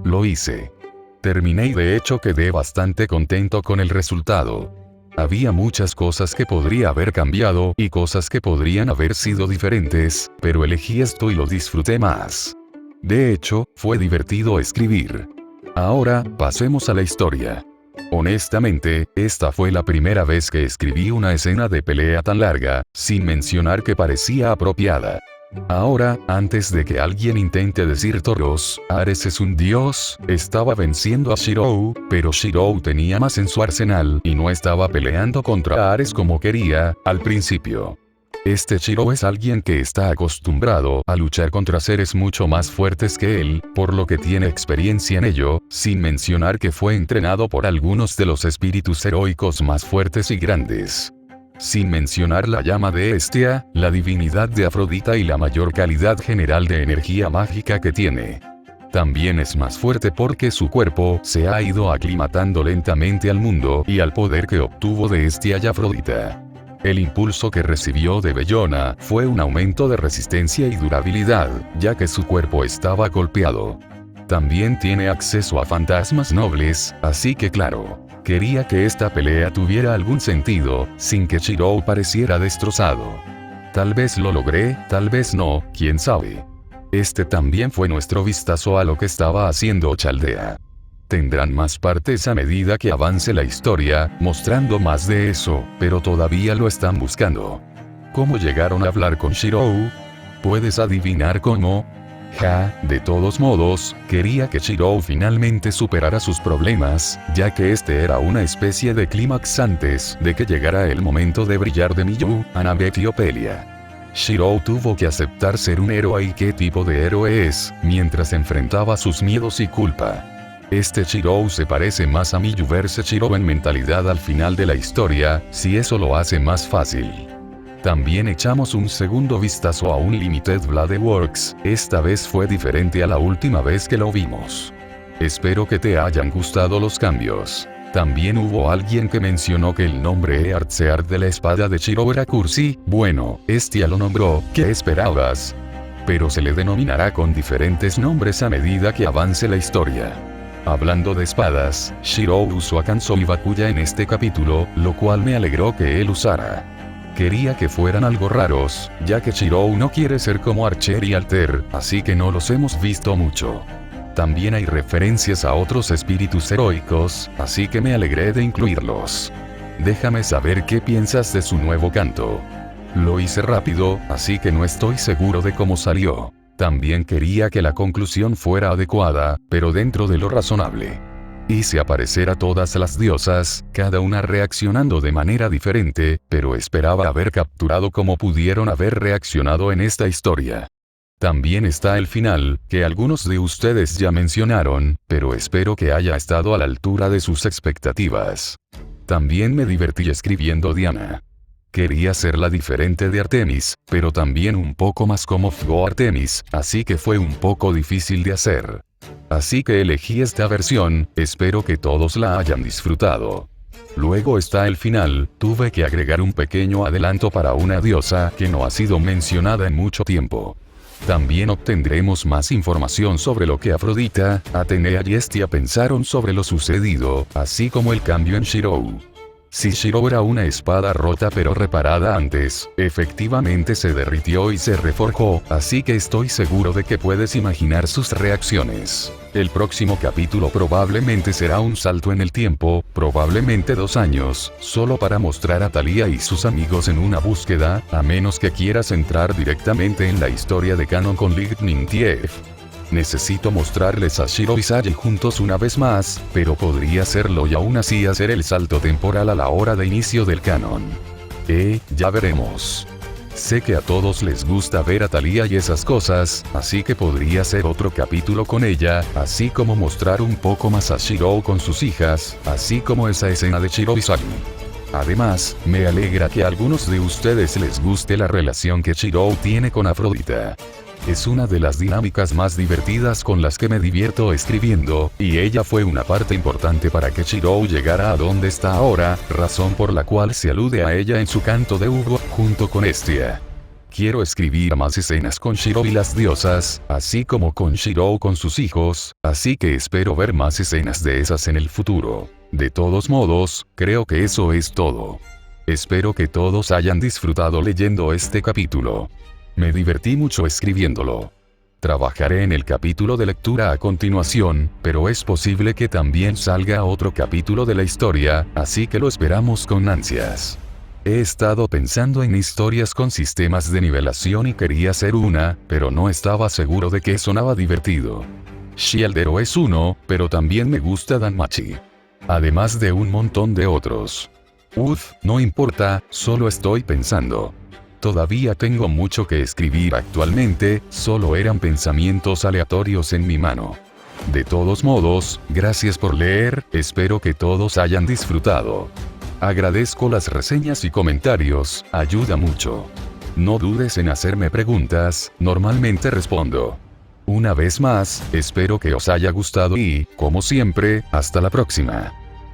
[SPEAKER 1] Lo hice. Terminé y de hecho quedé bastante contento con el resultado. Había muchas cosas que podría haber cambiado y cosas que podrían haber sido diferentes, pero elegí esto y lo disfruté más. De hecho, fue divertido escribir. Ahora, pasemos a la historia. Honestamente, esta fue la primera vez que escribí una escena de pelea tan larga, sin mencionar que parecía apropiada. Ahora, antes de que alguien intente decir toros, Ares es un dios, estaba venciendo a Shirou, pero Shirou tenía más en su arsenal y no estaba peleando contra Ares como quería, al principio. Este Shirou es alguien que está acostumbrado a luchar contra seres mucho más fuertes que él, por lo que tiene experiencia en ello, sin mencionar que fue entrenado por algunos de los espíritus heroicos más fuertes y grandes. Sin mencionar la llama de Hestia, la divinidad de Afrodita y la mayor calidad general de energía mágica que tiene. También es más fuerte porque su cuerpo se ha ido aclimatando lentamente al mundo y al poder que obtuvo de Hestia y Afrodita. El impulso que recibió de Bellona fue un aumento de resistencia y durabilidad, ya que su cuerpo estaba golpeado. También tiene acceso a fantasmas nobles, así que claro. Quería que esta pelea tuviera algún sentido, sin que Shirou pareciera destrozado. Tal vez lo logré, tal vez no, quién sabe. Este también fue nuestro vistazo a lo que estaba haciendo Chaldea. Tendrán más partes a medida que avance la historia, mostrando más de eso, pero todavía lo están buscando. ¿Cómo llegaron a hablar con Shirou? ¿Puedes adivinar cómo? De todos modos, quería que Shirou finalmente superara sus problemas, ya que este era una especie de clímax antes de que llegara el momento de brillar de Miyu, Annabeth y Opelia. Shirou tuvo que aceptar ser un héroe y qué tipo de héroe es, mientras enfrentaba sus miedos y culpa. Este Shirou se parece más a Miyu versus Shirou en mentalidad al final de la historia, si eso lo hace más fácil. También echamos un segundo vistazo a un Limited Blade Works, esta vez fue diferente a la última vez que lo vimos. Espero que te hayan gustado los cambios. También hubo alguien que mencionó que el nombre Earthseard de la espada de Shirou era cursi, bueno, Hestia lo nombró, ¿qué esperabas? Pero se le denominará con diferentes nombres a medida que avance la historia. Hablando de espadas, Shirou usó a Kanzo y Bakuya en este capítulo, lo cual me alegró que él usara. Quería que fueran algo raros, ya que Shirou no quiere ser como Archer y Alter, así que no los hemos visto mucho. También hay referencias a otros espíritus heroicos, así que me alegré de incluirlos. Déjame saber qué piensas de su nuevo canto. Lo hice rápido, así que no estoy seguro de cómo salió. También quería que la conclusión fuera adecuada, pero dentro de lo razonable. Hice aparecer a todas las diosas, cada una reaccionando de manera diferente, pero esperaba haber capturado cómo pudieron haber reaccionado en esta historia. También está el final, que algunos de ustedes ya mencionaron, pero espero que haya estado a la altura de sus expectativas. También me divertí escribiendo Diana. Quería ser la diferente de Artemis, pero también un poco más como Fgo Artemis, así que fue un poco difícil de hacer. Así que elegí esta versión, espero que todos la hayan disfrutado. Luego está el final, tuve que agregar un pequeño adelanto para una diosa que no ha sido mencionada en mucho tiempo. También obtendremos más información sobre lo que Afrodita, Atenea y Hestia pensaron sobre lo sucedido, así como el cambio en Shirou. Si Shirou era una espada rota pero reparada antes, efectivamente se derritió y se reforjó, así que estoy seguro de que puedes imaginar sus reacciones. El próximo capítulo probablemente será un salto en el tiempo, probablemente 2 años, solo para mostrar a Thalía y sus amigos en una búsqueda, a menos que quieras entrar directamente en la historia de canon con Lightning Thief. Necesito mostrarles a Shiro y Sage juntos una vez más, pero podría hacerlo y aún así hacer el salto temporal a la hora de inicio del canon. Ya veremos. Sé que a todos les gusta ver a Thalía y esas cosas, así que podría ser otro capítulo con ella, así como mostrar un poco más a Shiro con sus hijas, así como esa escena de Shiro y Sage. Además, me alegra que a algunos de ustedes les guste la relación que Shiro tiene con Afrodita. Es una de las dinámicas más divertidas con las que me divierto escribiendo, y ella fue una parte importante para que Shiro llegara a donde está ahora, razón por la cual se alude a ella en su canto de Hugo, junto con Hestia. Quiero escribir más escenas con Shiro y las diosas, así como con Shiro con sus hijos, así que espero ver más escenas de esas en el futuro. De todos modos, creo que eso es todo. Espero que todos hayan disfrutado leyendo este capítulo. Me divertí mucho escribiéndolo. Trabajaré en el capítulo de lectura a continuación, pero es posible que también salga otro capítulo de la historia, así que lo esperamos con ansias. He estado pensando en historias con sistemas de nivelación y quería hacer una, pero no estaba seguro de que sonaba divertido. Shieldero es uno, pero también me gusta Danmachi. Además de un montón de otros. No importa, solo estoy pensando. Todavía tengo mucho que escribir actualmente, solo eran pensamientos aleatorios en mi mano. De todos modos, gracias por leer, espero que todos hayan disfrutado. Agradezco las reseñas y comentarios, ayuda mucho. No dudes en hacerme preguntas, normalmente respondo. Una vez más, espero que os haya gustado y, como siempre, hasta la próxima.